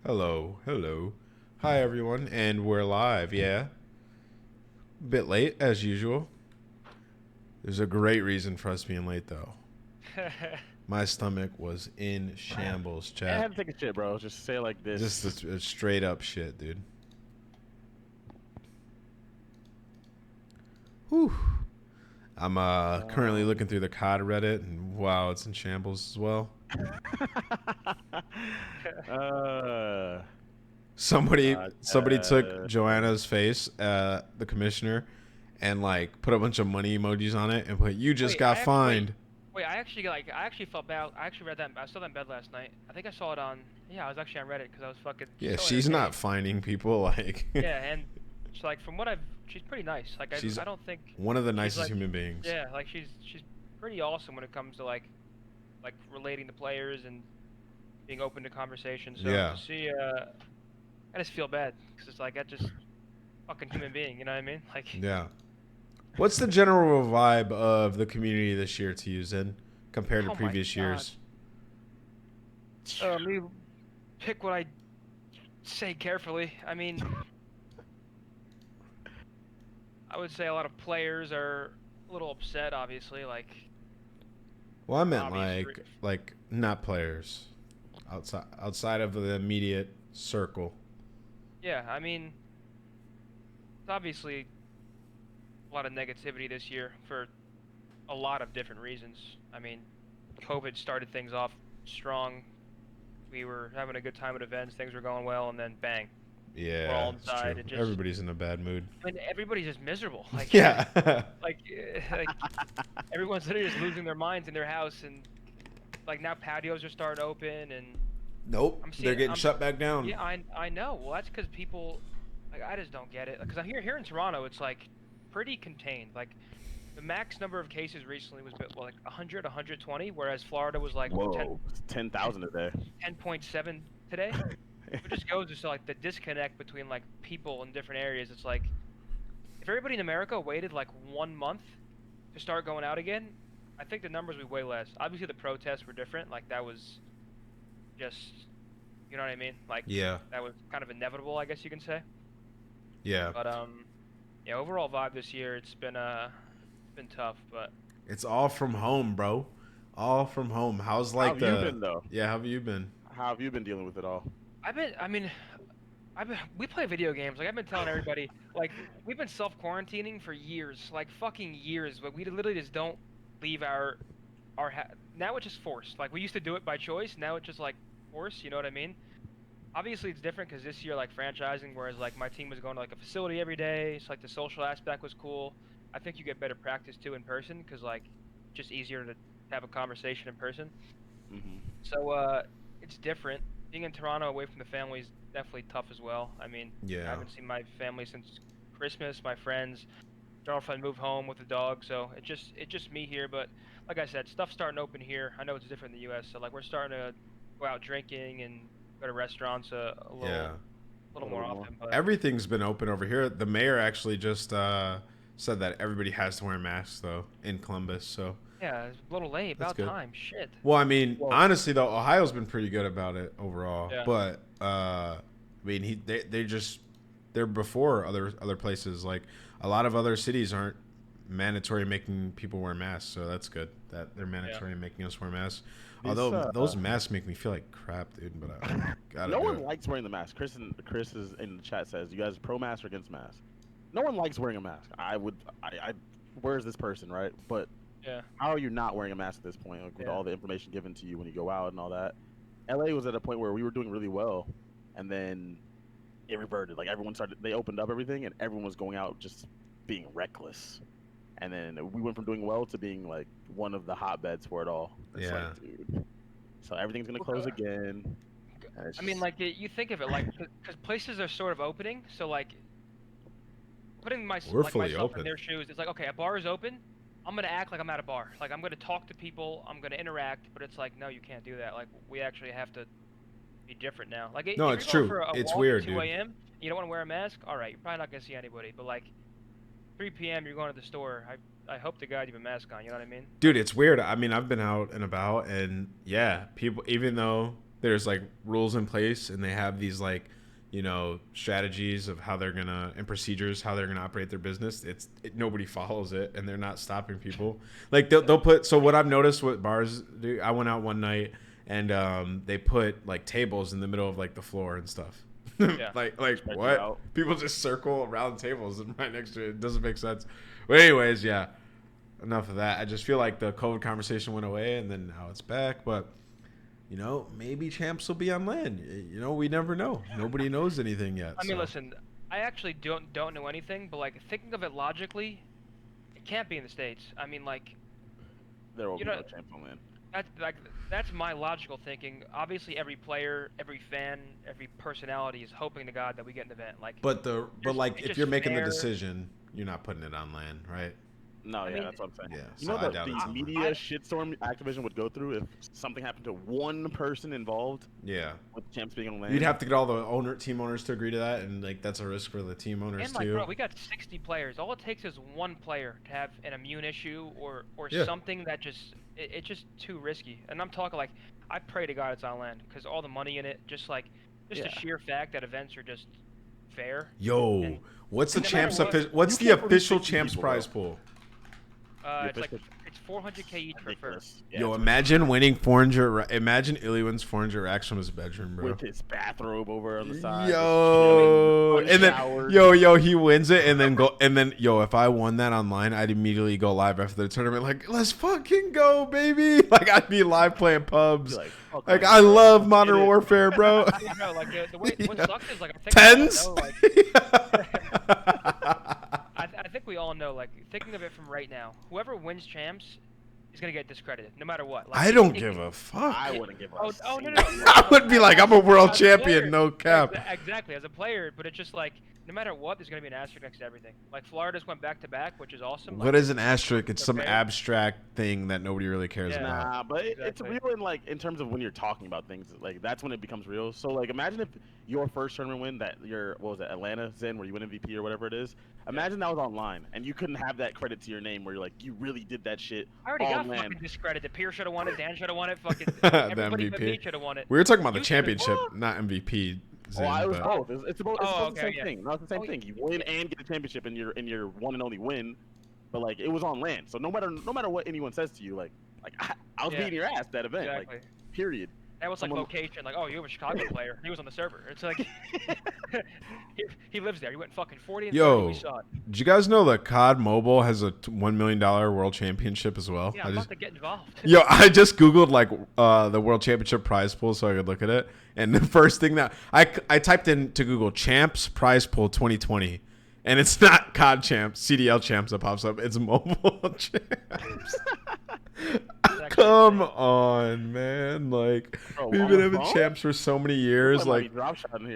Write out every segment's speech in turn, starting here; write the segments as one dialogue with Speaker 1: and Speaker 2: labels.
Speaker 1: Hello, hello. Hi, everyone, and we're live, yeah. Bit late, as usual. There's a great reason for us being late, though. My stomach was in shambles,
Speaker 2: I
Speaker 1: chat.
Speaker 2: had to take a shit, bro. Just say it like
Speaker 1: Just
Speaker 2: this.
Speaker 1: a straight up shit, dude. Whew. I'm currently
Speaker 2: Um,
Speaker 1: looking through the COD Reddit, and wow, it's in shambles as well.
Speaker 2: uh,
Speaker 1: Somebody took
Speaker 2: uh,
Speaker 1: Joanna's face, the commissioner, and like put a bunch of money emojis on it and put "You just
Speaker 3: Wait,
Speaker 1: got
Speaker 3: I actually wait,
Speaker 1: fined."
Speaker 3: wait. I actually felt bad. I actually read that. I saw that in bed last night. I think I saw it on. Yeah, I was actually on Reddit because I was fucking
Speaker 1: Yeah,
Speaker 3: so
Speaker 1: she's not
Speaker 3: entertained.
Speaker 1: finding people. Like,
Speaker 3: Yeah, and she's like from what she's pretty nice. Like
Speaker 1: she's
Speaker 3: I don't think
Speaker 1: one of the
Speaker 3: she's
Speaker 1: nicest
Speaker 3: like,
Speaker 1: human beings.
Speaker 3: yeah, like she's pretty awesome when it comes to like relating to players and being open to conversation. So
Speaker 1: Yeah,
Speaker 3: to see, I just feel bad because it's like I just fucking human being. You know what I mean? Like,
Speaker 1: yeah. What's the general vibe of the community this year to you, Zen, compared to
Speaker 3: oh my
Speaker 1: previous
Speaker 3: god.
Speaker 1: years?
Speaker 3: Let me pick what I say carefully. I mean, I would say a lot of players are a little upset, obviously, like
Speaker 1: Well, I
Speaker 3: for
Speaker 1: meant
Speaker 3: obvious
Speaker 1: like not players, outside of the immediate circle.
Speaker 3: yeah, I mean, it's obviously a lot of negativity this year for a lot of different reasons. I mean, COVID started things off strong. We were having a good time at events, things were going well, and then bang, we're
Speaker 1: Yeah,
Speaker 3: all
Speaker 1: it's true.
Speaker 3: inside. It just,
Speaker 1: Everybody's in a bad mood.
Speaker 3: I mean, everybody's just miserable. Like,
Speaker 1: Yeah.
Speaker 3: like everyone's literally just losing their minds in their house, and like now patios are starting to open, and
Speaker 1: Nope, they're getting
Speaker 3: I'm
Speaker 1: shut back down.
Speaker 3: Yeah, I know. Well, that's because people, like, I just don't get it. Because I'm here in Toronto, it's like pretty contained. Like the max number of cases recently was like 100, 120, whereas Florida was like 10,
Speaker 2: whoa, 10,000 a day.
Speaker 3: 10.7 today. It just goes to show like the disconnect between like people in different areas. It's like if everybody in America waited like 1 month to start going out again, I think the numbers would be way less. Obviously, the protests were different. Like that was just, you know what I mean? Like
Speaker 1: Yeah,
Speaker 3: that was kind of inevitable, I guess you can say.
Speaker 1: yeah.
Speaker 3: But yeah, overall vibe this year it's been tough, but
Speaker 1: It's all from home, bro. All from home. How's
Speaker 2: How
Speaker 1: like
Speaker 2: have you
Speaker 1: the?
Speaker 2: been though?
Speaker 1: Yeah, how have you been?
Speaker 2: How have you been dealing with it all?
Speaker 3: I mean, we play video games. Like I've been telling everybody, like we've been self-quarantining for years, like fucking years, but we literally just don't leave now it's just forced. Like we used to do it by choice, now it's just like forced, you know what I mean? Obviously it's different because this year like franchising, whereas like my team was going to like a facility every day, so like the social aspect was cool. I think you get better practice too in person because like just easier to have a conversation in person.
Speaker 2: Hmm.
Speaker 3: So it's different. Being in Toronto away from the family is definitely tough as well. I mean, I
Speaker 1: Yeah,
Speaker 3: haven't seen my family since Christmas. My friends, girlfriend moved home with the dog, so it's just me here. But like I said, stuff's starting to open here. I know it's different in the U.S. So like we're starting to go out drinking and go to restaurants a
Speaker 1: yeah.
Speaker 2: A
Speaker 3: little
Speaker 2: little
Speaker 3: more
Speaker 2: bit more.
Speaker 3: often. But
Speaker 1: Everything's been open over here. The mayor actually just said that everybody has to wear masks though in Columbus, so
Speaker 3: yeah, it's a little late.
Speaker 1: that's
Speaker 3: About
Speaker 1: good.
Speaker 3: time. Shit.
Speaker 1: Well, I mean,
Speaker 2: Well,
Speaker 1: honestly though, Ohio's been pretty good about it overall.
Speaker 3: Yeah.
Speaker 1: But I mean, they're before other places. Like a lot of other cities aren't mandatory making people wear masks, so that's good that they're
Speaker 3: Yeah.
Speaker 1: mandatory making us wear masks.
Speaker 2: this
Speaker 1: Although those masks make me feel like crap, dude. But I gotta
Speaker 2: no
Speaker 1: do
Speaker 2: one
Speaker 1: it.
Speaker 2: likes wearing the mask. Chris is in the chat says, "You guys pro mask or against mask?" No one likes wearing a mask. I where's this person, right? But
Speaker 3: Yeah.
Speaker 2: how are you not wearing a mask at this point, like with
Speaker 3: Yeah.
Speaker 2: all the information given to you when you go out and all that? LA was at a point where we were doing really well, and then it reverted. Like they opened up everything, and everyone was going out just being reckless. And then we went from doing well to being like one of the hotbeds for it all. It's like,
Speaker 1: Yeah,
Speaker 2: dude. So everything's gonna close again. And it's
Speaker 3: I mean,
Speaker 2: just,
Speaker 3: like you think of it, like because places are sort of opening, so like putting
Speaker 1: we're
Speaker 3: like
Speaker 1: fully
Speaker 3: myself in
Speaker 1: open.
Speaker 3: their shoes, it's like okay, a bar is open. I'm gonna act like I'm at a bar. Like I'm gonna talk to people. I'm gonna interact. But it's like no, you can't do that. Like we actually have to be different now. Like
Speaker 1: No,
Speaker 3: if you're
Speaker 1: it's
Speaker 3: going
Speaker 1: true.
Speaker 3: for a
Speaker 1: It's
Speaker 3: walk at
Speaker 1: weird,
Speaker 3: 2
Speaker 1: dude.
Speaker 3: a.m. and you don't want to wear a mask, all right, you're probably not gonna see anybody. But like 3 p.m. you're going to the store. I hope to God you have a mask on. You know what I mean?
Speaker 1: Dude, it's weird. I mean, I've been out and about, and yeah, people. Even though there's like rules in place, and they have these like, strategies of how they're gonna and procedures how they're gonna operate their business. Nobody follows it, and they're not stopping people. Like they'll put. So what I've noticed what bars do, I went out one night and they put like tables in the middle of like the floor and stuff.
Speaker 3: Yeah.
Speaker 1: like what? People just circle around tables and right next to it. It doesn't make sense. But anyways, yeah. Enough of that. I just feel like the COVID conversation went away, and then now it's back. But maybe champs will be on land. We never know. Nobody knows anything yet.
Speaker 3: I mean, listen, I actually don't know anything, but like thinking of it logically, it can't be in the States. I mean, like,
Speaker 2: there will be no champs on land.
Speaker 3: That's my logical thinking. Obviously, every player, every fan, every personality is hoping to God that we get an event. Like,
Speaker 1: but if you're making the decision, you're not putting it on land, right?
Speaker 2: No, that's what I'm saying.
Speaker 1: Yeah,
Speaker 2: you know the media shitstorm Activision would go through if something happened to one person involved.
Speaker 1: Yeah.
Speaker 2: With champs being on land.
Speaker 1: You'd have to get all the team owners to agree to that, and like that's a risk for the team owners too.
Speaker 3: Bro, we got 60 players. All it takes is one player to have an immune issue or something that it's just too risky. And I'm talking like I pray to God it's on land because all the money in it, just the sheer fact that events are just fair.
Speaker 1: Yo, what's the champs? What's the official champs prize pool?
Speaker 3: It's 400K each for first.
Speaker 1: Yeah, Yo, imagine winning 400. Imagine Illy wins 400 racks from his bedroom, bro.
Speaker 2: With his bathrobe over on the side.
Speaker 1: Yo, and then he wins it, and then if I won that online, I'd immediately go live after the tournament. Like, let's fucking go, baby! Like, I'd be live playing pubs. Like I love Modern Warfare, bro.
Speaker 3: The way what sucks is like
Speaker 1: tens.
Speaker 3: I think we all know, like, thinking of it from right now, whoever wins champs is going to get discredited, no matter what. Like,
Speaker 1: I don't give a fuck.
Speaker 2: I wouldn't give a fuck.
Speaker 3: Oh, no.
Speaker 1: I would be like, I'm a world champion, no cap.
Speaker 3: Exactly, as a player, but it's just like, no matter what, there's going to be an asterisk next to everything. Like, Florida's went back-to-back, which is awesome.
Speaker 1: What is an asterisk? It's some abstract thing that nobody really cares about.
Speaker 2: Nah, but it's real in terms of when you're talking about things. Like, that's when it becomes real. So, like, imagine if your first tournament win that Atlanta's in, where you win MVP or whatever it is. Imagine that was online, and you couldn't have that credit to your name where you're like, you really did that shit.
Speaker 3: I already got fucking discredited. Pierre should have won it. Dan should have won it. Fucking everybody but me should have won it.
Speaker 1: We were talking about the championship, not MVP.
Speaker 2: I was both. It's the same thing. No, it's the same thing. You win and get the championship in your one and only win, but like it was on land. So no matter what anyone says to you, like I was beating your ass that event.
Speaker 3: Exactly.
Speaker 2: Like period.
Speaker 3: That was like location. Like, oh, you have a Chicago player. He was on the server. It's like he lives there. He went fucking 40 and 30. We saw it.
Speaker 1: Did you guys know that COD Mobile has a $1 million world championship as well?
Speaker 3: Yeah, I'm about to get involved.
Speaker 1: I just googled like the world championship prize pool so I could look at it, and the first thing that I typed into Google champs prize pool 2020, and it's not COD champs, CDL champs that pops up. It's mobile champs. Come on, man! Like we've been having champs for so many years. Like,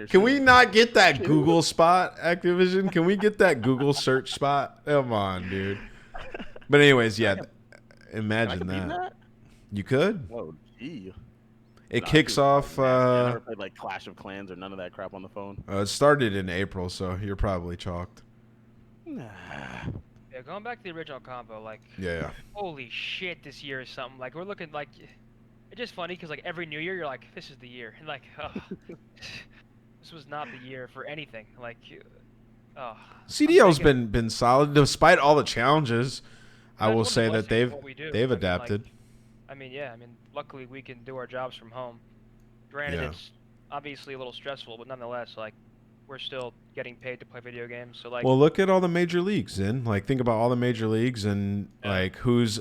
Speaker 1: can we not get that Google spot, Activision? Can we get that Google search spot? Come on, dude. But anyways, imagine that. You could.
Speaker 2: Oh, gee.
Speaker 1: It kicks off.
Speaker 2: I never played like Clash of Clans or none of that crap on the phone.
Speaker 1: It started in April, so you're probably chalked.
Speaker 2: Nah.
Speaker 3: Yeah, going back to the original combo, like, holy shit, this year is something. Like, we're looking like, it's just funny because like every new year you're like, this is the year, and like, this was not the year for anything. Like,
Speaker 1: CDL's been solid despite all the challenges. I will say that they've adapted.
Speaker 3: I mean, luckily we can do our jobs from home. Granted, it's obviously a little stressful, but nonetheless, like, we're still getting paid to play video games. So like,
Speaker 1: well, look at all the major leagues, like think about all the major leagues and like who's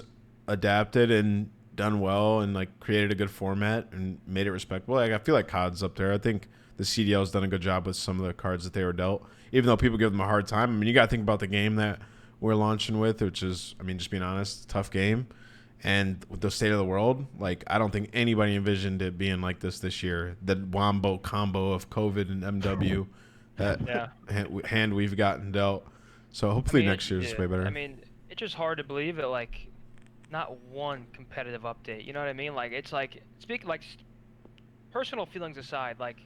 Speaker 1: adapted and done well and like created a good format and made it respectable. Like I feel like COD's up there. I think the CDL's done a good job with some of the cards that they were dealt, even though people give them a hard time. I mean, you got to think about the game that we're launching with, which is, I mean, just being honest, tough game. And with the state of the world, like I don't think anybody envisioned it being like this year. The wombo combo of COVID and MW. That hand we've gotten dealt. So hopefully next year's way better.
Speaker 3: I mean, it's just hard to believe that like not one competitive update. You know what I mean? Like it's like personal feelings aside, like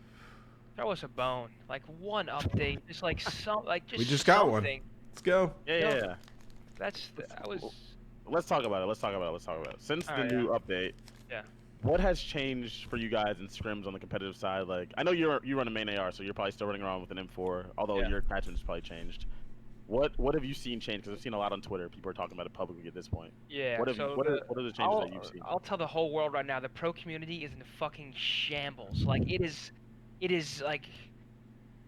Speaker 3: throw us a bone. Like one update, just like some like just.
Speaker 1: We just got one. Let's go.
Speaker 2: Yeah.
Speaker 3: That was.
Speaker 2: Let's talk about it. Since the new update.
Speaker 3: Yeah.
Speaker 2: What has changed for you guys in scrims on the competitive side? Like, I know you run a main AR, so you're probably still running around with an M4, although
Speaker 3: Yeah.
Speaker 2: your attachment's probably changed. What have you seen change? Because I've seen a lot on Twitter. People are talking about it publicly at this point.
Speaker 3: Yeah.
Speaker 2: What are the changes that you've seen?
Speaker 3: I'll tell the whole world right now. The pro community is in fucking shambles. Like it is like,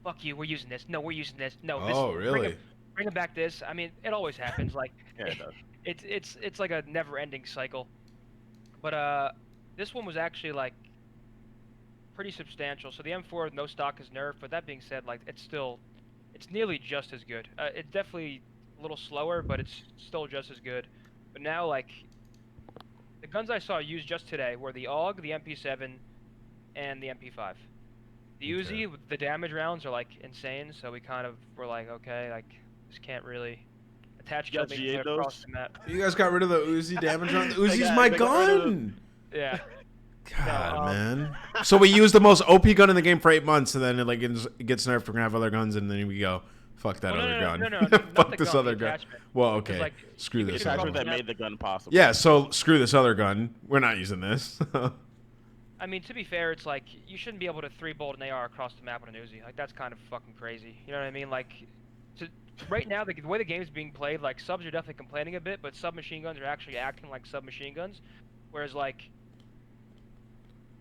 Speaker 3: fuck you. We're using this. No, we're using this. No, this.
Speaker 1: Oh, really?
Speaker 3: Bring back this. I mean, it always happens. Like,
Speaker 2: Yeah, it does.
Speaker 3: it's like a never-ending cycle. But this one was actually like pretty substantial. So the M4 with no stock is nerfed. But that being said, like it's nearly just as good. It's definitely a little slower, but it's still just as good. But now, like, the guns I saw used just today were the AUG, the MP7, and the MP5. The Uzi, the damage rounds are like insane, so we kind of were like, okay, like this can't really attach
Speaker 2: You got
Speaker 3: something
Speaker 2: GA'd
Speaker 3: across
Speaker 2: those?
Speaker 3: the map.
Speaker 1: You guys got rid of the Uzi damage round? The Uzi's
Speaker 2: got-
Speaker 1: my
Speaker 2: they got rid of
Speaker 1: gun!
Speaker 3: Yeah.
Speaker 1: God,
Speaker 3: No,
Speaker 1: man. So we use the most OP gun in the game for 8 months, and then it like gets nerfed. We're gonna have other guns, and then we go, fuck that
Speaker 3: Well,
Speaker 1: other gun.
Speaker 3: No, not
Speaker 1: Fuck
Speaker 3: the
Speaker 1: this
Speaker 3: gun,
Speaker 1: other
Speaker 3: the
Speaker 1: gun.
Speaker 3: attachment.
Speaker 1: Well,
Speaker 3: Because,
Speaker 1: okay.
Speaker 3: like,
Speaker 1: Screw
Speaker 3: you
Speaker 1: this
Speaker 3: can
Speaker 1: other
Speaker 2: Attachment
Speaker 1: gun.
Speaker 2: that made the gun possible.
Speaker 1: Yeah, so screw this other gun. We're not using this.
Speaker 3: I mean, to be fair, it's like you shouldn't be able to 3-bolt an AR across the map with an Uzi. Like that's kind of fucking crazy. You know what I mean? Like, right now, the way the game's being played, like subs are definitely complaining a bit, but submachine guns are actually acting like submachine guns. Whereas like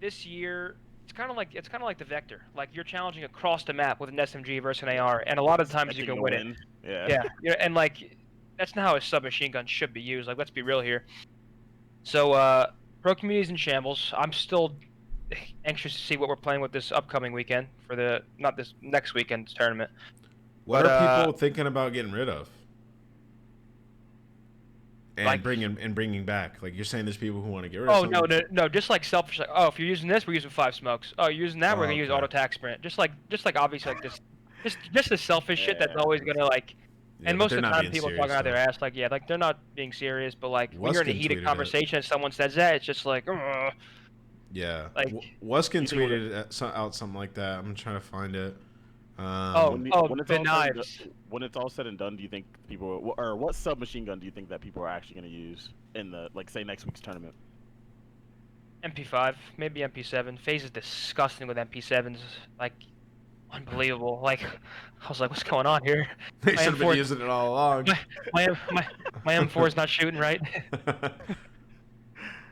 Speaker 3: this year, it's kind of like the Vector. Like you're challenging across the map with an SMG versus an AR, and a lot of the times you can win it.
Speaker 2: Yeah.
Speaker 3: Yeah, and like that's not how a submachine gun should be used. Like let's be real here. So pro community's in shambles. I'm still anxious to see what we're playing with this upcoming weekend for the not this next weekend's tournament.
Speaker 1: What
Speaker 3: But,
Speaker 1: are people thinking about getting rid of? And
Speaker 3: Like-
Speaker 1: bringing back? Like you're saying, there's people who want to get rid
Speaker 3: Oh
Speaker 1: of.
Speaker 3: no, just like selfish. Like, oh, if you're using this, we're using 5 smokes. Oh, you're using that, we're
Speaker 1: Oh,
Speaker 3: gonna use
Speaker 1: okay.
Speaker 3: auto tac sprint. Just like obviously like this, just the selfish shit that's
Speaker 2: Yeah.
Speaker 3: always gonna like.
Speaker 1: Yeah,
Speaker 3: And
Speaker 1: but
Speaker 3: most
Speaker 1: they're
Speaker 3: of the
Speaker 1: not
Speaker 3: time,
Speaker 1: being
Speaker 3: people
Speaker 1: serious,
Speaker 3: talking out their
Speaker 1: though.
Speaker 3: ass, like, yeah, like they're not being serious, but like when you're in a
Speaker 1: Wuskin tweeted
Speaker 3: heated
Speaker 1: it.
Speaker 3: conversation and someone says that, it's just like, ugh.
Speaker 1: Yeah.
Speaker 3: Like-
Speaker 1: Wuskin
Speaker 2: You think we're-
Speaker 1: tweeted out something like that. I'm trying to find it.
Speaker 3: Oh,
Speaker 2: When
Speaker 3: the
Speaker 2: all said and done-
Speaker 3: knives.
Speaker 2: when it's all said and done, do you think people or what submachine gun do you think that people are actually going to use in the like say next week's tournament?
Speaker 3: MP5, maybe MP7. FaZe is disgusting with MP7s, like unbelievable. Like I was like, what's going on here?
Speaker 1: They
Speaker 3: My
Speaker 1: should have been
Speaker 3: M4
Speaker 1: using it all along.
Speaker 3: My M4 is not shooting right.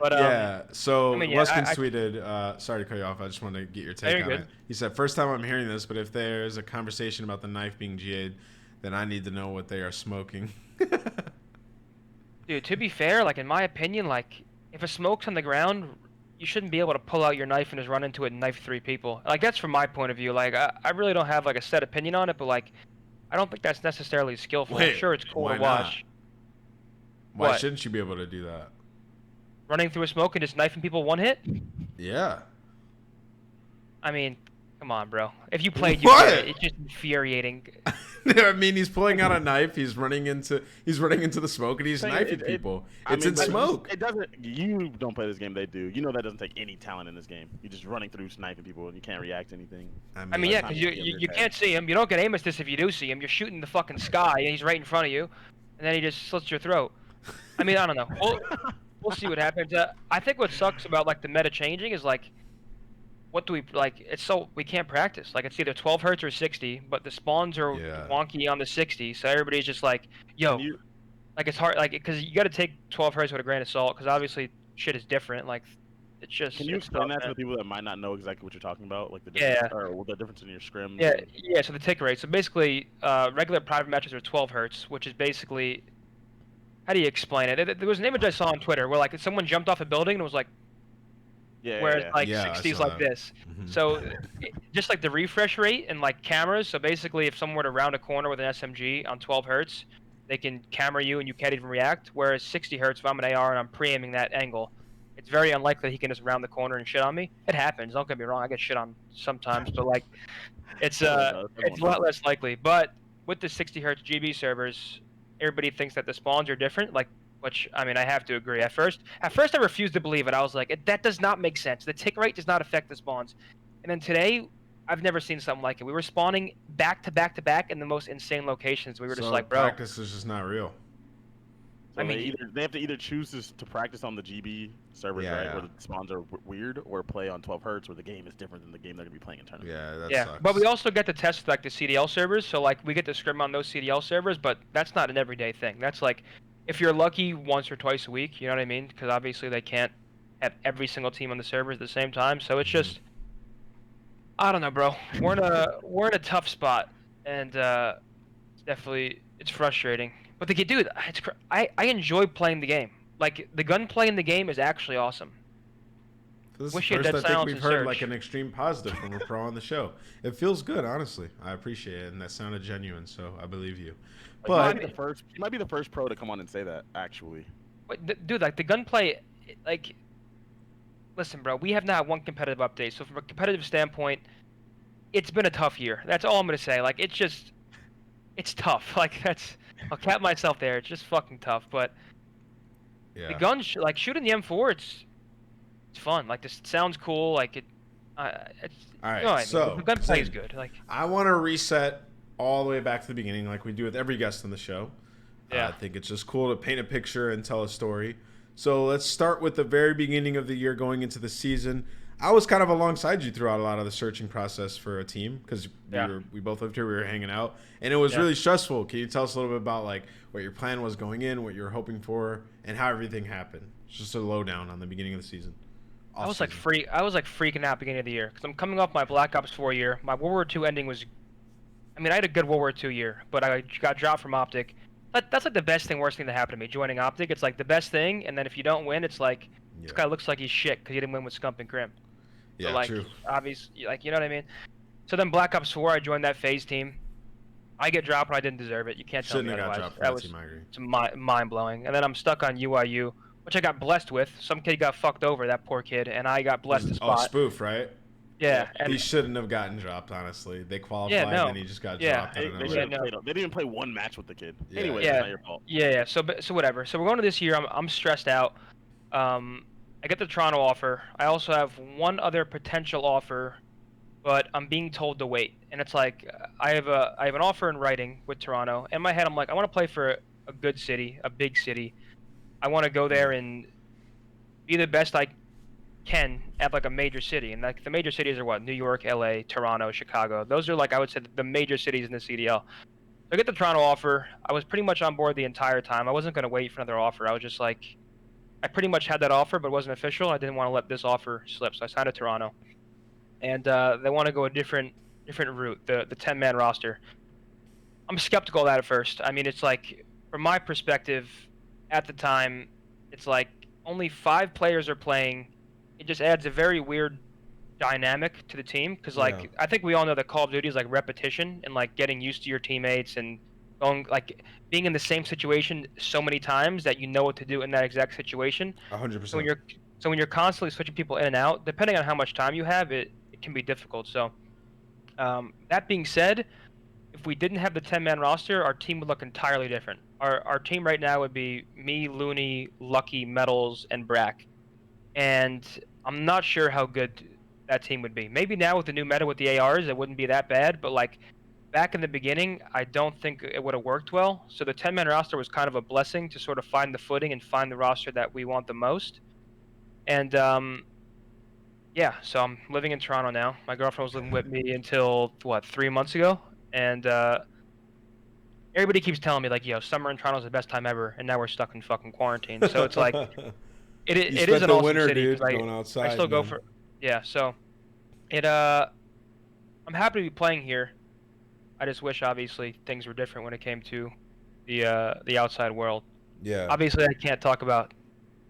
Speaker 3: But
Speaker 1: Yeah, so
Speaker 3: I mean, yeah,
Speaker 1: Wuskin
Speaker 3: I-
Speaker 1: tweeted, sorry to cut you off, I just wanted to get your take
Speaker 3: Very
Speaker 1: on
Speaker 3: good.
Speaker 1: it. He said, first time I'm hearing this, but if there's a conversation about the knife being GA'd, then I need to know what they are smoking.
Speaker 3: dude, to be fair, like in my opinion, like if a smoke's on the ground, you shouldn't be able to pull out your knife and just run into it and knife 3 people. Like that's from my point of view. Like I really don't have like a set opinion on it, but like I don't think that's necessarily skillful. I'm
Speaker 1: Wait,
Speaker 3: sure it's cool
Speaker 1: why
Speaker 3: to
Speaker 1: not?
Speaker 3: watch.
Speaker 1: Why
Speaker 3: What?
Speaker 1: shouldn't you be able to do that?
Speaker 3: Running through a smoke and just knifing people one hit?
Speaker 1: Yeah.
Speaker 3: I mean, come on, bro. If you played, you
Speaker 1: What?
Speaker 3: get it. It's just infuriating.
Speaker 1: I mean, he's pulling out a knife, he's running into the smoke, and he's
Speaker 2: Thing is,
Speaker 1: knifing
Speaker 2: it-
Speaker 1: people.
Speaker 2: I
Speaker 1: It's
Speaker 2: mean,
Speaker 1: in
Speaker 2: like,
Speaker 1: smoke.
Speaker 2: It doesn't. You don't play this game. They do. You know that doesn't take any talent in this game. You're just running through sniping people and you can't react to anything.
Speaker 3: I mean, yeah,
Speaker 2: time
Speaker 3: because
Speaker 2: you
Speaker 3: you,
Speaker 2: feel
Speaker 3: you,
Speaker 2: your
Speaker 3: you
Speaker 2: tag.
Speaker 3: can't see him. You don't get aim assist if you do see him. You're shooting the fucking sky, and he's right in front of you, and then he just slits your throat. I mean, I don't know. We'll see what happens. I think what sucks about like the meta changing is like, what do we like? It's so we can't practice. Like it's either 12 hertz or 60, but the spawns are
Speaker 1: Yeah.
Speaker 3: wonky on the 60, so everybody's just like, yo,
Speaker 2: Can you-
Speaker 3: like it's hard, like because you got to take 12 hertz with a grain of salt, because obviously shit is different. Like it's just.
Speaker 2: Can you
Speaker 3: it's
Speaker 2: explain
Speaker 3: tough,
Speaker 2: that to
Speaker 3: man.
Speaker 2: the people that might not know exactly what you're talking about, like the
Speaker 3: Yeah.
Speaker 2: difference, or the difference in your scrims?
Speaker 3: Yeah,
Speaker 2: and-
Speaker 3: yeah. So the tick rate. So basically, regular private matches are 12 hertz, which is basically. How do you explain it? There was an image I saw on Twitter where like someone jumped off a building and it was like,
Speaker 2: yeah,
Speaker 3: where
Speaker 2: yeah.
Speaker 3: it's like
Speaker 1: Yeah, I
Speaker 3: 60s
Speaker 1: saw
Speaker 3: like
Speaker 1: that.
Speaker 3: this.
Speaker 1: Mhm.
Speaker 3: So just like the refresh rate and like cameras. So basically, if someone were to round a corner with an SMG on 12 hertz, they can camera you and you can't even react. Whereas 60 hertz, if I'm an AR and I'm pre-aiming that angle, it's very unlikely he can just round the corner and shit on me. It happens. Don't get me wrong. I get shit on sometimes, but like, it's
Speaker 2: Everyone does,
Speaker 3: it's a
Speaker 2: everyone
Speaker 3: lot less likely. But with the 60 hertz GB servers, everybody thinks that the spawns are different. Like, which I mean, I have to agree. At first, I refused to believe it. I was like, that does not make sense. The tick rate does not affect the spawns. And then today, I've never seen something like it. We were spawning back to back to back in the most insane locations. We were just
Speaker 1: So
Speaker 3: like, bro.
Speaker 1: practice is just not real.
Speaker 2: So they have to either choose to practice on the GB servers, right, where the spawns are weird, or play on 12 hertz where the game is different than the game they're gonna be playing in tournament.
Speaker 1: Yeah, that sucks.
Speaker 3: But we also get to test like the CDL servers, so like we get to scrim on those CDL servers, but that's not an everyday thing. That's like if you're lucky once or twice a week, you know what I mean? Because obviously they can't have every single team on the servers at the same time, so it's just I don't know, bro. We're in a tough spot, and it's frustrating. But dude, I enjoy playing the game. Like the gunplay in the game is actually awesome.
Speaker 1: This is the first I think we've heard like an extreme positive from a pro on the show. It feels good, honestly. I appreciate it, and that sounded genuine, so I believe you. But
Speaker 2: you might be the first pro to come on and say that, actually.
Speaker 3: But dude, like the gunplay, like, listen, bro, we have not had one competitive update. So from a competitive standpoint, it's been a tough year. That's all I'm gonna say. Like it's tough. Like I'll cap myself there. It's just fucking tough. But the guns, like shooting the M4, it's fun. Like this sounds cool. Like it's
Speaker 1: all right.
Speaker 3: You know what I mean?
Speaker 1: So
Speaker 3: the gunplay is good. Like
Speaker 1: I want to reset all the way back to the beginning, like we do with every guest on the show.
Speaker 3: Yeah.
Speaker 1: I think it's just cool to paint a picture and tell a story. So let's start with the very beginning of the year going into the season. I was kind of alongside you throughout a lot of the searching process for a team because we both lived here. We were hanging out, and it was really stressful. Can you tell us a little bit about like what your plan was going in, what you were hoping for, and how everything happened? Just a lowdown on the beginning of the season.
Speaker 3: I was like freaking out beginning of the year because I'm coming off my Black Ops 4 year. My World War II ending was, I mean, I had a good World War II year, but I got dropped from Optic. That's like the best thing, worst thing that happened to me. Joining Optic, it's like the best thing, and then if you don't win, it's like this guy looks like he's shit because he didn't win with Scump and Crim.
Speaker 1: Yeah,
Speaker 3: so, like,
Speaker 1: true.
Speaker 3: Obviously, like you know what I mean. So then Black Ops 4, I joined that phase team. I get dropped and I didn't deserve it. You can't tell me otherwise. That was mind blowing. And then I'm stuck on UIU, which I got blessed with. Some kid got fucked over, that poor kid, and I got blessed a spot.
Speaker 1: Oh, Spoof, right?
Speaker 3: Yeah. And
Speaker 1: he shouldn't have gotten dropped, honestly. They qualified and he just got dropped.
Speaker 2: They didn't even play one match with the kid.
Speaker 1: Yeah.
Speaker 2: Anyway, it's not your fault.
Speaker 3: Yeah. So whatever. So we're going to this year. I'm stressed out. I get the Toronto offer. I also have one other potential offer, but I'm being told to wait. And it's like I have an offer in writing with Toronto. In my head, I'm like, I want to play for a good city, a big city. I want to go there and be the best I can at like a major city. And like the major cities are what? New York, LA, Toronto, Chicago. Those are like I would say the major cities in the CDL. So I get the Toronto offer. I was pretty much on board the entire time. I wasn't going to wait for another offer. I was just like, I pretty much had that offer, but it wasn't official. I didn't want to let this offer slip, so I signed to Toronto. And they want to go a different route, the 10-man roster. I'm skeptical of that at first. I mean, it's like, from my perspective, at the time, it's like only 5 players are playing. It just adds a very weird dynamic to the team because, like, I think we all know that Call of Duty is like repetition and like getting used to your teammates and going like being in the same situation so many times that you know what to do in that exact situation.
Speaker 1: 100%.
Speaker 3: So when you're constantly switching people in and out, depending on how much time you have, it can be difficult. So that being said, if we didn't have the 10-man roster, our team would look entirely different. Our team right now would be me, Looney, Lucky, Methodz, and Brack. And I'm not sure how good that team would be. Maybe now with the new meta with the ARs, it wouldn't be that bad, but like back in the beginning, I don't think it would have worked well. So the 10-man roster was kind of a blessing to sort of find the footing and find the roster that we want the most. And yeah, so I'm living in Toronto now. My girlfriend was living with me until, 3 months ago? And everybody keeps telling me, like, yo, summer in Toronto is the best time ever, and now we're stuck in fucking quarantine. So it's like, it is an awesome
Speaker 1: winter,
Speaker 3: city.
Speaker 1: Dude, going outside,
Speaker 3: I still go for, so I'm happy to be playing here. I just wish, obviously, things were different when it came to the outside world.
Speaker 1: Yeah.
Speaker 3: Obviously, I can't talk about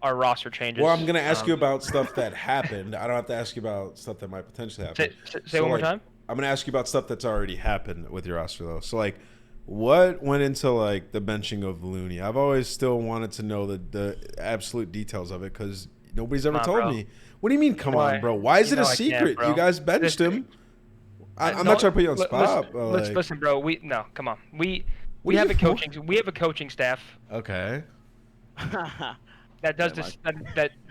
Speaker 3: our roster changes.
Speaker 1: Well, I'm going to ask you about stuff that happened. I don't have to ask you about stuff that might potentially happen.
Speaker 3: Say one more time?
Speaker 1: I'm going to ask you about stuff that's already happened with your roster, though. So, like, what went into, like, the benching of Looney? I've always still wanted to know the absolute details of it because nobody's ever told me. What do you mean, come on, bro? Why is it a secret? You guys benched him. I'm not trying to put you on spot.
Speaker 3: Listen, bro. Come on. We have a coaching staff.
Speaker 1: Okay.
Speaker 3: That does this.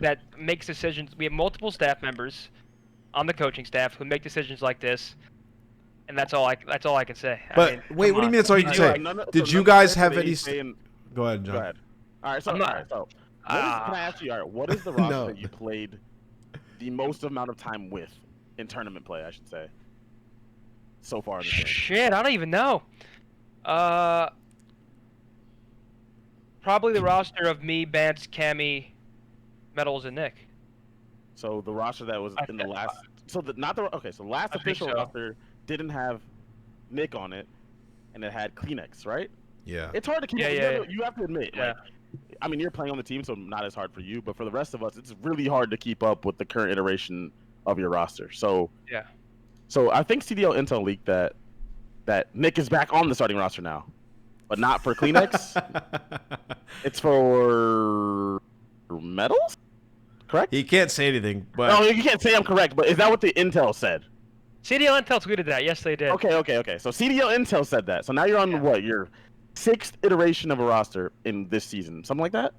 Speaker 3: That makes decisions. We have multiple staff members on the coaching staff who make decisions like this, and that's all I can say.
Speaker 1: But wait, what do you mean? That's all you can say? Did you guys have any? Go ahead, John. Go ahead.
Speaker 2: All right, so
Speaker 3: I'm not-
Speaker 2: all right, so can I ask you? All right, what is the roster
Speaker 1: No.
Speaker 2: that you played the most amount of time with in tournament play? I should say. So far in the game.
Speaker 3: Shit, I don't even know. Probably the roster of me, Bance, Cammy, Methodz, and Nick.
Speaker 2: So the roster that was in the last, so the not the okay, so the last
Speaker 3: I think
Speaker 2: official
Speaker 3: so.
Speaker 2: roster didn't have Nick on it, and it had Kleenex, right?
Speaker 1: Yeah.
Speaker 2: It's hard to keep.
Speaker 3: Yeah.
Speaker 2: You have to admit,
Speaker 3: Yeah.
Speaker 2: like, I mean, you're playing on the team, so not as hard for you, but for the rest of us, it's really hard to keep up with the current iteration of your roster. So
Speaker 3: Yeah.
Speaker 2: So I think CDL Intel leaked that Nick is back on the starting roster now, but not for Kleenex. It's for Methodz, correct?
Speaker 1: He can't say anything, but
Speaker 2: No, you can't say I'm correct, but is that what the Intel said?
Speaker 3: CDL Intel tweeted that. Yes, they did.
Speaker 2: Okay. So CDL Intel said that. So now you're on what? Your 6th iteration of a roster in this season, something like that.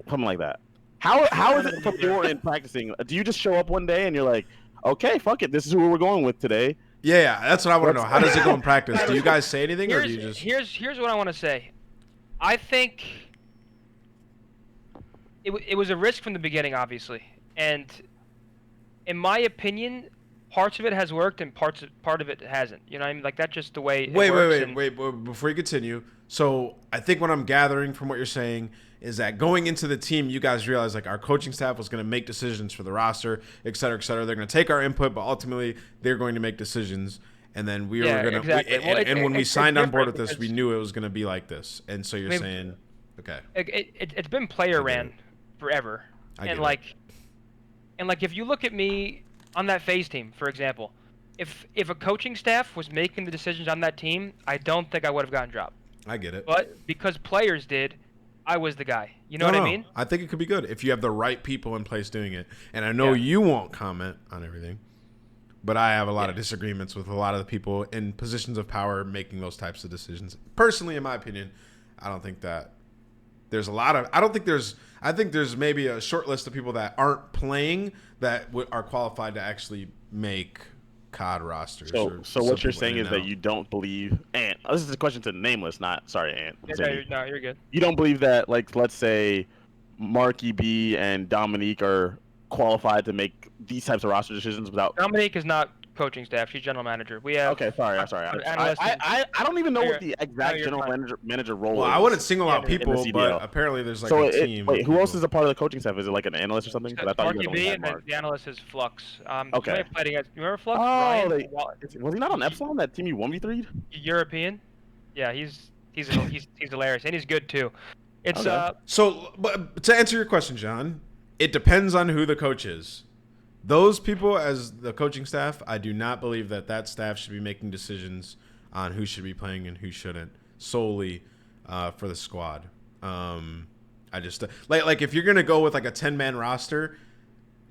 Speaker 2: Something like that. How is it from your end practicing? Do you just show up one day and you're like, okay, fuck it, this is who we're going with today?
Speaker 1: yeah, that's what I want to know. How does it go in practice? Do you guys say anything, or do you just?
Speaker 3: Here's what I want to say. I think it was a risk from the beginning, obviously, and in my opinion, parts of it has worked and part of it hasn't. You know what I mean? Like that's just the way it works.
Speaker 1: Wait. Before you continue, so I think what I'm gathering from what you're saying is that going into the team, you guys realized like our coaching staff was going to make decisions for the roster, et cetera, et cetera. They're going to take our input, but ultimately they're going to make decisions. And then we were going to,
Speaker 3: exactly.
Speaker 1: and when we signed on board with this,
Speaker 3: because
Speaker 1: we knew it was going to be like this. And so you're saying, okay.
Speaker 3: It's been player ran forever, and like if you look at me on that phase team, for example, if a coaching staff was making the decisions on that team, I don't think I would have gotten dropped.
Speaker 1: I get it.
Speaker 3: But because players did, I was the guy. You know what I mean?
Speaker 1: I think it could be good if you have the right people in place doing it. And I know you won't comment on everything, but I have a lot of disagreements with a lot of the people in positions of power making those types of decisions. Personally, in my opinion, I don't think that there's a lot of. I think there's maybe a short list of people that aren't playing that are qualified to actually make COD rosters.
Speaker 2: So what you're saying is that you don't believe, Ant. This is a question to Nameless, not sorry, Ant.
Speaker 3: No, you're good.
Speaker 2: You don't believe that, like, let's say, Marky B and Dominique are qualified to make these types of roster decisions without.
Speaker 3: Dominique is not coaching staff. She's general manager. We have.
Speaker 2: Okay, sorry. I don't even know what the exact general manager role is.
Speaker 1: Well, I wouldn't single out people, but apparently there's like a team.
Speaker 2: Wait, who else is a part of the coaching staff? Is it like an analyst or something?
Speaker 3: Marky B and then the analyst is Flux.
Speaker 2: Okay.
Speaker 3: You remember Flux?
Speaker 2: Oh, was he not on Epsilon? That team you 1v3'd?
Speaker 3: European. Yeah, he's hilarious and he's good too. It's
Speaker 1: So, but to answer your question, John, it depends on who the coach is. Those people as the coaching staff, I do not believe that staff should be making decisions on who should be playing and who shouldn't solely for the squad. I just like if you're gonna go with like a 10-man roster,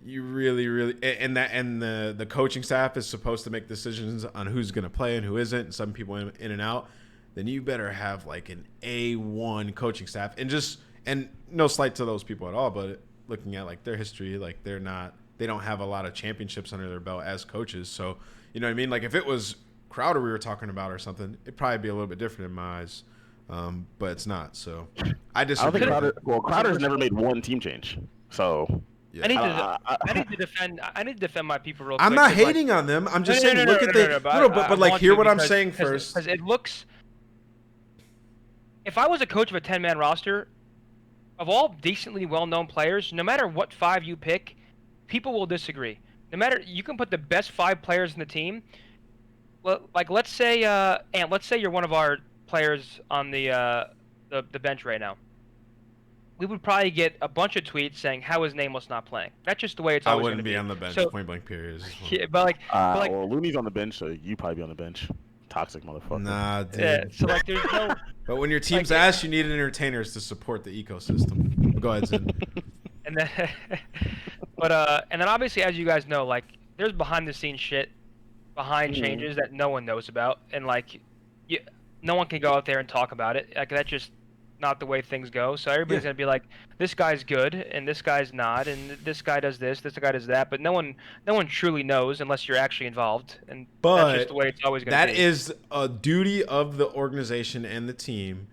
Speaker 1: you really and the coaching staff is supposed to make decisions on who's gonna play and who isn't. And some people in and out. Then you better have like an A1 coaching staff and no slight to those people at all, but looking at like their history, like they don't have a lot of championships under their belt as coaches. So, you know what I mean? Like if it was Crowder we were talking about or something, it'd probably be a little bit different in my eyes. But it's not. So I disagree.
Speaker 2: I don't think Crowder's never made one team change. So
Speaker 1: yeah.
Speaker 3: I need to defend my people real quick.
Speaker 1: I'm not hating on them. I'm just saying look at but like hear what I'm saying first.
Speaker 3: Because it looks. If I was a coach of a 10-man roster, of all decently well-known players, no matter what 5 you pick, people will disagree. No matter, you can put the best 5 players in the team. Like let's say you're one of our players on the bench right now. We would probably get a bunch of tweets saying how is Nameless not playing. That's just the way it's always going to be.
Speaker 1: I wouldn't be on the bench. Point blank period.
Speaker 3: Yeah, but
Speaker 2: well, Looney's on the bench, so you probably be on the bench. Toxic motherfucker.
Speaker 1: Nah, dude.
Speaker 3: Yeah, so like there's no.
Speaker 1: But when your team's ass, you need entertainers to support the ecosystem. Go ahead, Zin.
Speaker 3: And then, and then obviously, as you guys know, like there's behind-the-scenes shit, behind changes that no one knows about, and like, no one can go out there and talk about it. Like that's just not the way things go. So everybody's gonna be like, this guy's good, and this guy's not, and this guy does this guy does that. But no one truly knows unless you're actually involved, and that's just the way it's always gonna be.
Speaker 1: That is a duty of the organization and the team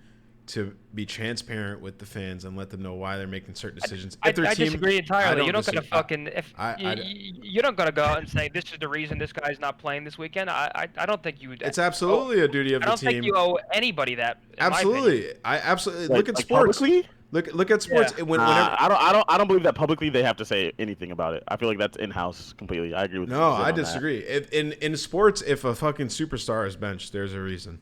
Speaker 1: to be transparent with the fans and let them know why they're making certain decisions.
Speaker 3: I
Speaker 1: if their team,
Speaker 3: disagree entirely. You don't gotta fucking you don't gotta go out and say this is the reason this guy's not playing this weekend. I don't think you.
Speaker 1: It's absolutely a duty of the team.
Speaker 3: I don't think you owe anybody that.
Speaker 1: Absolutely, I absolutely
Speaker 2: Like,
Speaker 1: look at
Speaker 2: like
Speaker 1: sports.
Speaker 2: publicly?
Speaker 1: Look at sports.
Speaker 3: Yeah.
Speaker 1: Whenever,
Speaker 2: I don't believe that publicly they have to say anything about it. I feel like that's in house completely. I agree with
Speaker 1: no,
Speaker 2: Zim
Speaker 1: I
Speaker 2: on that.
Speaker 1: disagree. In sports, if a fucking superstar is benched, there's a reason.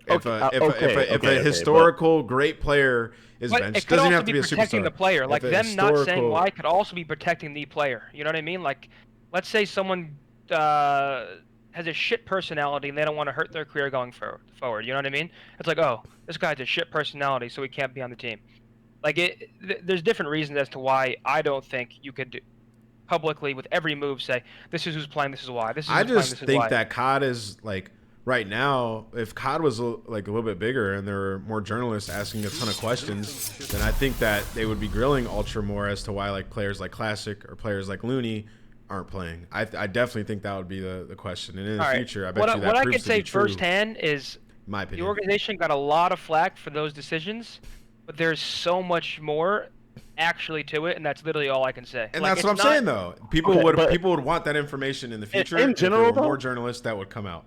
Speaker 1: If a historical great player is
Speaker 3: But
Speaker 1: benched,
Speaker 3: it could
Speaker 1: doesn't
Speaker 3: also
Speaker 1: have to
Speaker 3: be
Speaker 1: be a
Speaker 3: protecting
Speaker 1: superstar.
Speaker 3: the player. Like
Speaker 1: If a
Speaker 3: them not saying
Speaker 1: historical-
Speaker 3: why could also be protecting the player. You know what I mean? Like, let's say someone has a shit personality and they don't want to hurt their career going forward. You know what I mean? It's like, oh, this guy's a shit personality, so he can't be on the team. Like, there's different reasons as to why I don't think you could publicly with every move say this is who's playing, this is why. This is who's
Speaker 1: I
Speaker 3: playing,
Speaker 1: just
Speaker 3: this is
Speaker 1: think
Speaker 3: why.
Speaker 1: that COD is like right now. If COD was like a little bit bigger and there were more journalists asking a ton of questions, then I think that they would be grilling Ultra more as to why like players like Classic or players like Looney aren't playing. I definitely think that would be the question. And in the future, I bet you that
Speaker 3: what I
Speaker 1: proves
Speaker 3: can
Speaker 1: to
Speaker 3: say
Speaker 1: be true.
Speaker 3: firsthand is
Speaker 1: My
Speaker 3: the
Speaker 1: opinion.
Speaker 3: organization got a lot of flack for those decisions, but there's so much more actually to it, and that's literally all I can say.
Speaker 1: And
Speaker 3: Like,
Speaker 1: that's what I'm
Speaker 3: it's not-
Speaker 1: saying, though. People would want that information in the future.
Speaker 2: in
Speaker 1: if there
Speaker 2: general,
Speaker 1: were more
Speaker 2: though,
Speaker 1: journalists that would come out.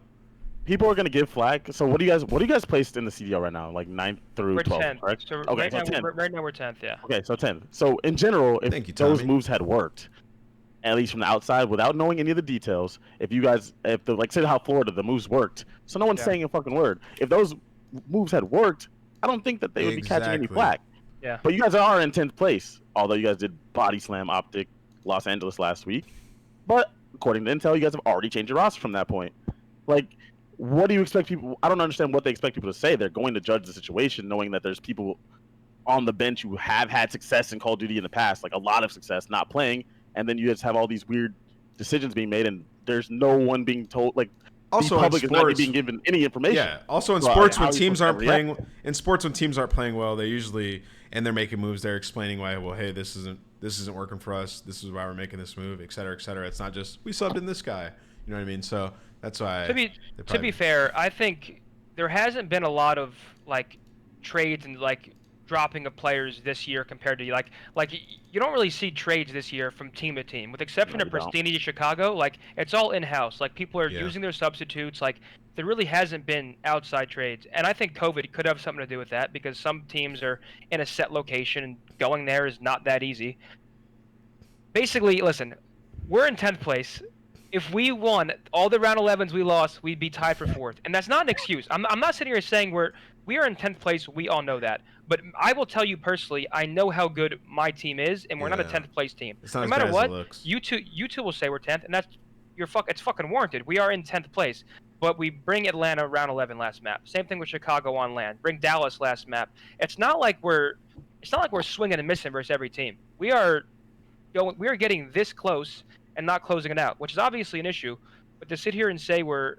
Speaker 2: People are gonna give flag. So what do you guys placed in the CDL right now? Like 9th through
Speaker 3: We're
Speaker 2: 12th,
Speaker 3: 10th.
Speaker 2: correct?
Speaker 3: So
Speaker 2: Okay,
Speaker 3: right,
Speaker 2: so
Speaker 3: now,
Speaker 2: 10th.
Speaker 3: right now we're 10th, yeah.
Speaker 2: Okay, so 10th. So in general, if
Speaker 1: Thank you,
Speaker 2: those
Speaker 1: Tommy.
Speaker 2: moves had worked, at least from the outside, without knowing any of the details, like say how Florida the moves worked, so no one's
Speaker 3: Yeah.
Speaker 2: saying a fucking word. If those moves had worked, I don't think that they would be catching any
Speaker 1: Exactly.
Speaker 2: flack.
Speaker 3: Yeah.
Speaker 2: But you guys are in 10th place, although you guys did body slam Optic Los Angeles last week. But according to Intel, you guys have already changed your roster from that point. Like, what do you expect people? I don't understand what they expect people to say. They're going to judge the situation, knowing that there's people on the bench who have had success in Call of Duty in the past, like a lot of success, not playing, and then you just have all these weird decisions being made, and there's no one being told. Like,
Speaker 1: Also,
Speaker 2: the
Speaker 1: in
Speaker 2: public is not
Speaker 1: sports,
Speaker 2: being given any information.
Speaker 1: yeah. Also, in
Speaker 2: So,
Speaker 1: sports,
Speaker 2: how
Speaker 1: when
Speaker 2: are you
Speaker 1: teams
Speaker 2: supposed
Speaker 1: aren't
Speaker 2: to
Speaker 1: playing,
Speaker 2: react?
Speaker 1: well, they usually and they're making moves. They're explaining why. Well, hey, this isn't working for us. This is why we're making this move, et cetera, et cetera. It's not just we subbed in this guy. You know what I mean? So that's why.
Speaker 3: To be fair, I think there hasn't been a lot of like trades and like dropping of players this year compared to like you don't really see trades this year from team to team, with exception
Speaker 2: No,
Speaker 3: of
Speaker 2: you don't.
Speaker 3: Pristini to Chicago. Like, it's all in house. Like, people are
Speaker 1: Yeah.
Speaker 3: using their substitutes. Like, there really hasn't been outside trades, and I think COVID could have something to do with that because some teams are in a set location and going there is not that easy. Basically, listen, we're in 10th place. If we won all the round 11s we lost, we'd be tied for 4th. And that's not an excuse. I'm not sitting here saying we are in 10th place. We all know that. But I will tell you personally, I know how good my team is, and we're not a
Speaker 1: Yeah.
Speaker 3: 10th place team.
Speaker 1: It's not
Speaker 3: No
Speaker 1: as
Speaker 3: matter
Speaker 1: bad
Speaker 3: what,
Speaker 1: as it looks.
Speaker 3: you two will say we're 10th, and it's fucking warranted. We are in 10th place. But we bring Atlanta round 11 last map. Same thing with Chicago on land. Bring Dallas last map. It's not like we're swinging and missing versus every team. We are getting this close and not closing it out, which is obviously an issue. But to sit here and say we're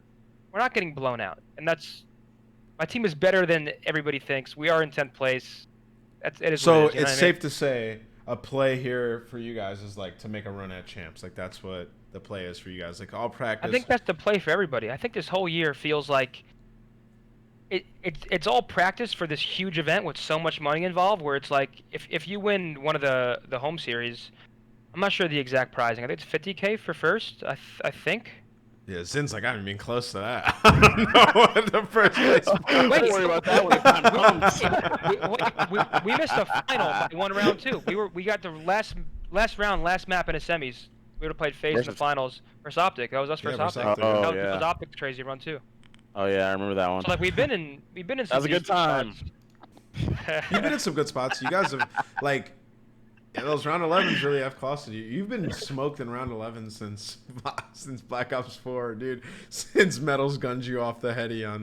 Speaker 3: not getting blown out, and that's my team is better than everybody thinks. We are in 10th place. It is
Speaker 1: So
Speaker 3: what it is, you know
Speaker 1: it's
Speaker 3: what I mean?
Speaker 1: safe to say a play here for you guys is like to make a run at champs. Like that's what the play is for you guys. Like all practice.
Speaker 3: I think that's the play for everybody. I think this whole year feels like it's all practice for this huge event with so much money involved, where it's like if you win one of the home series, I'm not sure the exact pricing. I think it's $50K for first. I think.
Speaker 1: Yeah, Zin's like, I haven't been close to that. I don't know what the first place.
Speaker 2: Don't worry about that when the time comes.
Speaker 3: we missed the final by one round too. We got the last round, last map in the semis. We would have played FaZe in the
Speaker 2: Versus-
Speaker 3: finals versus Optic. That was us versus
Speaker 1: versus
Speaker 3: Optic.
Speaker 1: Optic.
Speaker 2: Oh,
Speaker 3: That was,
Speaker 2: yeah.
Speaker 3: was Optic's crazy run too.
Speaker 2: Oh yeah, I remember that one.
Speaker 3: So like we've been in some
Speaker 2: That was a good
Speaker 3: decent
Speaker 2: time.
Speaker 3: spots.
Speaker 1: You've been in some good spots. You guys have like those round 11s really have costed you. You've been smoked in round 11 since Black Ops 4, dude. Since Methodz gunned you off the heady on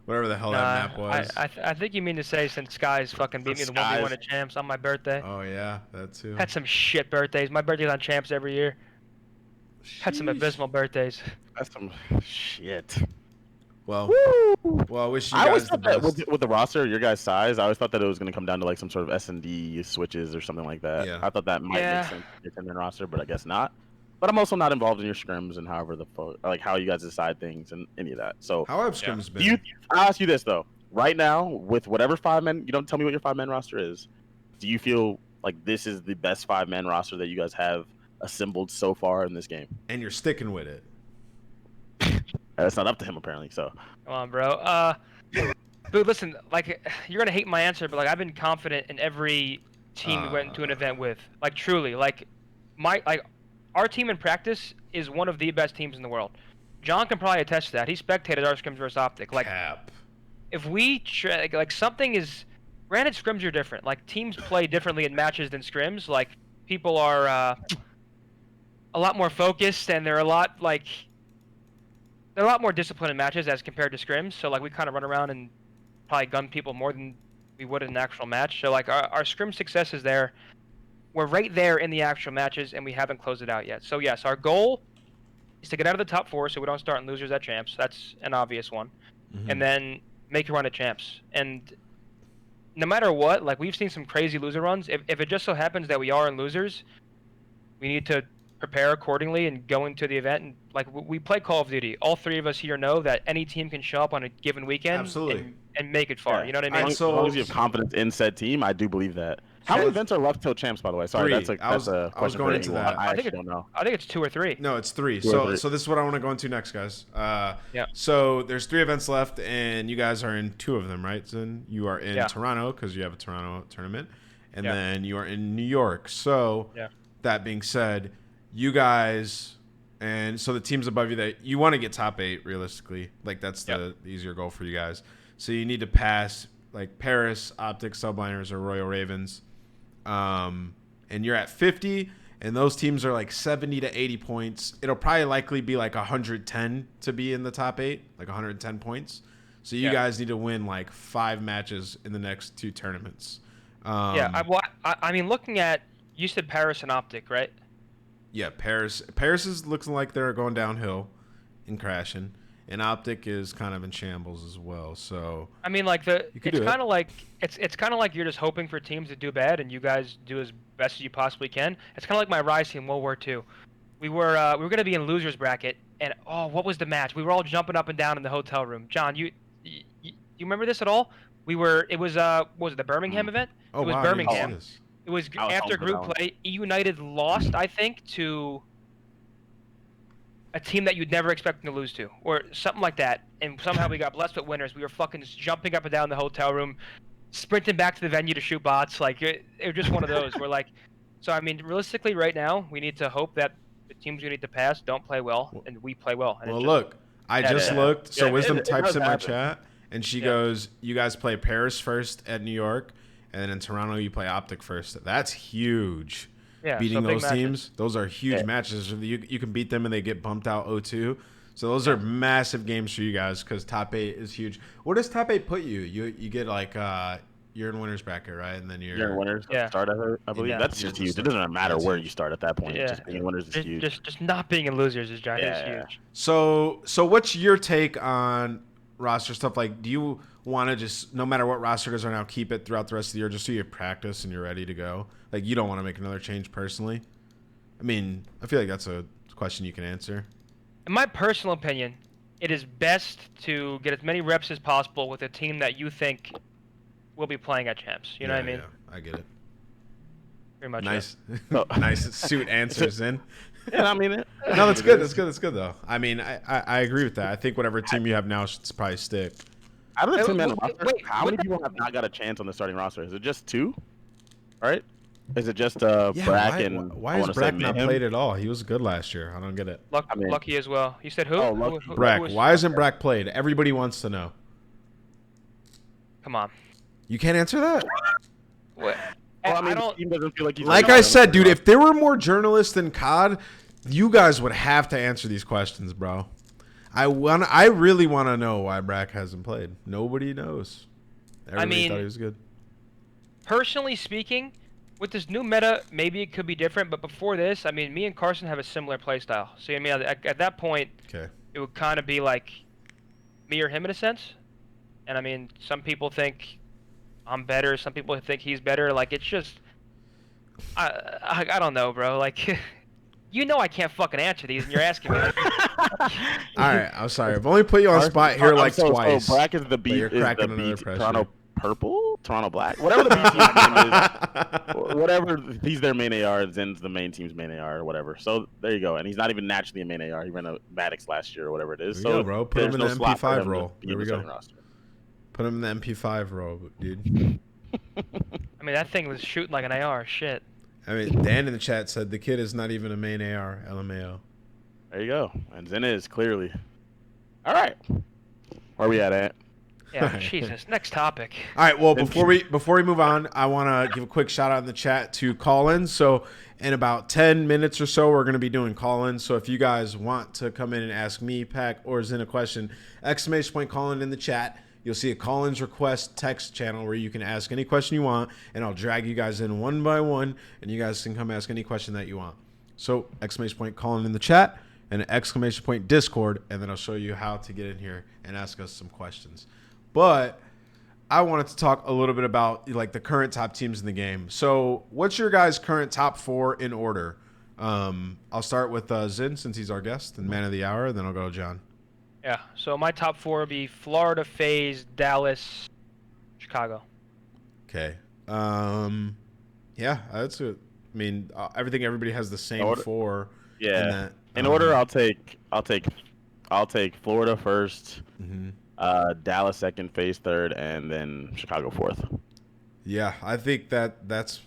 Speaker 1: whatever the hell that map was.
Speaker 3: I think you mean to say since Skies fucking beat me the 1v1 at Champs on my birthday.
Speaker 1: Oh yeah, that too.
Speaker 3: Had some shit birthdays. My birthday's on Champs every year. Had some
Speaker 1: Sheesh.
Speaker 3: abysmal birthdays.
Speaker 2: That's some shit.
Speaker 1: Well,
Speaker 2: Woo!
Speaker 1: I wish you
Speaker 2: I always
Speaker 1: guys the
Speaker 2: thought that
Speaker 1: best.
Speaker 2: with the roster, your guys' size, I always thought that it was going to come down to like some sort of S&D switches or something like that.
Speaker 1: Yeah.
Speaker 2: I thought that might
Speaker 3: Yeah.
Speaker 2: make sense for your 10-man roster, but I guess not. But I'm also not involved in your scrims and however how you guys decide things and any of that. So
Speaker 1: How have scrims been?
Speaker 2: I'll ask you this though: right now, with whatever 5-man, you don't tell me what your 5-man roster is. Do you feel like this is the best 5-man roster that you guys have assembled so far in this game?
Speaker 1: And you're sticking with it.
Speaker 2: It's not up to him apparently. So
Speaker 3: Come on, bro. Dude, listen, like you're gonna hate my answer, but like I've been confident in every team we went into an event with. Like truly, like our team in practice is one of the best teams in the world. John can probably attest to that. He spectated our scrims versus Optic. Like,
Speaker 1: Cap.
Speaker 3: if we like something is, granted, scrims are different. Like teams play differently in matches than scrims. Like people are a lot more focused, and they're a lot more disciplined in matches as compared to scrims. So like we kind of run around and probably gun people more than we would in an actual match. So like our scrim success is there. We're right there in the actual matches, and we haven't closed it out yet. So yes, our goal is to get out of the top 4 so we don't start in losers at champs. That's an obvious one.
Speaker 1: Mm-hmm.
Speaker 3: And then make a run at champs. And no matter what, like we've seen some crazy loser runs. If it just so happens that we are in losers, we need to prepare accordingly and go into the event. And like we play Call of Duty. All 3 of us here know that any team can show up on a given weekend
Speaker 1: Absolutely.
Speaker 3: and make it far.
Speaker 2: Yeah.
Speaker 3: You know what I mean?
Speaker 2: as long as you have confidence in said team, I do believe that. How many events are left till champs, by the way? Sorry,
Speaker 1: 3.
Speaker 2: that's a question
Speaker 1: I was going
Speaker 2: for
Speaker 1: into
Speaker 2: anyone.
Speaker 1: that.
Speaker 2: I
Speaker 3: think
Speaker 2: actually don't know.
Speaker 3: I think it's 2 or 3.
Speaker 1: No, it's 3.
Speaker 2: Two or three.
Speaker 1: So this is what I want to go into next, guys.
Speaker 3: Yeah.
Speaker 1: So there's 3 events left, and you guys are in 2 of them, right? Zen? You are in Toronto because you have a Toronto tournament, and then you are in New York. So that being said, you guys, and so the teams above you that you want to get top 8 realistically, like that's the easier goal for you guys. So you need to pass like Paris, Optic, Subliners, or Royal Ravens. And you're at 50, and those teams are like 70 to 80 points. It'll probably likely be like 110 to be in the top 8, like 110 points. So you guys need to win like 5 matches in the next 2 tournaments.
Speaker 3: I mean, looking at, you said Paris and Optic, right?
Speaker 1: Yeah, Paris is looking like they're going downhill and crashing. And Optic is kind of in shambles as well. So
Speaker 3: I mean, like it's kind of like you're just hoping for teams to do bad, and you guys do as best as you possibly can. It's kind of like my Rise team, World War II. We were gonna be in losers bracket, and what was the match? We were all jumping up and down in the hotel room. John, you remember this at all? It was what was it, the Birmingham event?
Speaker 1: Oh,
Speaker 3: it was
Speaker 1: wow,
Speaker 3: Birmingham. It was
Speaker 2: I was
Speaker 3: after
Speaker 2: home for
Speaker 3: group
Speaker 2: that one.
Speaker 3: play. United lost, I think, to a team that you'd never expect them to lose to, or something like that. And somehow we got blessed with winners. We were fucking just jumping up and down the hotel room, sprinting back to the venue to shoot bots. Like it was just one of those. We're like, so I mean, realistically, right now we need to hope that the teams we need to pass don't play well, and we play well. And
Speaker 1: well, look, I just looked. So Wisdom
Speaker 2: it
Speaker 1: types
Speaker 2: does
Speaker 1: in my
Speaker 2: happen.
Speaker 1: chat, and she goes, "You guys play Paris first at New York, and then in Toronto you play Optic first. That's huge."
Speaker 3: Yeah,
Speaker 1: Beating
Speaker 3: so big
Speaker 1: those
Speaker 3: matches.
Speaker 1: teams, those are huge matches. You can beat them and they get bumped out 0-2. So those are massive games for you guys because top 8 is huge. Where does top 8 put you? You get like you're in winners bracket, right? And then you're
Speaker 2: in winners.
Speaker 3: Yeah.
Speaker 2: Start, I believe
Speaker 3: Yeah.
Speaker 2: that's just huge. It doesn't matter
Speaker 1: That's
Speaker 2: where
Speaker 1: huge.
Speaker 2: you start at that point.
Speaker 3: Yeah.
Speaker 2: Just being in winners is huge.
Speaker 3: Just not being in losers is giant.
Speaker 2: Yeah.
Speaker 3: Is huge.
Speaker 1: So what's your take on roster stuff? Like, do you want to just, no matter what roster goes right now, keep it throughout the rest of the year just so you have practice and you're ready to go? Like, you don't want to make another change personally? I mean, I feel like that's a question you can answer.
Speaker 3: In my personal opinion, it is best to get as many reps as possible with a team that you think will be playing at champs. You know what I mean?
Speaker 1: Yeah, I get it.
Speaker 3: Pretty much.
Speaker 1: Nice,
Speaker 2: So-
Speaker 1: nice suit answers in.
Speaker 2: Yeah, I mean,
Speaker 1: No, that's good. That's good though. I mean, I agree with that. I think whatever team you have now should probably stick.
Speaker 2: out of the
Speaker 3: Wait,
Speaker 2: 2-man
Speaker 3: wait,
Speaker 2: roster,
Speaker 3: wait,
Speaker 2: how many people have not got a chance on the starting roster? Is it just 2? Right? Is it just Brack and
Speaker 1: why
Speaker 2: I
Speaker 1: has
Speaker 2: wanna say
Speaker 1: Brack not
Speaker 2: Mayhem?
Speaker 1: played at all? He was good last year. I don't get it.
Speaker 2: I mean-
Speaker 3: Lucky as well. You said who?
Speaker 2: Oh, Lucky.
Speaker 1: Brack,
Speaker 3: was-
Speaker 1: why isn't Brack played? Everybody wants to know.
Speaker 3: Come on.
Speaker 1: You can't answer that?
Speaker 3: What?
Speaker 2: Well, I mean,
Speaker 3: I
Speaker 2: the
Speaker 3: don't.
Speaker 2: team doesn't feel like he's
Speaker 1: Like I said, dude, if there were more journalists than COD, you guys would have to answer these questions, bro. I really want to know why Brack hasn't played. Nobody knows. Everybody
Speaker 3: mean-
Speaker 1: thought he was good.
Speaker 3: Personally speaking, with this new meta, maybe it could be different. But before this, I mean, me and Carson have a similar play style. So I mean, at that point,
Speaker 1: Okay.
Speaker 3: it would kind of be like me or him in a sense. And I mean, some people think I'm better. Some people think he's better. Like it's just, I don't know, bro. Like, you know, I can't fucking answer these, and you're asking me. Like,
Speaker 1: right, I'm sorry. I've only put you on spot here like twice.
Speaker 2: So Black is the
Speaker 1: but you're
Speaker 2: B. Is
Speaker 1: cracking
Speaker 2: the
Speaker 1: another
Speaker 2: B.
Speaker 1: pressure.
Speaker 2: Toronto Purple, Toronto Black, whatever the B team's name is. Whatever, he's their main AR. Zen's the main team's main AR or whatever. So there you go. And he's not even naturally a main AR. He ran a Maddox last year or whatever it is.
Speaker 1: There we
Speaker 2: So
Speaker 1: go, bro. Put him in
Speaker 2: no
Speaker 1: the
Speaker 2: slot for
Speaker 1: MP5
Speaker 2: him to
Speaker 1: role.
Speaker 2: be
Speaker 1: There
Speaker 2: in
Speaker 1: we
Speaker 2: the
Speaker 1: go.
Speaker 2: starting roster.
Speaker 1: Put him in the MP5 role, dude.
Speaker 3: I mean, that thing was shooting like an AR. Shit.
Speaker 1: I mean, Dan in the chat said the kid is not even a main AR. LMAO.
Speaker 2: There you go. And Zen is clearly. All right. Where we at, Ant?
Speaker 3: Yeah,
Speaker 1: Alright.
Speaker 3: Jesus. Next topic.
Speaker 1: All right. Well, before we move on, I want to give a quick shout out in the chat to call-ins. So in about 10 minutes or so, we're going to be doing call-ins. So if you guys want to come in and ask me, Pack, or Zen a question, ! Call-in in the chat. You'll see a call-ins request text channel where you can ask any question you want, and I'll drag you guys in one by one, and you guys can come ask any question that you want. So ! Call-in in the chat and ! Discord, and then I'll show you how to get in here and ask us some questions. But I wanted to talk a little bit about like the current top teams in the game. So what's your guys' current top 4 in order? I'll start with Zen since he's our guest and man of the hour, and then I'll go to John.
Speaker 3: Yeah. So my top 4 would be Florida, FaZe, Dallas, Chicago.
Speaker 1: Okay. Yeah, that's it. I mean, everything everybody has the same
Speaker 2: Order?
Speaker 1: 4.
Speaker 2: Yeah. In order, I'll take Florida first.
Speaker 1: Mm-hmm.
Speaker 2: Dallas second, FaZe third, and then Chicago fourth.
Speaker 1: Yeah, I think that's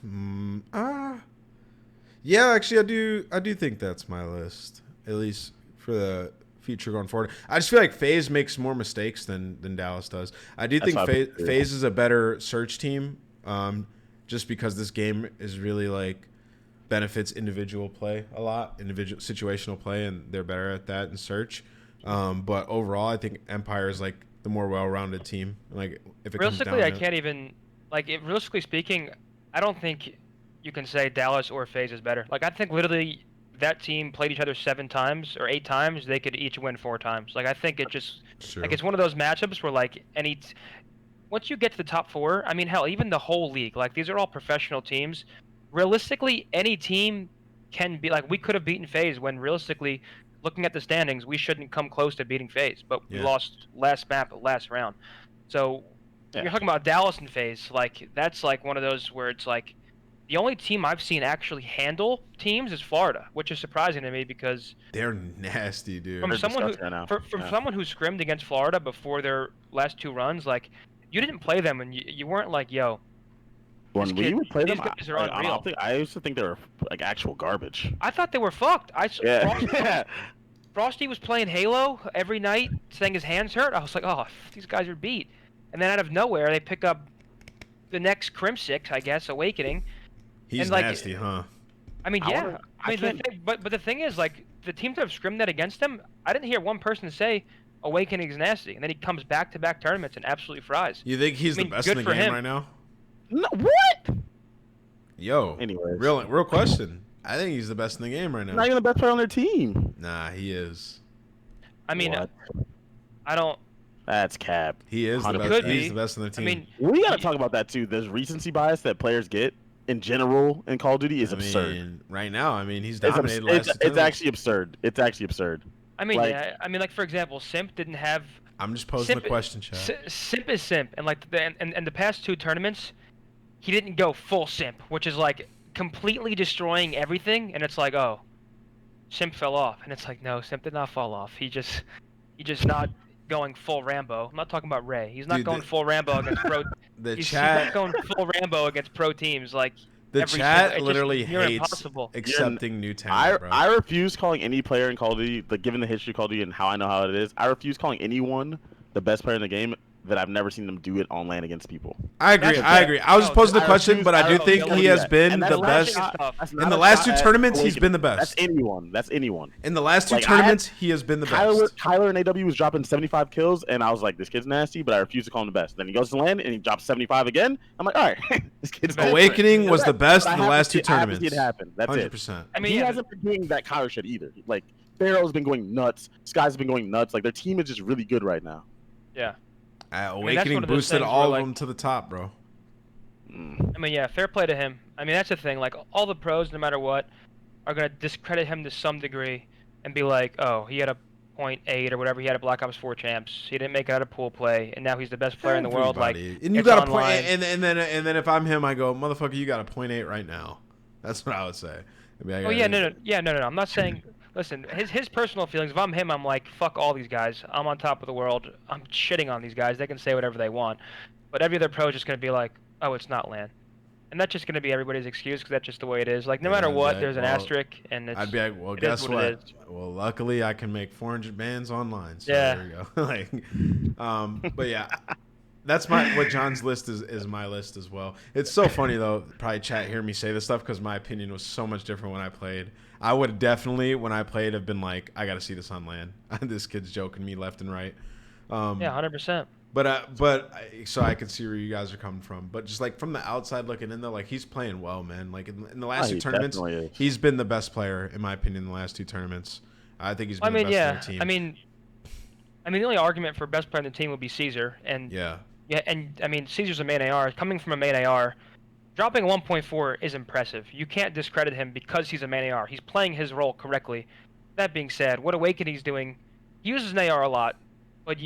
Speaker 1: yeah, actually I do think that's my list, at least for the future going forward. I just feel like FaZe makes more mistakes than Dallas does. I do think FaZe is a better search team, just because this game is really like benefits individual play a lot, individual situational play, and they're better at that in search. But overall, I think Empire is like the more well-rounded team. Like if it
Speaker 3: Realistically,
Speaker 1: comes down
Speaker 3: I can't even realistically speaking, I don't think you can say Dallas or FaZe is better. Like I think literally that team played each other 7 times or 8 times. They could each win 4 times. Like I think it just like it's one of those matchups where like once you get to the top 4, I mean hell, even the whole league, like these are all professional teams. Realistically, any team can be like we could have beaten FaZe when realistically, looking at the standings, we shouldn't come close to beating FaZe, but we lost last map, last round. So you're talking about Dallas and FaZe, like that's like one of those where it's like the only team I've seen actually handle teams is Florida, which is surprising to me because
Speaker 1: they're nasty, dude.
Speaker 3: From someone who scrimmed against Florida before their last 2 runs, like you didn't play them and you weren't like, yo.
Speaker 2: When we would play them,
Speaker 3: guys are unreal.
Speaker 2: I used to think they were like actual garbage.
Speaker 3: I thought they were fucked. Frosty was playing Halo every night, saying his hands hurt. I was like, oh, these guys are beat. And then out of nowhere, they pick up the next Crimsix, I guess, Awakening.
Speaker 1: He's
Speaker 3: like,
Speaker 1: nasty, huh?
Speaker 3: I mean, yeah. But the thing is, like, the teams that have scrimmed that against him, I didn't hear one person say Awakening's nasty. And then he comes back-to-back tournaments and absolutely fries.
Speaker 1: You think he's the best in the game right now?
Speaker 2: No, what?
Speaker 1: Yo,
Speaker 2: anyways,
Speaker 1: real question. I think he's the best in the game right now.
Speaker 2: Not even the best player on their team.
Speaker 1: Nah, he is.
Speaker 3: I mean, I don't.
Speaker 2: That's cap.
Speaker 1: He is the best. He's the best on their team.
Speaker 3: I mean,
Speaker 2: we gotta talk about that too. There's recency bias that players get in general in Call of Duty is absurd.
Speaker 1: Right now, I mean, he's dominated.
Speaker 2: It's actually absurd. It's actually absurd.
Speaker 3: I mean, like for example, Simp didn't have.
Speaker 1: I'm just posing the question, chat.
Speaker 3: Simp is Simp, and like and the past 2 tournaments, he didn't go full Simp, which is like completely destroying everything, and it's like, oh, Simp fell off, and it's like, no, Simp did not fall off. He just not going full Rambo. I'm not talking about Ray. He's not going full Rambo against pro. He's not going full Rambo against pro teams. Like
Speaker 1: the chat literally hates accepting new talent. Bro.
Speaker 2: I refuse calling any player in Call of Duty, like given the history of Call of Duty and how I know how it is. I refuse calling anyone the best player in the game that I've never seen them do it on LAN against people.
Speaker 1: I agree. I was just posing the question, but I do think he has been the best. In the last 2 tournaments, he's been the best.
Speaker 2: That's anyone.
Speaker 1: In the last 2 tournaments, he has been the best.
Speaker 2: Kyler and AW was dropping 75 kills, and I was like, this kid's nasty, but I refuse to call him the best. Then he goes to LAN, and he drops 75 again. I'm like, all right, this kid's
Speaker 1: Awakening was the best in the last 2 tournaments.
Speaker 2: It happened. That's
Speaker 1: 100%.
Speaker 2: I mean, he hasn't been doing that Kyler shit either. Like, Pharaoh's been going nuts. Sky's been going nuts. Like, their team is just really good right now.
Speaker 3: Yeah.
Speaker 1: Awakening boosted all of them to the top, bro.
Speaker 3: I mean, yeah, fair play to him. I mean, that's the thing. Like, all the pros, no matter what, are going to discredit him to some degree and be like, oh, he had a 0.8 or whatever he had at Black Ops 4 champs. He didn't make it out of pool play, and now he's the best player in the world. Like,
Speaker 1: and you
Speaker 3: it's
Speaker 1: got a
Speaker 3: online.
Speaker 1: point, and then if I'm him, I go, motherfucker, you got a 0.8 right now. That's what I would say.
Speaker 3: Oh yeah, no. I'm not saying. Listen, his personal feelings. If I'm him, I'm like, fuck all these guys. I'm on top of the world. I'm shitting on these guys. They can say whatever they want, but every other pro is just gonna be like, oh, it's not LAN. And that's just going to be everybody's excuse because that's just the way it is. Like, no matter what, there's an asterisk, and it's.
Speaker 1: I'd be like, well, guess what? Well, luckily, I can make 400 bans online. So
Speaker 3: yeah.
Speaker 1: There you go. But yeah, that's what John's list is my list as well. It's so funny though. Probably chat hear me say this stuff because my opinion was so much different when I played. I would definitely, when I played, have been like, I got to see this on LAN. This kid's joking me left and right.
Speaker 3: Yeah, 100%.
Speaker 1: But so I can see where you guys are coming from. But just like from the outside looking in, though, like he's playing well, man. Like in the last two tournaments, he's been the best player in my opinion in the last two tournaments. I think he's been the best player on the team.
Speaker 3: I mean, the only argument for best player on the team would be Caesar, and and I mean Caesar's a main AR. Coming from a main AR, dropping a 1.4 is impressive. You can't discredit him because he's a main AR. He's playing his role correctly. That being said, what Awakening's doing, he uses an AR a lot, but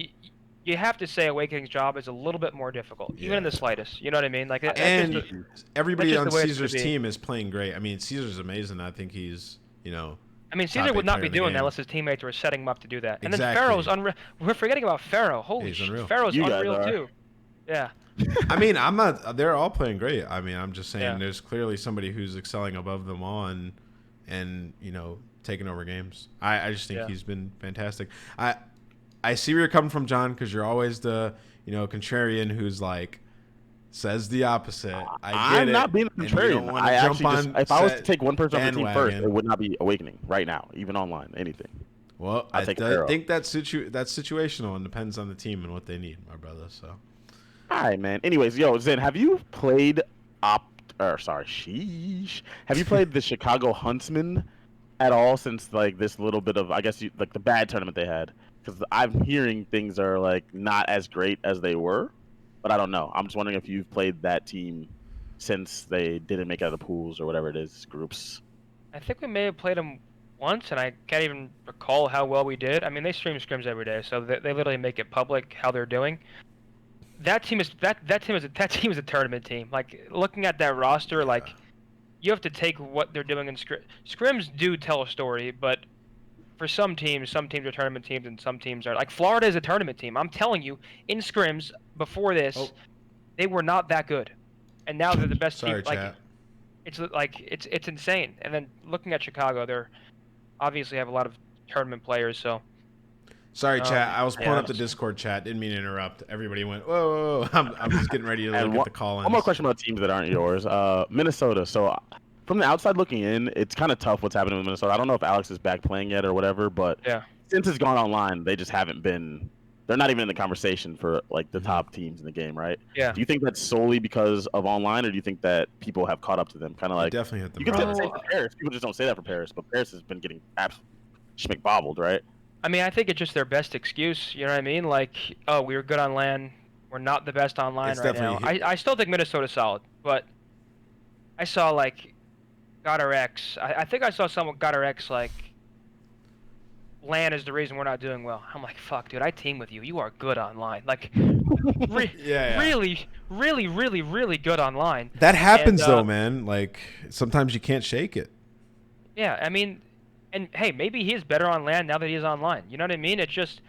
Speaker 3: you have to say Awakening's job is a little bit more difficult, even in the slightest. You know what I mean? Like,
Speaker 1: and everybody on Caesar's team is playing great. I mean, Caesar's amazing. I think he's,
Speaker 3: I mean, Caesar would not be doing that unless his teammates were setting him up to do that. And then Pharaoh's unreal. We're forgetting about Pharaoh. Holy shit. Pharaoh's unreal too. Yeah.
Speaker 1: I mean, I'm not. They're all playing great. I mean, I'm just saying there's clearly somebody who's excelling above them all and taking over games. I just think he's been fantastic. I see where you're coming from, John, because you're always the contrarian who's like says the opposite.
Speaker 2: I'm not being a contrarian. I actually if I was to take one person on the team first, it would not be Awakening right now, even online, anything.
Speaker 1: Well, I think that's situational and depends on the team and what they need, my brother. So,
Speaker 2: all right, man. Anyways, Zen, have you played Have you played the Chicago Huntsman at all since like this little bit of like the bad tournament they had? Because I'm hearing things are like not as great as they were, but I don't know. I'm just wondering if you've played that team since they didn't make it out of the pools or whatever it is, groups.
Speaker 3: I think we may have played them once, and I can't even recall how well we did. I mean, they stream scrims every day, so they literally make it public how they're doing. That team is a tournament team. Like, looking at that roster, like, you have to take what they're doing in scrims do tell a story, but for some teams are tournament teams, and some teams are like Florida is a tournament team. I'm telling you, in scrims before this, they were not that good, and now they're the best team. Like, it's insane. And then looking at Chicago, they're obviously have a lot of tournament players. So
Speaker 1: sorry, chat. I was pulling up the Discord chat. Didn't mean to interrupt. Everybody went, whoa. I'm just getting ready to look at the call-ins.
Speaker 2: One more question about teams that aren't yours. Minnesota. So from the outside looking in, it's kind of tough what's happening with Minnesota. I don't know if Alex is back playing yet or whatever, but since it's gone online, they just haven't been. They're not even in the conversation for like the top teams in the game, right?
Speaker 3: Yeah.
Speaker 2: Do you think that's solely because of online, or do you think that people have caught up to them? Kind of like
Speaker 1: definitely hit them.
Speaker 2: You can say the same for Paris. People just don't say that for Paris, but Paris has been getting absolutely schmick-bobbled, right?
Speaker 3: I mean, I think it's just their best excuse. You know what I mean? Like, oh, we were good on LAN. We're not the best online right now. I still think Minnesota's solid, but I saw like GodRX. I think I saw someone GodRX like LAN is the reason we're not doing well. I'm like, fuck, dude, I team with you. You are good online. Like, really, really, really, really good online.
Speaker 1: That happens though, man. Like, sometimes you can't shake it.
Speaker 3: Yeah, I mean, and hey, maybe he is better on LAN now that he is online. You know what I mean? It's just,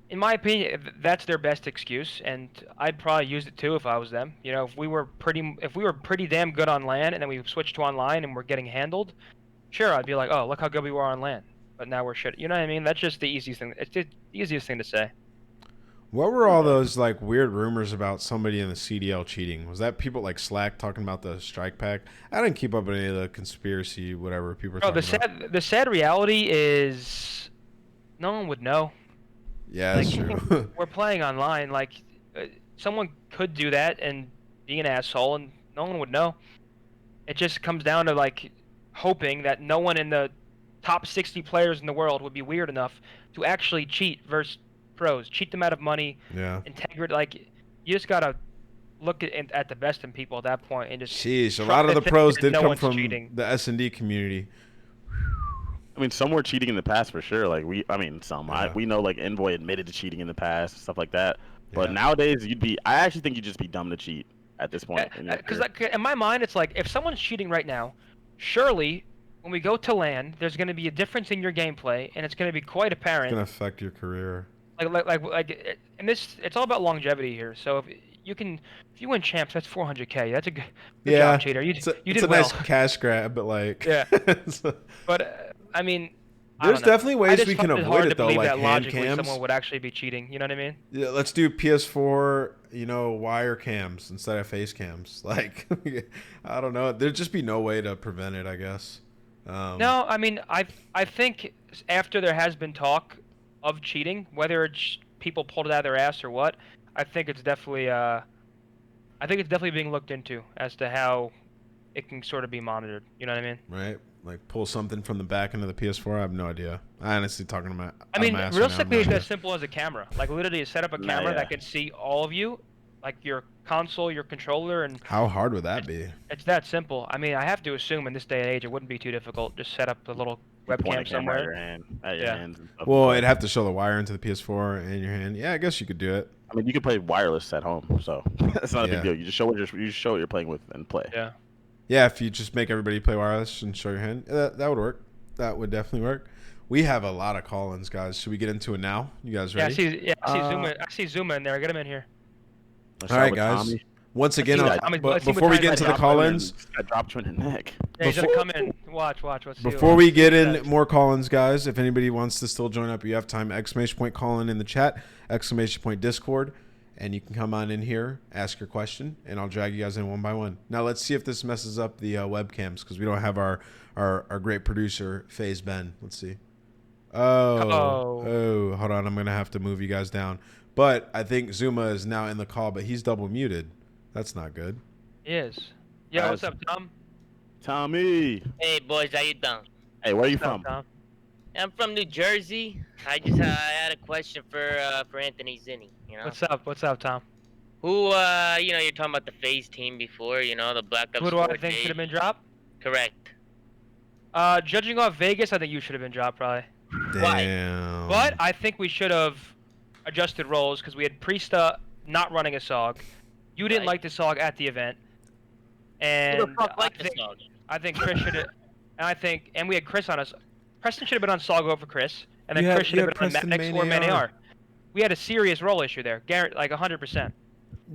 Speaker 3: in my opinion, that's their best excuse, and I'd probably use it too if I was them. You know, if we were pretty damn good on LAN, and then we switched to online and we're getting handled, sure, I'd be like, oh, look how good we were on LAN. But now we're shit. You know what I mean? That's just the easiest thing. It's the easiest thing to say.
Speaker 1: What were all those like weird rumors about somebody in the CDL cheating? Was that people like Slack talking about the strike pack? I didn't keep up with any of the conspiracy, whatever people were talking about.
Speaker 3: The sad reality is no one would know.
Speaker 1: Yeah, that's true.
Speaker 3: We're playing online. Like, someone could do that and be an asshole, and no one would know. It just comes down to like hoping that no one in the top 60 players in the world would be weird enough to actually cheat versus pros, cheat them out of money, integrity. Like, you just gotta look at the best in people at that point and just.
Speaker 1: Sheesh, a lot of the pros did come from the S&D community.
Speaker 2: I mean, some were cheating in the past for sure. Like some.
Speaker 1: Yeah.
Speaker 2: We know like Envoy admitted to cheating in the past, stuff like that. But
Speaker 1: Yeah.
Speaker 2: nowadays, I actually think you'd just be dumb to cheat at this point.
Speaker 3: Because in my mind, it's like if someone's cheating right now, surely when we go to land, there's going to be a difference in your gameplay, and it's going to be quite
Speaker 1: It's
Speaker 3: apparent.
Speaker 1: gonna affect your career.
Speaker 3: And it's all about longevity here. So if you win champs, that's 400K. That's a good job, cheater. You
Speaker 1: it's
Speaker 3: did
Speaker 1: a
Speaker 3: well.
Speaker 1: nice cash grab, but like.
Speaker 3: Yeah.
Speaker 1: So-
Speaker 3: But I mean, I
Speaker 1: There's
Speaker 3: don't know.
Speaker 1: definitely
Speaker 3: I
Speaker 1: ways
Speaker 3: just
Speaker 1: we can
Speaker 3: find it
Speaker 1: avoid
Speaker 3: hard
Speaker 1: it
Speaker 3: to
Speaker 1: though,
Speaker 3: believe
Speaker 1: like
Speaker 3: that
Speaker 1: hand
Speaker 3: logically
Speaker 1: cams.
Speaker 3: someone would actually be cheating. You know what I mean?
Speaker 1: Yeah, let's do PS4, wire cams instead of face cams. Like, I don't know. There'd just be no way to prevent it, I guess.
Speaker 3: No, I mean, I think after there has been talk of cheating, whether it's people pulled it out of their ass or what, I think it's definitely being looked into as to how it can sort of be monitored. You know what I mean?
Speaker 1: Right? Like pull something from the back into the PS4. I have no idea. I honestly talking to my.
Speaker 3: I mean,
Speaker 1: I'm
Speaker 3: realistically, it's as simple as a camera. Like literally, you set up a
Speaker 2: Nah,
Speaker 3: camera
Speaker 2: yeah.
Speaker 3: that can see all of you, like your console, your controller, and
Speaker 1: How hard would that be?
Speaker 3: it's that simple. I mean, I have to assume in this day and age, it wouldn't be too difficult. Just set up a little
Speaker 2: Point a
Speaker 3: webcam
Speaker 2: camera
Speaker 3: somewhere.
Speaker 2: at your
Speaker 3: Yeah.
Speaker 2: hands and stuff.
Speaker 1: Well, it'd have to show the wire into the PS4 and your hand. Yeah, I guess you could do it.
Speaker 2: I mean, you can play wireless at home, so that's not a
Speaker 1: Yeah.
Speaker 2: big deal. You just show what you're playing with and play.
Speaker 3: Yeah.
Speaker 1: Yeah, if you just make everybody play wireless and show your hand, that would work. That would definitely work. We have a lot of call-ins, guys. Should we get into it now? You guys
Speaker 3: Yeah,
Speaker 1: ready?
Speaker 3: I see Zuma in there. Get him in here.
Speaker 2: Let's
Speaker 1: All
Speaker 2: start
Speaker 1: right,
Speaker 2: with
Speaker 1: guys.
Speaker 2: Tommy.
Speaker 1: Once again,
Speaker 3: see
Speaker 1: I'll-
Speaker 3: that. Tommy-
Speaker 1: but
Speaker 3: let's see what
Speaker 1: before we
Speaker 3: Tommy
Speaker 1: get
Speaker 3: does.
Speaker 1: into the call-ins,
Speaker 2: I dropped you in the neck.
Speaker 3: Yeah, he's gonna
Speaker 1: Before-
Speaker 3: come in. Watch. Let's see.
Speaker 1: before we get in more call-ins, guys, if anybody wants to still join up, you have time. ! Call-in in the chat, ! Discord, and you can come on in here, ask your question, and I'll drag you guys in one by one. Now let's see if this messes up the webcams because we don't have our great producer FaZe Ben. Let's see. Oh, hold on. I'm gonna have to move you guys down. But I think Zuma is now in the call, but he's double muted. That's not good.
Speaker 3: He is. Yeah, what's up, Tom?
Speaker 2: Tommy.
Speaker 4: Hey boys, how you doing?
Speaker 2: Hey, where are you
Speaker 3: What's up,
Speaker 2: from?
Speaker 3: Tom?
Speaker 4: I'm from New Jersey. I just I had a question for Anthony Zinni. You know,
Speaker 3: What's up, Tom?
Speaker 4: who you're talking about the FaZe team before. You know, the Black Ops
Speaker 3: Who do I
Speaker 4: 4
Speaker 3: think should have
Speaker 4: days.
Speaker 3: been dropped?
Speaker 4: Correct.
Speaker 3: Judging off Vegas, I think you should have been dropped probably.
Speaker 4: Why?
Speaker 1: Damn.
Speaker 3: But I think we should have adjusted roles because we had Priesta not running a SOG. You didn't
Speaker 4: Right.
Speaker 3: like the SOG at the event,
Speaker 4: Who
Speaker 3: and
Speaker 4: the fuck like this dog?
Speaker 3: I think Chris should have. And we had Chris on us. Preston should have been on SOG over Chris, and then
Speaker 1: You had-
Speaker 3: Chris should
Speaker 1: you
Speaker 3: have
Speaker 1: had
Speaker 3: been on
Speaker 1: Preston
Speaker 3: Methodz or
Speaker 1: Maniar.
Speaker 3: Maniar. We had a serious role issue there, like 100%.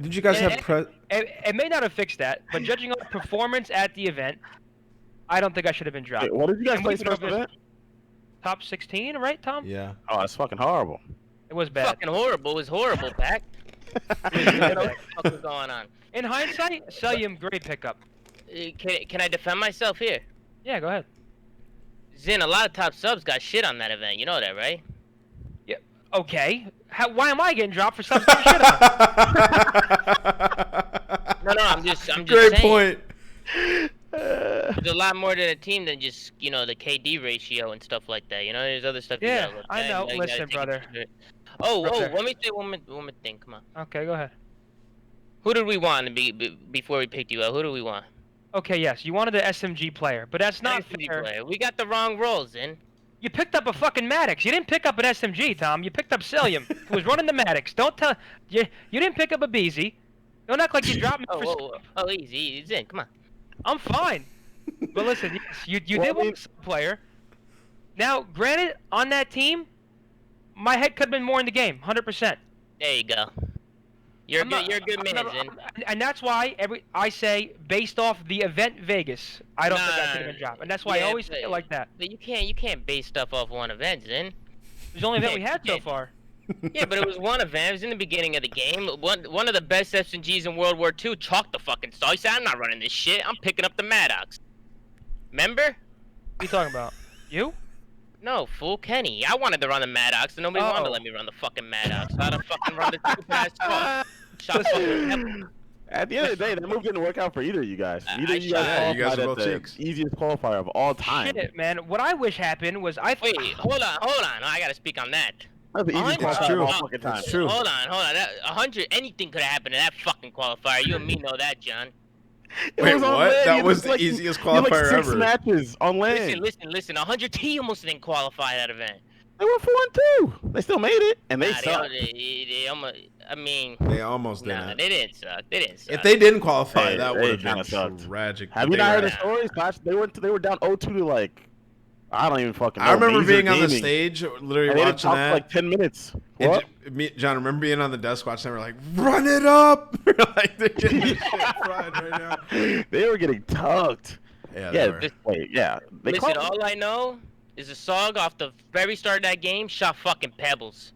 Speaker 1: Did you guys
Speaker 3: Yeah,
Speaker 1: have
Speaker 3: It may not have fixed that, but judging off performance at the event, I don't think I should have been dropped.
Speaker 2: Wait, what did you guys
Speaker 3: And we
Speaker 2: play
Speaker 3: could have
Speaker 2: first event?
Speaker 3: Top 16, right, Tom?
Speaker 1: Yeah.
Speaker 2: Oh, that's fucking horrible.
Speaker 3: It was bad.
Speaker 4: Fucking horrible. It was horrible, Pac. What the fuck was going on?
Speaker 3: In hindsight, Celium, great pickup.
Speaker 4: Can I defend myself here?
Speaker 3: Yeah, go ahead.
Speaker 4: Zin, a lot of top subs got shit on that event. You know that, right?
Speaker 3: Okay. Why am I getting dropped for something shit on?
Speaker 4: No, I'm just
Speaker 1: Great
Speaker 4: saying.
Speaker 1: point.
Speaker 4: There's a lot more to the team than just, the KD ratio and stuff like that. There's other stuff.
Speaker 3: Yeah,
Speaker 4: you gotta look
Speaker 3: I
Speaker 4: at.
Speaker 3: know.
Speaker 4: You gotta
Speaker 3: Listen,
Speaker 4: take it
Speaker 3: brother.
Speaker 4: into it. Oh,
Speaker 3: Brother.
Speaker 4: let me say one more thing. Come on.
Speaker 3: Okay, go ahead.
Speaker 4: Who did we want to be before we picked you up? Who do we want?
Speaker 3: Okay, yes, you wanted an SMG player, but that's not
Speaker 4: SMG
Speaker 3: fair.
Speaker 4: player. We got the wrong roles, Zin.
Speaker 3: You picked up a fucking Maddox. You didn't pick up an SMG, Tom. You picked up Celium, who was running the Maddox. Don't tell you didn't pick up a Beezy. Don't act like you dropped me for.
Speaker 4: Easy, Zin. Come on.
Speaker 3: I'm fine. But listen, yes, you did want a player. Now, granted, on that team, my head could have been more in the game, 100%.
Speaker 4: There you go. You're a good man, Zin.
Speaker 3: And that's why I say, based off the event Vegas, I don't think I should have been dropped. And that's why I always say it like that.
Speaker 4: But you can't base stuff off one event, Zin.
Speaker 3: It was the only event we had so
Speaker 4: Yeah.
Speaker 3: far.
Speaker 4: Yeah, but it was one event. It was in the beginning of the game. One of the best SMGs in World War II chalked the fucking stall. He said, I'm not running this shit. I'm picking up the Maddox. Remember?
Speaker 3: What are you talking about? You?
Speaker 4: No, fool, Kenny. I wanted to run the Maddox, and nobody wanted to let me run the fucking Maddox. So I had to fucking run the stupid ass car. Shot fucking Apple.
Speaker 2: At the end of the day, that move didn't work out for either of you guys. Neither of you guys
Speaker 4: Yeah,
Speaker 1: you guys
Speaker 2: qualified
Speaker 1: are
Speaker 2: at
Speaker 1: both
Speaker 2: the
Speaker 1: cheeks.
Speaker 2: easiest qualifier of all time.
Speaker 3: Shit, man. What I wish happened was
Speaker 4: Wait, hold on. I gotta speak on that.
Speaker 2: That's the easiest
Speaker 4: It's
Speaker 2: qualifier
Speaker 1: true.
Speaker 2: of all fucking time.
Speaker 1: It's true.
Speaker 4: Hold on. That 100, anything could have happened to that fucking qualifier. You and me know that, John.
Speaker 1: Wait,
Speaker 2: was on
Speaker 1: what?
Speaker 2: land.
Speaker 1: That
Speaker 2: You
Speaker 1: was
Speaker 2: had
Speaker 1: the easiest
Speaker 2: you had like
Speaker 1: qualifier
Speaker 2: 6
Speaker 1: ever.
Speaker 2: matches on land.
Speaker 4: Listen. 100T almost didn't qualify that event.
Speaker 2: They went 4-2. They still made it, and they
Speaker 4: Nah,
Speaker 2: sucked.
Speaker 4: they almost. I mean,
Speaker 1: They almost
Speaker 4: nah,
Speaker 1: didn't.
Speaker 4: they didn't suck. They didn't suck.
Speaker 1: If they didn't qualify,
Speaker 2: Hey,
Speaker 1: that
Speaker 2: they
Speaker 1: would have been
Speaker 2: kinda sucked.
Speaker 1: tragic.
Speaker 2: Have
Speaker 1: but
Speaker 2: you
Speaker 1: they
Speaker 2: not heard
Speaker 1: were-
Speaker 2: the stories? They were down 0-2 to like, I don't even fucking know.
Speaker 1: I remember
Speaker 2: Laser
Speaker 1: being on the
Speaker 2: Gaming.
Speaker 1: stage, literally
Speaker 2: And they didn't
Speaker 1: watching
Speaker 2: talk
Speaker 1: that.
Speaker 2: for like 10 minutes.
Speaker 1: And
Speaker 2: What?
Speaker 1: John, I remember being on the desk watching. They were like, "Run it up!" We're like, they're getting this shit fried right now.
Speaker 2: They were getting tucked.
Speaker 1: Yeah,
Speaker 2: Yeah,
Speaker 1: they were.
Speaker 2: wait, yeah. They
Speaker 4: Listen,
Speaker 2: called-
Speaker 4: all I know is the Sog off the very start of that game shot fucking pebbles.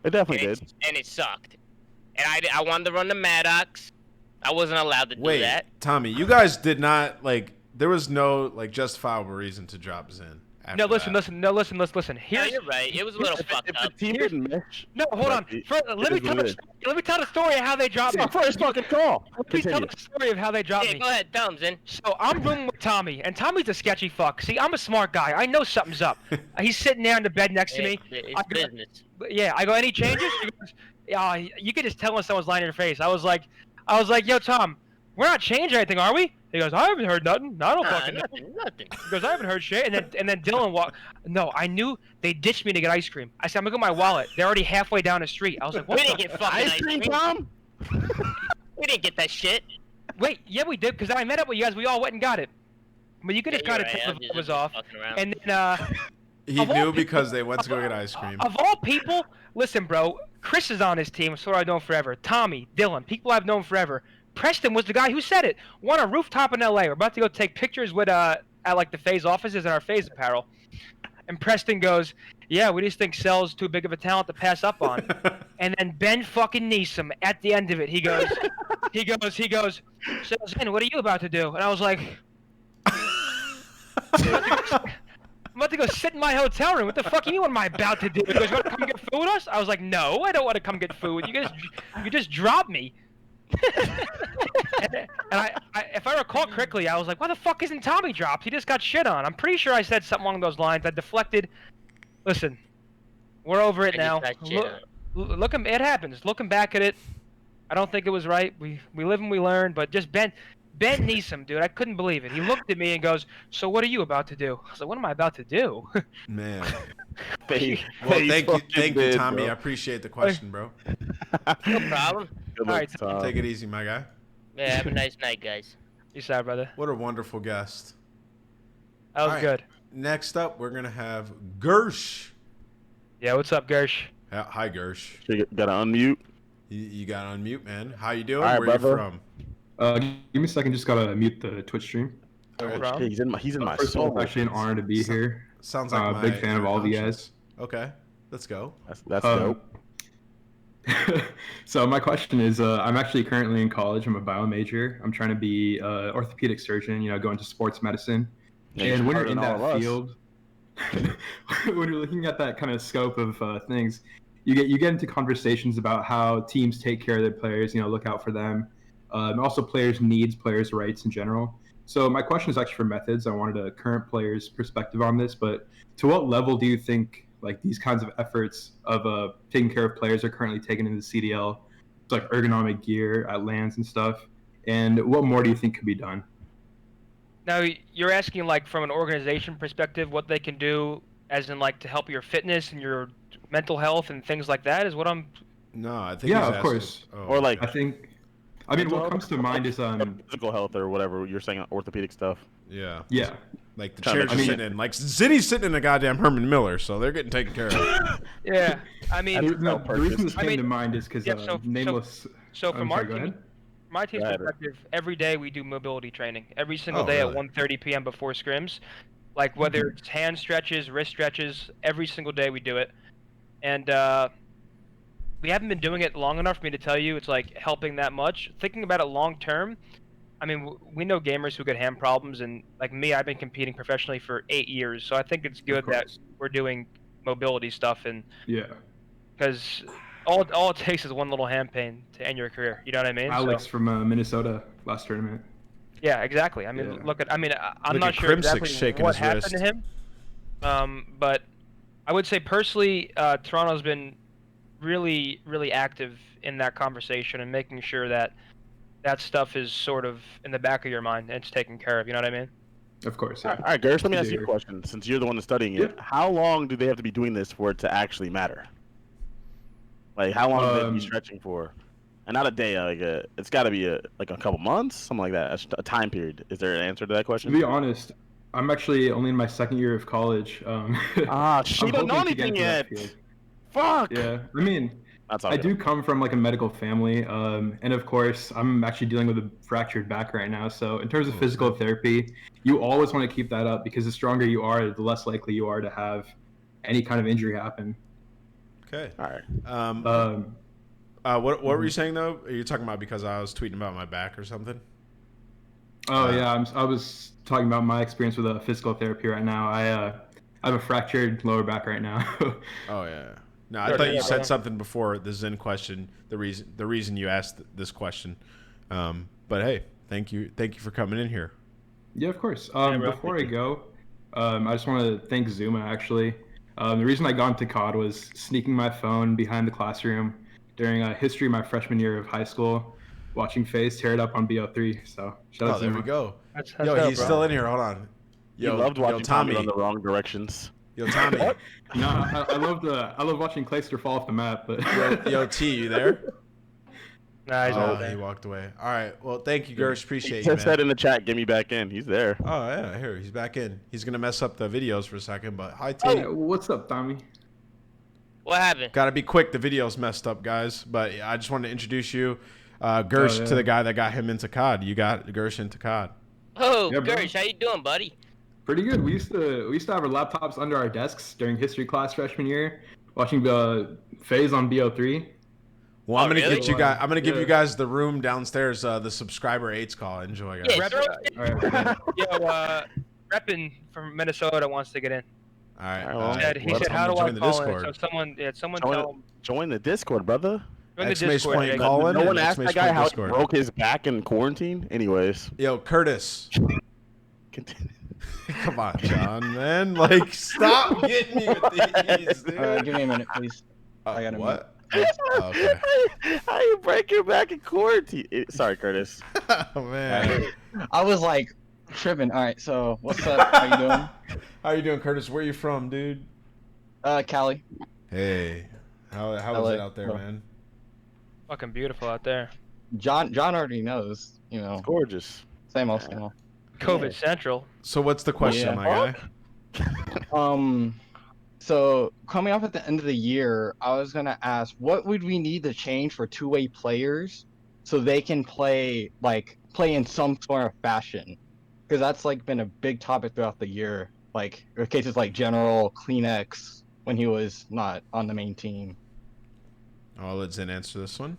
Speaker 2: It definitely did.
Speaker 4: And it sucked. And I wanted to run the Maddox. I wasn't allowed to do
Speaker 1: Wait,
Speaker 4: that.
Speaker 1: Tommy, you guys did not like. There was no like justifiable reason to drop Zen.
Speaker 3: No, listen.
Speaker 1: Here's
Speaker 3: No, listen.
Speaker 4: Yeah,
Speaker 3: Here's
Speaker 4: you're right. It was a little
Speaker 2: If
Speaker 4: fucked
Speaker 2: the
Speaker 4: up.
Speaker 2: team didn't mesh,
Speaker 3: no. Hold on. First, let me tell the story of how they dropped
Speaker 2: it's
Speaker 3: me.
Speaker 2: my first fucking call.
Speaker 3: Let me tell
Speaker 2: Continue.
Speaker 3: the story of how they dropped
Speaker 4: Yeah,
Speaker 3: me.
Speaker 4: go ahead, tell him, Zen.
Speaker 3: So I'm rooming with Tommy, and Tommy's a sketchy fuck. See, I'm a smart guy. I know something's up. He's sitting there in the bed next to me.
Speaker 4: It's business.
Speaker 3: Yeah, I go, any changes? He goes, you could just tell when someone's lying in your face. I was like, yo, Tom, we're not changing anything, are we? He goes, I haven't heard nothing. I don't fucking know.
Speaker 4: Nothing.
Speaker 3: He goes, I haven't heard shit. And then Dylan walked. No, I knew they ditched me to get ice cream. I said, I'm gonna go my wallet. They're already halfway down the street. I was like, what?
Speaker 4: We didn't get fucking
Speaker 2: Ice cream, Tom?
Speaker 4: We didn't get that shit.
Speaker 3: Wait, yeah, we did, because I met up with you guys. We all went and got it. But you could just
Speaker 4: Yeah,
Speaker 3: kind of
Speaker 4: you're
Speaker 3: tell
Speaker 4: right.
Speaker 3: the vibe was off.
Speaker 4: Fucking around.
Speaker 3: And then,
Speaker 1: He
Speaker 3: Of all
Speaker 1: knew
Speaker 3: people-
Speaker 1: because they went to go get ice cream.
Speaker 3: of all people, listen, bro. Chris is on his team, so I've known forever. Tommy, Dylan, people I've known forever. Preston was the guy who said it. We're on a rooftop in LA. We're about to go take pictures with at like the FaZe offices in our FaZe apparel. And Preston goes, "Yeah, we just think Cell's too big of a talent to pass up on." And then Ben fucking Neeson at the end of it, he goes, "So Zen, what are you about to do?" And I was like, I'm about to go sit in my hotel room. What the fuck are you? What am I about to do? He goes, "You want to come get food with us?" I was like, "No, I don't want to come get food. You just dropped me." and if I recall correctly, I was like, "Why the fuck isn't Tommy dropped? He just got shit on." I'm pretty sure I said something along those lines. I deflected. Listen, we're over it
Speaker 4: I
Speaker 3: now.
Speaker 4: just got shit on.
Speaker 3: It happens. Looking back at it, I don't think it was right. We live and we learn. But just Ben Neeson, dude, I couldn't believe it. He looked at me and goes, "So what are you about to do?" I was like, "What am I about to do?"
Speaker 1: Man.
Speaker 2: They-
Speaker 1: Well,
Speaker 2: they
Speaker 1: thank you,
Speaker 2: fucking did,
Speaker 1: Tommy.
Speaker 2: bro.
Speaker 1: I appreciate the question, bro.
Speaker 4: No problem.
Speaker 2: Good
Speaker 3: All
Speaker 2: luck,
Speaker 3: right,
Speaker 2: Tom.
Speaker 1: Take it easy, my guy.
Speaker 4: Yeah, have a nice night, guys.
Speaker 3: You sad, brother.
Speaker 1: What a wonderful guest.
Speaker 3: That was
Speaker 1: All right.
Speaker 3: good.
Speaker 1: Next up, we're gonna have Gersh.
Speaker 3: Yeah, what's up, Gersh?
Speaker 1: Hi, Gersh.
Speaker 2: You gotta unmute.
Speaker 1: You got on mute, man. How you doing?
Speaker 2: All right,
Speaker 1: Where
Speaker 2: brother.
Speaker 1: you from?
Speaker 5: Give me a second. Just gotta mute the Twitch stream.
Speaker 1: Okay.
Speaker 3: problem.
Speaker 2: Hey, he's in my
Speaker 5: First of all,
Speaker 2: soul.
Speaker 5: it's actually an honor to be here.
Speaker 1: Sounds like my
Speaker 5: Big fan of all of you
Speaker 1: conscience.
Speaker 5: guys.
Speaker 1: Okay, let's go.
Speaker 2: That's
Speaker 5: Um,
Speaker 2: dope.
Speaker 5: So my question is, I'm actually currently in college. I'm a bio major. I'm trying to be orthopedic surgeon. You know, go into sports medicine.
Speaker 2: Yeah, you're
Speaker 5: And when you're
Speaker 2: smarter
Speaker 5: in
Speaker 2: than all
Speaker 5: that
Speaker 2: of us.
Speaker 5: field, when you're looking at that kind of scope of things, you get into conversations about how teams take care of their players. You know, look out for them. And also players' needs, players' rights in general. So my question is actually for Methodz. I wanted a current player's perspective on this, but to what level do you think like these kinds of efforts of taking care of players are currently taken in the CDL? It's like ergonomic gear at lands and stuff. And what more do you think could be done?
Speaker 3: Now you're asking like from an organization perspective what they can do, as in like to help your fitness and your mental health and things like that. Is what I'm.
Speaker 1: No, I think.
Speaker 5: Yeah,
Speaker 1: he's
Speaker 5: of
Speaker 1: asking-
Speaker 5: course.
Speaker 1: Oh,
Speaker 2: Or like
Speaker 5: I mean, what comes to mind is
Speaker 2: physical health or whatever you're saying, orthopedic stuff.
Speaker 1: yeah,
Speaker 5: yeah.
Speaker 1: like the
Speaker 2: Trying to
Speaker 1: chairs
Speaker 2: make-
Speaker 1: are
Speaker 5: I mean-
Speaker 1: sitting in. Like Zinni's sitting in a goddamn Herman Miller, so they're getting taken care of.
Speaker 3: Yeah, I mean,
Speaker 2: That's-
Speaker 5: No,
Speaker 2: no
Speaker 5: the reason
Speaker 2: purpose.
Speaker 5: this
Speaker 3: I
Speaker 5: came
Speaker 3: mean,
Speaker 5: to mind is because
Speaker 3: yeah, so
Speaker 5: Nameless.
Speaker 3: from
Speaker 5: I'm
Speaker 3: our
Speaker 5: sorry, go
Speaker 3: team,
Speaker 5: ahead.
Speaker 3: my team's
Speaker 2: Go ahead.
Speaker 3: perspective, every day we do mobility training. Every single
Speaker 1: Oh,
Speaker 3: day
Speaker 1: really?
Speaker 3: at 1:30 p.m. before scrims. Like whether it's hand stretches, wrist stretches, every single day we do it. And we haven't been doing it long enough for me to tell you it's like helping that much. Thinking about it long term, I mean, we know gamers who get hand problems, and like me, I've been competing professionally for 8 years, so I think it's good that
Speaker 5: course.
Speaker 3: we're doing mobility stuff, and
Speaker 5: Yeah.
Speaker 3: because all it takes is one little hand pain to end your career. You know what I mean?
Speaker 5: Alex
Speaker 3: So,
Speaker 5: from Minnesota last tournament.
Speaker 3: yeah, exactly. I mean,
Speaker 5: Yeah.
Speaker 3: look at. I mean, I'm
Speaker 1: Look
Speaker 3: not
Speaker 1: at
Speaker 3: sure
Speaker 1: Crimsick
Speaker 3: exactly
Speaker 1: shaking
Speaker 3: what
Speaker 1: his
Speaker 3: happened
Speaker 1: wrist.
Speaker 3: to him, but I would say personally, Toronto's been really, really active in that conversation and making sure that that stuff is sort of in the back of your mind and it's taken care of. You know what I mean?
Speaker 5: Of course,
Speaker 2: All
Speaker 5: yeah.
Speaker 2: right, Gersh, let me
Speaker 5: Good
Speaker 2: ask
Speaker 5: to
Speaker 2: you a
Speaker 5: hear.
Speaker 2: question. Since you're the one that's studying it,
Speaker 5: Yeah.
Speaker 2: how long do they have to be doing this for it to actually matter? Like, how long do they have to be stretching for? And not a day, it's got to be a couple months, something like that. A time period. Is there an answer to that
Speaker 5: To
Speaker 2: question?
Speaker 5: be honest, I'm actually only in my second year of college.
Speaker 2: Ah, shit, we
Speaker 5: I'm
Speaker 2: don't know
Speaker 5: hoping to get
Speaker 2: anything
Speaker 5: into that
Speaker 2: yet.
Speaker 5: field.
Speaker 2: Fuck.
Speaker 5: Yeah, I mean,
Speaker 2: That's all
Speaker 5: I
Speaker 2: good.
Speaker 5: do come from like a medical family, and of course, I'm actually dealing with a fractured back right now. So in terms of physical therapy, you always want to keep that up because the stronger you are, the less likely you are to have any kind of injury happen.
Speaker 1: Okay.
Speaker 2: All right.
Speaker 1: What were you saying though? Are you talking about because I was tweeting about my back or something?
Speaker 5: Oh yeah, I was talking about my experience with physical therapy right now. I have a fractured lower back right now.
Speaker 1: Oh yeah. No, I
Speaker 3: Sorry to
Speaker 1: thought
Speaker 3: hear
Speaker 1: you
Speaker 3: that,
Speaker 1: said
Speaker 3: brother.
Speaker 1: something before the Zen question. The reason you asked this question. But hey, thank you for coming in here.
Speaker 5: Yeah, of course.
Speaker 3: bro.
Speaker 5: Before I go, I just want to thank Zuma, actually. The reason I got into COD was sneaking my phone behind the classroom during history my freshman year of high school, watching FaZe tear it up on BO3. So, shout out
Speaker 1: Oh, there
Speaker 5: Zuma.
Speaker 1: we go.
Speaker 3: That's
Speaker 1: Yo,
Speaker 3: dope,
Speaker 1: he's
Speaker 3: bro.
Speaker 1: still in here. Hold on.
Speaker 2: He loved watching Tommy run the wrong directions.
Speaker 1: Yo, Tommy.
Speaker 5: No, I love watching Clayster fall off the map. But
Speaker 1: Yo, T, you there?
Speaker 3: Nah, he's
Speaker 1: Oh,
Speaker 3: not
Speaker 1: he
Speaker 3: there.
Speaker 1: walked away. All right. Well, thank you, Gersh. Appreciate
Speaker 2: He
Speaker 1: you,
Speaker 2: just said
Speaker 1: man.
Speaker 2: in the chat, "Get me back in." He's there.
Speaker 1: Oh yeah, here he's back in. He's gonna mess up the videos for a second, but hi, T.
Speaker 5: Hey, what's up, Tommy?
Speaker 4: What happened?
Speaker 1: Gotta be quick. The video's messed up, guys. But I just wanted to introduce you, Gersh, to the guy that got him into COD. You got Gersh into COD.
Speaker 4: Oh,
Speaker 5: Yeah, bro.
Speaker 4: Gersh, how you doing, buddy?
Speaker 5: Pretty good. We used to have our laptops under our desks during history class freshman year, watching FaZe on BO3.
Speaker 1: Well, I'm gonna
Speaker 4: really?
Speaker 1: get you guys. I'm gonna give
Speaker 5: Yeah.
Speaker 1: you guys the room downstairs. The subscriber 8's call. Enjoy, guys.
Speaker 4: Yeah, throw
Speaker 5: All right.
Speaker 3: Yo, Reppin from Minnesota wants to get in.
Speaker 1: All right.
Speaker 2: All right,
Speaker 3: He said,
Speaker 2: Well,
Speaker 3: "How do I
Speaker 1: join the
Speaker 3: call in?"
Speaker 1: Discord.
Speaker 3: So someone
Speaker 2: Join,
Speaker 3: tell him.
Speaker 2: join the Discord, brother.
Speaker 3: Join the
Speaker 1: Exclamation
Speaker 3: Discord.
Speaker 1: point
Speaker 3: Jake.
Speaker 1: call in.
Speaker 2: No one
Speaker 1: and
Speaker 2: asked that
Speaker 1: exclamation
Speaker 2: guy
Speaker 1: point
Speaker 2: how
Speaker 1: Discord.
Speaker 2: he broke his back in quarantine. Anyways,
Speaker 1: Yo, Curtis.
Speaker 2: continue.
Speaker 1: Come on, John, man. Like, stop getting me with these, dude.
Speaker 6: Give me a minute, please. I got a
Speaker 1: What? Oh, okay.
Speaker 2: How you break your back in quarantine? Sorry, Curtis.
Speaker 1: Oh, man.
Speaker 6: I was like tripping. All right, so what's up? How you doing?
Speaker 1: How you doing, Curtis? Where you from, dude?
Speaker 6: Cali.
Speaker 1: Hey. How is
Speaker 6: LA.
Speaker 1: it out there, man?
Speaker 3: Fucking beautiful out there.
Speaker 6: John already knows. You know,
Speaker 2: It's gorgeous.
Speaker 6: same old, same old.
Speaker 3: COVID Central.
Speaker 1: So what's the question,
Speaker 6: Yeah.
Speaker 1: my guy?
Speaker 6: So coming up at the end of the year, I was gonna ask, what would we need to change for two-way players so they can play in some sort of fashion? Because that's like been a big topic throughout the year. Like cases like General Kleenex when he was not on the main team.
Speaker 1: I'll let Zen answer this one.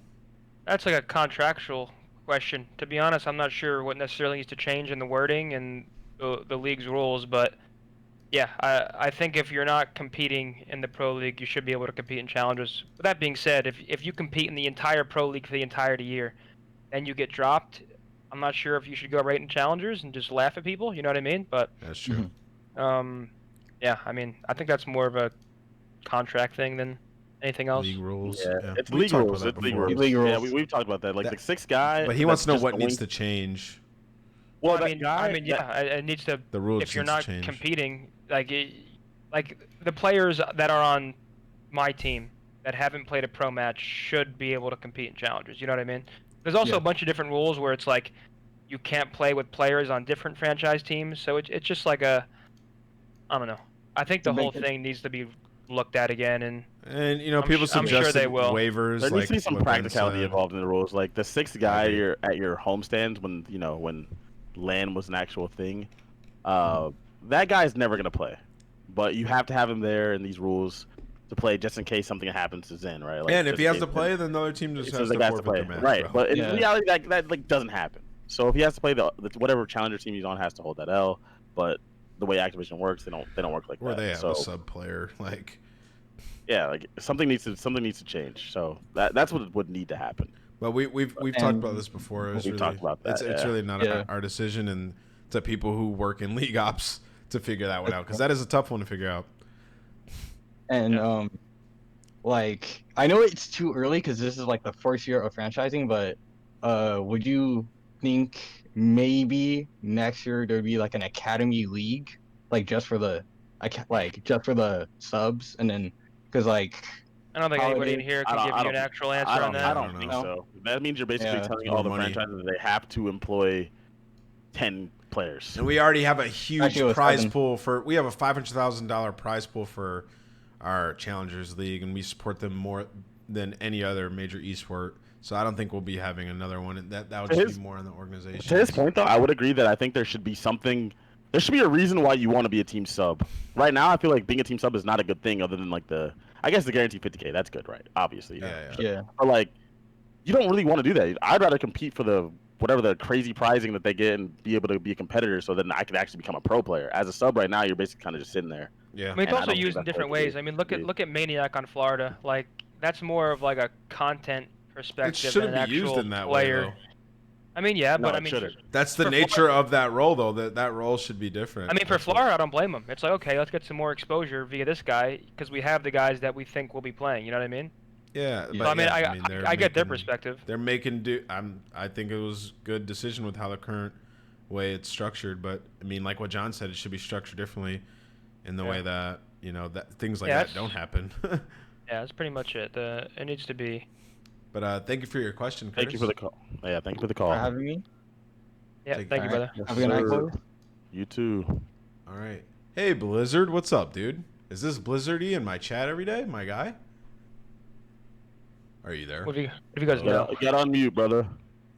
Speaker 3: That's like a contractual question. To be honest, I'm not sure what necessarily needs to change in the wording and the league's rules, but yeah, I think if you're not competing in the Pro League, you should be able to compete in challenges. With that being said, if you compete in the entire Pro League for the entire year, and you get dropped, I'm not sure if you should go right in challengers and just laugh at people. You know what I mean? But
Speaker 1: That's true.
Speaker 3: yeah, I mean, I think that's more of a contract thing than anything else.
Speaker 1: League rules.
Speaker 2: Yeah, it's
Speaker 1: We've
Speaker 2: league
Speaker 1: talked
Speaker 2: rules.
Speaker 1: about that
Speaker 2: It's league
Speaker 1: before.
Speaker 2: rules.
Speaker 6: League
Speaker 2: Yeah,
Speaker 6: rules.
Speaker 2: we've talked about that. Like
Speaker 1: That-
Speaker 2: the sixth guy.
Speaker 1: But he wants to know
Speaker 2: that's
Speaker 1: what
Speaker 2: just
Speaker 1: needs
Speaker 2: going-
Speaker 1: to change.
Speaker 2: Well,
Speaker 3: I
Speaker 2: that
Speaker 3: mean,
Speaker 2: guy.
Speaker 3: yeah, it needs to.
Speaker 1: The rules
Speaker 3: If you're
Speaker 1: needs to
Speaker 3: not
Speaker 1: change.
Speaker 3: competing, like the players that are on my team that haven't played a pro match should be able to compete in challenges. You know what I mean? There's also
Speaker 5: Yeah.
Speaker 3: a bunch of different rules where it's like you can't play with players on different franchise teams. So it's just like I don't know. I think the
Speaker 6: Make
Speaker 3: whole
Speaker 6: it-
Speaker 3: thing needs to be looked at again. And
Speaker 1: And you know,
Speaker 3: I'm
Speaker 1: people
Speaker 3: sh- I'm sure
Speaker 1: suggested
Speaker 3: they will.
Speaker 1: waivers.
Speaker 2: There
Speaker 1: like
Speaker 2: needs to be some
Speaker 1: what Ben
Speaker 2: practicality
Speaker 1: said.
Speaker 2: involved in the rules. Like the sixth guy
Speaker 1: agree.
Speaker 2: you're at your homestands when when LAN was an actual thing. That guy's never gonna play, but you have to have him there in these rules to play just in case something happens to Zen, right? Like,
Speaker 1: And if
Speaker 2: just
Speaker 1: he
Speaker 2: in
Speaker 1: has to
Speaker 2: case-
Speaker 1: play, then another team just
Speaker 2: so
Speaker 1: has
Speaker 2: the
Speaker 1: to
Speaker 2: guy has
Speaker 1: forfeit
Speaker 2: to play,
Speaker 1: their match.
Speaker 2: right?
Speaker 1: bro.
Speaker 2: But in
Speaker 6: Yeah.
Speaker 2: reality, that like doesn't happen. So if he has to play the whatever challenger team he's on has to hold that L. But the way Activision works, they don't work like
Speaker 1: Or
Speaker 2: that.
Speaker 1: they have
Speaker 2: so
Speaker 1: a sub player. Like,
Speaker 2: yeah, like something needs to change. So that's what would need to happen.
Speaker 1: but we've talked about this before. It's
Speaker 2: We've
Speaker 1: really,
Speaker 2: talked about that,
Speaker 1: It's
Speaker 2: yeah.
Speaker 1: really not
Speaker 6: Yeah.
Speaker 1: our decision, and to people who work in league ops to figure that one out, because that is a tough one to figure out.
Speaker 6: And like I know it's too early because this is like the first year of franchising, but would you think maybe next year there'd be like an academy league, like just for the subs, and then because like
Speaker 3: I don't think
Speaker 6: how it
Speaker 3: anybody in
Speaker 6: is-
Speaker 3: here
Speaker 2: I
Speaker 3: can
Speaker 2: don't-
Speaker 3: give
Speaker 2: I
Speaker 3: you an
Speaker 2: don't-
Speaker 3: actual answer
Speaker 2: I
Speaker 3: on
Speaker 2: don't.
Speaker 3: that.
Speaker 2: I
Speaker 1: I
Speaker 2: don't
Speaker 1: don't
Speaker 2: think
Speaker 6: know.
Speaker 2: so. That means you're basically
Speaker 6: Yeah.
Speaker 2: telling
Speaker 1: More
Speaker 2: all the
Speaker 1: money.
Speaker 2: franchises that they have to employ 10 players.
Speaker 1: And we already have a huge
Speaker 6: Actually, it was
Speaker 1: prize
Speaker 6: 7.
Speaker 1: pool we have a $500,000 prize pool for our Challengers League, and we support them more than any other major esport. So I don't think we'll be having another one. That would
Speaker 2: To
Speaker 1: just
Speaker 2: his-
Speaker 1: be more on the organization.
Speaker 2: To his point, though, I would agree that I think there should be something. There should be a reason why you want to be a team sub. Right now, I feel like being a team sub is not a good thing, other than like I guess the guaranteed 50K. That's good, right? Obviously.
Speaker 1: Yeah.
Speaker 6: Yeah.
Speaker 2: But like, you don't really want to do that. I'd rather compete for whatever the crazy prizing that they get and be able to be a competitor, so then I could actually become a pro player. As a sub right now, you're basically kind of just sitting there.
Speaker 1: Yeah.
Speaker 3: I mean, it's
Speaker 2: And I
Speaker 3: also
Speaker 2: don't think
Speaker 3: used in
Speaker 2: that's
Speaker 3: different
Speaker 2: what it
Speaker 3: ways.
Speaker 2: is.
Speaker 3: I mean, look at Maniac on Florida. Like that's more of like a content
Speaker 1: It
Speaker 3: perspective than
Speaker 1: shouldn't
Speaker 3: an
Speaker 1: be used
Speaker 3: actual
Speaker 1: in that
Speaker 3: player.
Speaker 1: way, though.
Speaker 3: I mean, yeah,
Speaker 2: No,
Speaker 3: but I
Speaker 2: it
Speaker 3: mean,
Speaker 2: shouldn't.
Speaker 1: That's the
Speaker 3: For
Speaker 1: nature of that role, though. That role should be different.
Speaker 3: I mean, for
Speaker 1: That's what-
Speaker 3: Florida, I don't blame them. It's like, okay, let's get some more exposure via this guy because we have the guys that we think will be playing. You know what I mean?
Speaker 1: Yeah,
Speaker 6: So,
Speaker 1: but
Speaker 3: I mean,
Speaker 1: yeah, they're
Speaker 3: I get their
Speaker 1: making-
Speaker 3: perspective.
Speaker 1: They're making do. I think it was good decision with how the current way it's structured. But I mean, like what John said, it should be structured differently in the
Speaker 3: Yeah.
Speaker 1: way that that things like
Speaker 3: Yeah,
Speaker 1: that don't happen.
Speaker 3: Yeah, that's pretty much it. It needs to be.
Speaker 1: But thank you for your question, Curtis.
Speaker 2: Thank you for the call. Yeah, thank you for the call.
Speaker 6: For having me.
Speaker 3: Yeah,
Speaker 1: Take-
Speaker 3: thank you,
Speaker 6: Alright.
Speaker 3: brother.
Speaker 6: Have a good night,
Speaker 2: sir.
Speaker 6: Chloe.
Speaker 2: You too.
Speaker 1: All right. Hey, Blizzard, what's up, dude? Is this Blizzardy in my chat every day, my guy? Are you there?
Speaker 3: What if you guys know?
Speaker 2: Get on mute, brother.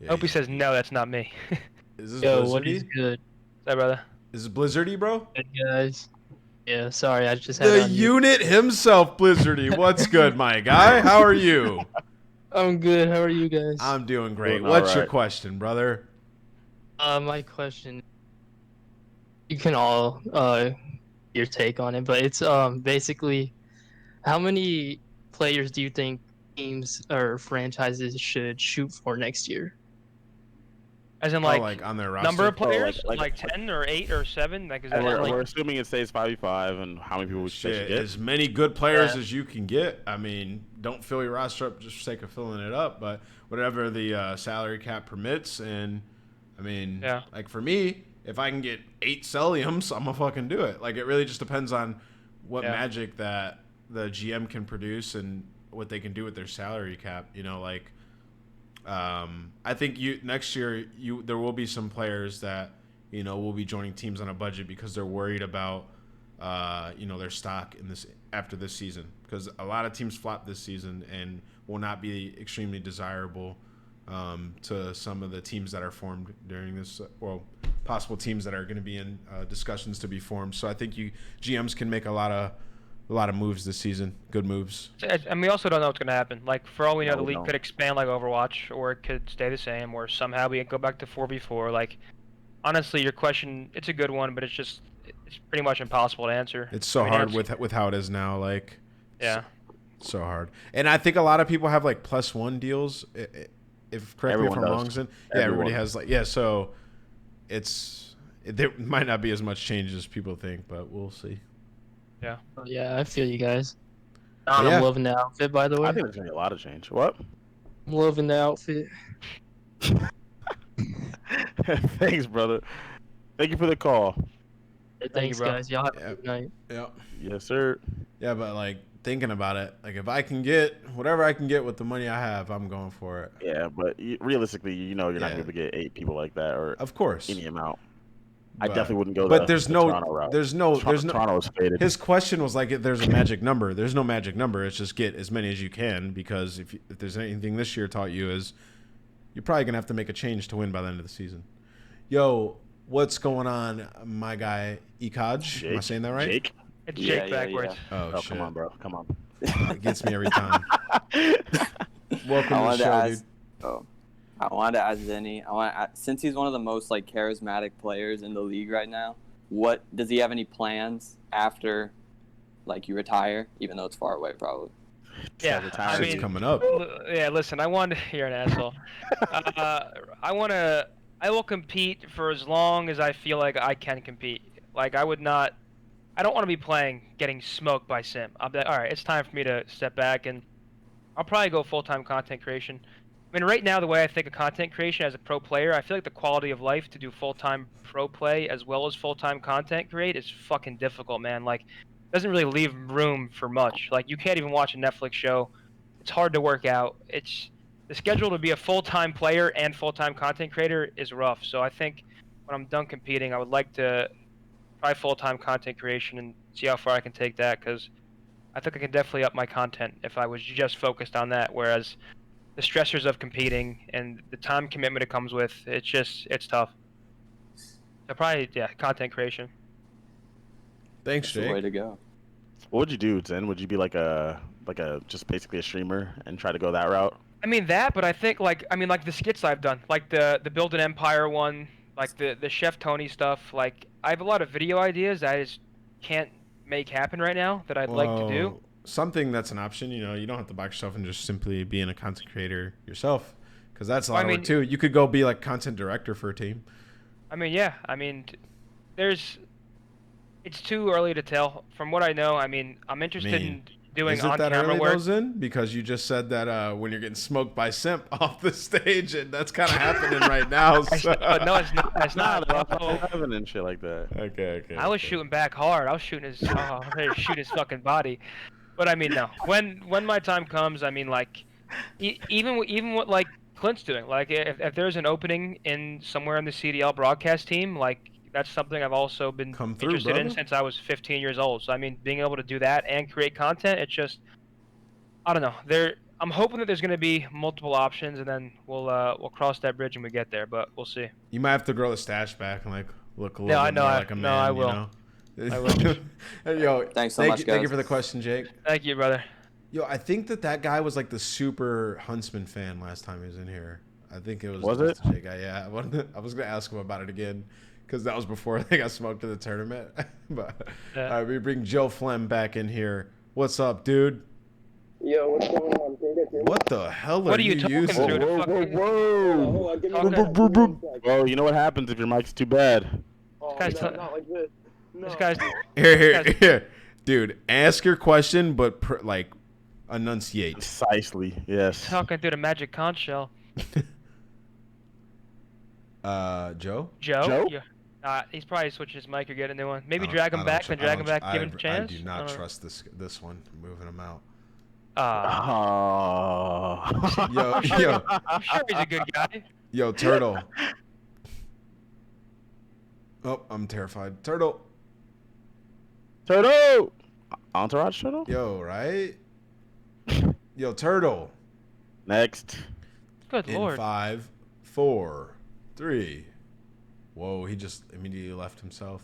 Speaker 1: Yeah,
Speaker 3: I hope he says no. That's not me.
Speaker 1: Is this
Speaker 7: Yo,
Speaker 1: Blizzardy?
Speaker 7: what is good,
Speaker 3: Sorry, brother.
Speaker 1: Is this Blizzardy, bro?
Speaker 7: good guys? Yeah, sorry, I just had
Speaker 1: The
Speaker 7: on mute.
Speaker 1: unit himself, Blizzardy. What's good, my guy? How are you?
Speaker 7: I'm good. How are you guys?
Speaker 1: I'm doing great.
Speaker 2: Doing
Speaker 1: What's your
Speaker 2: alright.
Speaker 1: question, brother?
Speaker 7: My question. You can all your take on it, but it's basically, how many players do you think teams or franchises should shoot for next year?
Speaker 3: As in,
Speaker 1: Like on their roster?
Speaker 3: number of
Speaker 2: Oh,
Speaker 3: players,
Speaker 2: like-
Speaker 3: like 10 or 8 or 7. Like, is that
Speaker 2: And
Speaker 7: Yeah,
Speaker 2: we're,
Speaker 7: like-
Speaker 2: we're assuming it stays 5v5, and how many people we should
Speaker 1: Shit,
Speaker 2: get.
Speaker 1: as many good players
Speaker 7: Yeah.
Speaker 1: as you can get. I mean, don't fill your roster up just for sake of filling it up, but whatever the salary cap permits. And I mean,
Speaker 3: Yeah.
Speaker 1: like for me, if I can get 8 Celliums, I'm gonna fucking do it. Like it really just depends on what
Speaker 3: Yeah.
Speaker 1: magic that the GM can produce and what they can do with their salary cap. Like I think next year there will be some players that will be joining teams on a budget because they're worried about their stock in this after this season, because a lot of teams flop this season and will not be extremely desirable to some of the teams that are formed during this, possible teams that are going to be in discussions to be formed. So I think GMs can make a lot of moves this season, good moves.
Speaker 3: And we also don't know what's going to happen. Like, for all we know,
Speaker 2: No,
Speaker 3: the
Speaker 2: we
Speaker 3: league
Speaker 2: don't.
Speaker 3: could expand like Overwatch, or it could stay the same, or somehow we go back to 4v4. Like, honestly, your question, it's a good one, but it's pretty much impossible to answer.
Speaker 1: It's so
Speaker 3: I mean,
Speaker 1: hard
Speaker 3: that's-
Speaker 1: with how it is now. Like,
Speaker 3: Yeah.
Speaker 1: so hard. And I think a lot of people have like +1 deals. If correct me if
Speaker 2: Everyone
Speaker 1: I'm
Speaker 2: does.
Speaker 1: wrong, Zin. Yeah, everybody
Speaker 2: Everyone.
Speaker 1: has so there might not be as much change as people think, but we'll see.
Speaker 7: Oh, yeah, I feel you guys. I'm
Speaker 1: Yeah.
Speaker 7: loving the outfit, by the way.
Speaker 2: I think there's going to be a lot of change. What?
Speaker 7: I'm loving the outfit.
Speaker 2: Thanks, brother. Thank you for the call.
Speaker 7: Thanks,
Speaker 3: bro.
Speaker 7: guys. Y'all have
Speaker 1: Yeah.
Speaker 7: a good night.
Speaker 1: Yeah.
Speaker 2: Yes, sir.
Speaker 1: Yeah, but like thinking about it, like if I can get whatever I can get with the money I have, I'm going for it.
Speaker 2: Yeah, but realistically, you're not
Speaker 1: Yeah.
Speaker 2: going to be able to get 8 people like that or
Speaker 1: Of course.
Speaker 2: any amount. I
Speaker 1: But-
Speaker 2: definitely wouldn't go
Speaker 1: But
Speaker 2: the
Speaker 1: there's
Speaker 2: Toronto route.
Speaker 1: there's no
Speaker 2: Toronto is faded.
Speaker 1: His question was like, there's a magic number. There's no magic number. It's just get as many as you can, because if there's anything this year taught you is you're probably gonna have to make a change to win by the end of the season. Yo, what's going on, my guy Ikaj? Am I saying that right?
Speaker 2: Jake?
Speaker 3: It's
Speaker 8: Yeah,
Speaker 3: Jake
Speaker 8: yeah,
Speaker 3: backwards.
Speaker 1: Oh,
Speaker 2: Oh,
Speaker 1: shit.
Speaker 2: come on, bro. Come on.
Speaker 1: It gets me every time. Welcome to
Speaker 8: I
Speaker 1: the
Speaker 8: wanted
Speaker 1: show,
Speaker 8: to ask.
Speaker 1: dude.
Speaker 8: Oh, I wanted to ask Zenny. Since he's one of the most like charismatic players in the league right now, what does he have any plans after, like, you retire? Even though it's far away, probably.
Speaker 3: Yeah,
Speaker 2: Retire.
Speaker 3: I
Speaker 1: Shit's
Speaker 3: mean,
Speaker 1: coming up.
Speaker 3: Yeah, listen, I want you're an asshole. I will compete for as long as I feel like I can compete. Like, I don't want to be playing getting smoked by Sim. I'll be like, all right, it's time for me to step back, and I'll probably go full-time content creation. I mean, right now, the way I think of content creation as a pro player, I feel like the quality of life to do full-time pro play as well as full-time content create is fucking difficult, man. Like, it doesn't really leave room for much. Like, you can't even watch a Netflix show. It's hard to work out. It's the schedule to be a full-time player and full-time content creator is rough. So I think when I'm done competing, I would like to try full-time content creation and see how far I can take that, because I think I can definitely up my content if I was just focused on that. Whereas the stressors of competing and the time commitment it comes with, it's tough. So probably, yeah, content creation.
Speaker 1: Thanks,
Speaker 8: That's the way
Speaker 1: Jake.
Speaker 8: to go.
Speaker 2: What would you do, Zen? Would you be like a just basically a streamer and try to go that route?
Speaker 3: I mean that, but I think like the skits I've done, like the Build an Empire one, like the Chef Tony stuff. Like I have a lot of video ideas that I just can't make happen right now that I'd like to do.
Speaker 1: Something that's an option, you know, you don't have to box yourself and just simply being a content creator yourself, because that's a lot of work too. You could go be like content director for a team.
Speaker 3: I mean, yeah. I mean, it's too early to tell. From what I know, I mean, I'm interested in doing
Speaker 1: Is it that
Speaker 3: on-camera
Speaker 1: early
Speaker 3: work.
Speaker 1: though, Zen? Because you just said that when you're getting smoked by Simp off the stage, and that's kind of happening right now. So.
Speaker 3: No, it's not. It's not.
Speaker 2: Heaven and shit like that.
Speaker 1: Okay.
Speaker 3: I was shooting back hard. I was shooting his, shoot his fucking body. But I mean, no. When my time comes, I mean, like, even what like Clint's doing, like, if there's an opening in somewhere in the CDL broadcast team, like, that's something I've also been interested in since I was 15 years old. So I mean, being able to do that and create content, it's just, I don't know. I'm hoping that there's going to be multiple options, and then we'll cross that bridge when we get there. But we'll see.
Speaker 1: You might have to grow the stash back and like look a little bit more like a man.
Speaker 3: No, I will.
Speaker 1: You know?
Speaker 3: I will.
Speaker 1: Yo,
Speaker 8: Thanks so much, guys.
Speaker 1: Thank you for the question, Jake.
Speaker 3: Thank you, brother.
Speaker 1: Yo, I think that guy was like the super Huntsman fan last time he was in here. I think it was.
Speaker 2: Was it?
Speaker 1: Jake guy? Yeah. I was gonna ask him about it again, because that was before they got smoked in the tournament. But we bring Joe Flem back in here. What's up, dude?
Speaker 9: Yo, what's going on? Can you guys hear me?
Speaker 1: What the hell
Speaker 3: What are you talking
Speaker 1: using?
Speaker 3: through?
Speaker 2: Whoa.
Speaker 9: Hold on,
Speaker 2: Well, you know what happens if your mic's too bad?
Speaker 9: Oh,
Speaker 3: This guy's
Speaker 9: no, not like this. No.
Speaker 3: This guy's
Speaker 1: Here. Dude, ask your question, but enunciate.
Speaker 2: Precisely, yes.
Speaker 3: talking through the magic conch shell.
Speaker 1: Joe?
Speaker 2: Joe?
Speaker 3: Yeah. He's probably switching his mic or getting a new one. Maybe
Speaker 1: I
Speaker 3: drag him
Speaker 1: don't
Speaker 3: back,
Speaker 1: tr-
Speaker 3: then
Speaker 1: I
Speaker 3: drag
Speaker 1: don't
Speaker 3: him back,
Speaker 1: tr-
Speaker 3: give him a
Speaker 1: I
Speaker 3: chance.
Speaker 1: do not
Speaker 3: don't know.
Speaker 1: trust this one. I'm moving him out.
Speaker 2: Oh.
Speaker 1: Yo,
Speaker 3: I'm sure he's a good guy.
Speaker 1: yo, Turtle. Oh, I'm terrified. Turtle.
Speaker 2: Turtle! Entourage Turtle?
Speaker 1: Yo, right? Yo, Turtle.
Speaker 2: Next.
Speaker 3: Good
Speaker 1: In
Speaker 3: lord.
Speaker 1: 5, 4, 3. Whoa, he just immediately left himself.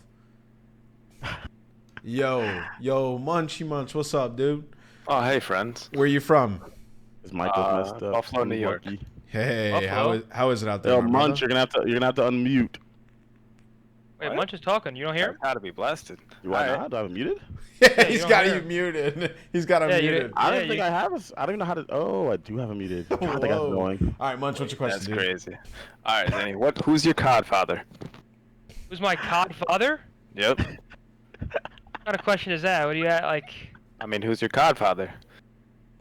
Speaker 1: Yo, Munchy Munch, what's up, dude?
Speaker 10: Oh, hey, friends.
Speaker 1: Where you from?
Speaker 2: His mic was messed up.
Speaker 10: Buffalo, New York.
Speaker 2: Lucky.
Speaker 1: Hey,
Speaker 3: Buffalo?
Speaker 1: how is it out there?
Speaker 2: Yo,
Speaker 1: my
Speaker 2: Munch,
Speaker 1: brother?
Speaker 2: you're gonna have to unmute.
Speaker 3: Wait,
Speaker 10: What?
Speaker 3: Munch is talking. You don't hear him?
Speaker 10: Gotta be blasted.
Speaker 2: Why
Speaker 10: Alright.
Speaker 2: not? Do I have it muted?
Speaker 1: Yeah,
Speaker 3: you
Speaker 1: he's
Speaker 3: don't
Speaker 1: got
Speaker 3: hear
Speaker 1: you
Speaker 3: him.
Speaker 1: muted. He's got him
Speaker 3: Yeah, you
Speaker 1: muted.
Speaker 3: did.
Speaker 2: I don't
Speaker 3: Yeah,
Speaker 2: think
Speaker 3: you-
Speaker 2: I have it. I don't even know how to. Oh, I do have it muted. God, that guy's
Speaker 1: Whoa.
Speaker 2: annoying.
Speaker 1: All right, Munch, what's your question,
Speaker 10: That's
Speaker 1: dude?
Speaker 10: crazy. All right, Zenny. Who's your codfather?
Speaker 3: Who's my cod father?
Speaker 10: Yep.
Speaker 3: What kind of question is that? What do you got, like?
Speaker 10: I mean, who's your codfather?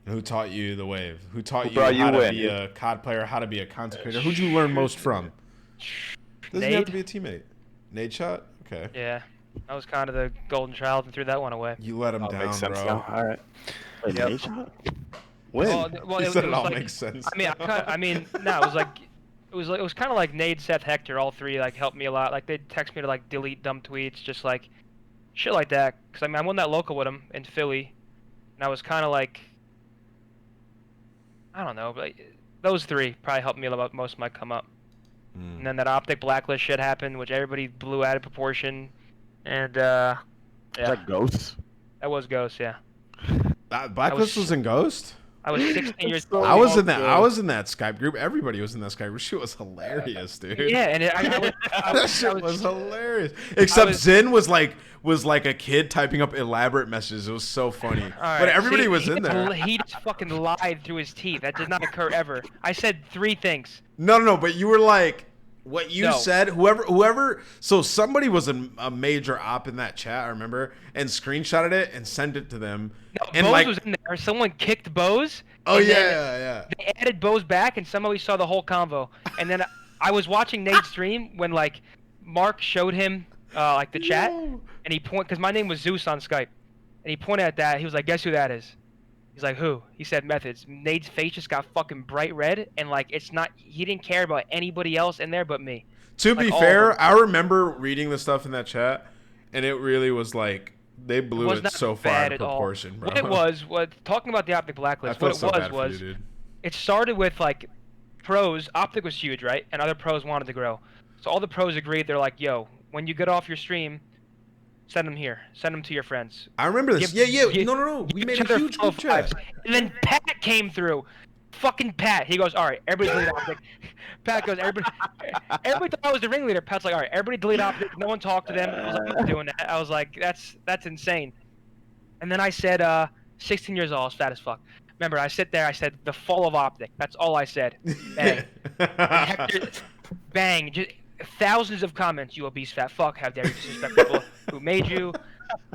Speaker 1: Who taught you the wave? Who taught
Speaker 10: Who
Speaker 1: you
Speaker 10: brought
Speaker 1: how
Speaker 10: you
Speaker 1: to
Speaker 10: in?
Speaker 1: be a COD player, how to be a content creator? Who'd you learn most from? Doesn't he have to be a teammate? Nade shot? Okay.
Speaker 3: Yeah, I was kind of the golden child and threw that one away.
Speaker 1: You let him
Speaker 10: Oh,
Speaker 1: down,
Speaker 10: makes sense
Speaker 1: bro.
Speaker 10: now. All right.
Speaker 2: Wait,
Speaker 10: Yep.
Speaker 2: Nate shot? When?
Speaker 3: Well,
Speaker 1: He
Speaker 3: it
Speaker 1: said it
Speaker 3: was
Speaker 1: all
Speaker 3: like,
Speaker 1: makes sense.
Speaker 3: I mean, no, it was kind of like Nade, Seth, Hector, all three like helped me a lot. Like they'd text me to like delete dumb tweets, just like shit like that. Cause I mean, I won that local with them in Philly, and I was kind of like, I don't know, but those three probably helped me a lot most of my come up. And then that optic blacklist shit happened, which everybody blew out of proportion, and
Speaker 2: Is
Speaker 3: yeah,
Speaker 2: that Ghosts?
Speaker 3: that was Ghost. Yeah,
Speaker 1: Blacklist was in Ghost?
Speaker 3: I was 16 years
Speaker 2: so
Speaker 3: old.
Speaker 1: I was in that Skype group. Everybody was in that Skype group. Shit was hilarious, dude.
Speaker 3: Yeah, and
Speaker 1: That shit was hilarious. Except Zin was like a kid typing up elaborate messages. It was so funny.
Speaker 3: All right,
Speaker 1: But everybody
Speaker 3: see,
Speaker 1: was in there.
Speaker 3: He just fucking lied through his teeth. That did not occur ever. I said 3 things.
Speaker 1: No, but you were like, What you
Speaker 3: No.
Speaker 1: said, whoever, so somebody was a major op in that chat, I remember, and screenshotted it and sent it to them.
Speaker 3: No,
Speaker 1: And
Speaker 3: Bose
Speaker 1: like,
Speaker 3: was in there. Someone kicked Bose.
Speaker 1: oh
Speaker 3: and
Speaker 1: yeah,
Speaker 3: then
Speaker 1: yeah.
Speaker 3: They added Bose back, and somehow we saw the whole convo. And then I was watching Nate's stream when like Mark showed him like the chat, and he because my name was Zeus on Skype, and he pointed at that. He was like, "Guess who that is?" He's like, "Who?" He said, "Methodz." Nate's face just got fucking bright red, and like it's not. He didn't care about anybody else in there but me.
Speaker 1: To
Speaker 3: Like,
Speaker 1: be
Speaker 3: all of
Speaker 1: fair,
Speaker 3: them.
Speaker 1: I remember reading the stuff in that chat, and it really was like they blew
Speaker 3: was
Speaker 1: it
Speaker 3: not
Speaker 1: so far
Speaker 3: bad
Speaker 1: out of
Speaker 3: at all.
Speaker 1: proportion, bro.
Speaker 3: What it was talking about the Optic
Speaker 1: I
Speaker 3: Blacklist.
Speaker 1: felt
Speaker 3: What it
Speaker 1: so bad
Speaker 3: was
Speaker 1: for you, dude.
Speaker 3: it started with like pros. Optic was huge, right? And other pros wanted to grow. So all the pros agreed. They're like, "Yo, when you get off your stream, send them here. Send them to your friends."
Speaker 1: I remember this.
Speaker 3: Give-
Speaker 1: Yeah.
Speaker 3: give-
Speaker 1: No. We
Speaker 3: Give
Speaker 1: made
Speaker 3: each
Speaker 1: a
Speaker 3: other
Speaker 1: huge
Speaker 3: follow
Speaker 1: group chat.
Speaker 3: fives. And then Pat came through. Fucking Pat. He goes, "All right, everybody delete Optic." Pat goes, "Everybody thought I was the ringleader." Pat's like, "All right, everybody delete Optic. No one talked to them." I was like, "I'm not doing that." I was like, that's insane. And then I said, 16 years old, fat as fuck. Remember, I sit there, I said, "The fall of Optic." That's all I said. Bang. And Hector, bang. Just thousands of comments. "You obese fat fuck. How dare you disrespect people who made you?"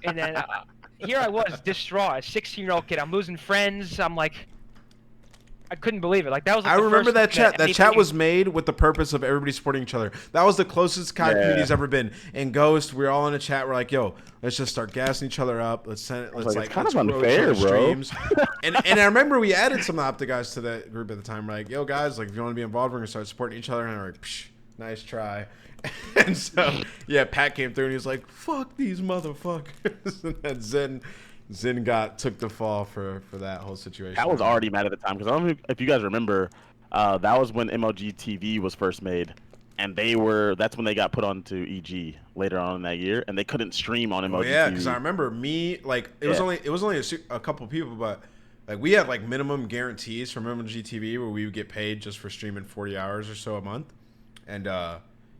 Speaker 3: And then here I was, distraught. A 16-year-old kid. I'm losing friends. I'm like, I couldn't believe it. Like that was. Like,
Speaker 1: I
Speaker 3: the
Speaker 1: remember
Speaker 3: first
Speaker 1: that
Speaker 3: thing
Speaker 1: chat. That
Speaker 3: me
Speaker 1: chat
Speaker 3: thinking-
Speaker 1: was made with the purpose of everybody supporting each other. That was the closest COD community's ever been. And Ghost, we were all in a chat. We're like, "Yo, let's just start gassing each other up. Let's send it. Let's
Speaker 2: like,
Speaker 1: like
Speaker 2: it's kind
Speaker 1: let's
Speaker 2: of
Speaker 1: grow each
Speaker 2: unfair,
Speaker 1: other's
Speaker 2: bro."
Speaker 1: streams." and I remember we added some Optic guys to that group at the time. We're like, "Yo, guys, like if you want to be involved, we're gonna start supporting each other." And I'm like, "Psh, nice try." And so yeah, Pat came through and he was like, "Fuck these motherfuckers." And then Zen took the fall for that whole situation.
Speaker 2: I was already mad at the time because I don't know if you guys remember, that was when MLG TV was first made, and that's when they got put onto EG later on in that year, and they couldn't stream on MLG
Speaker 1: Oh yeah,
Speaker 2: TV.
Speaker 1: because I remember me like it was only a couple people, but like we had like minimum guarantees from MLG TV where we would get paid just for streaming 40 hours or so a month, and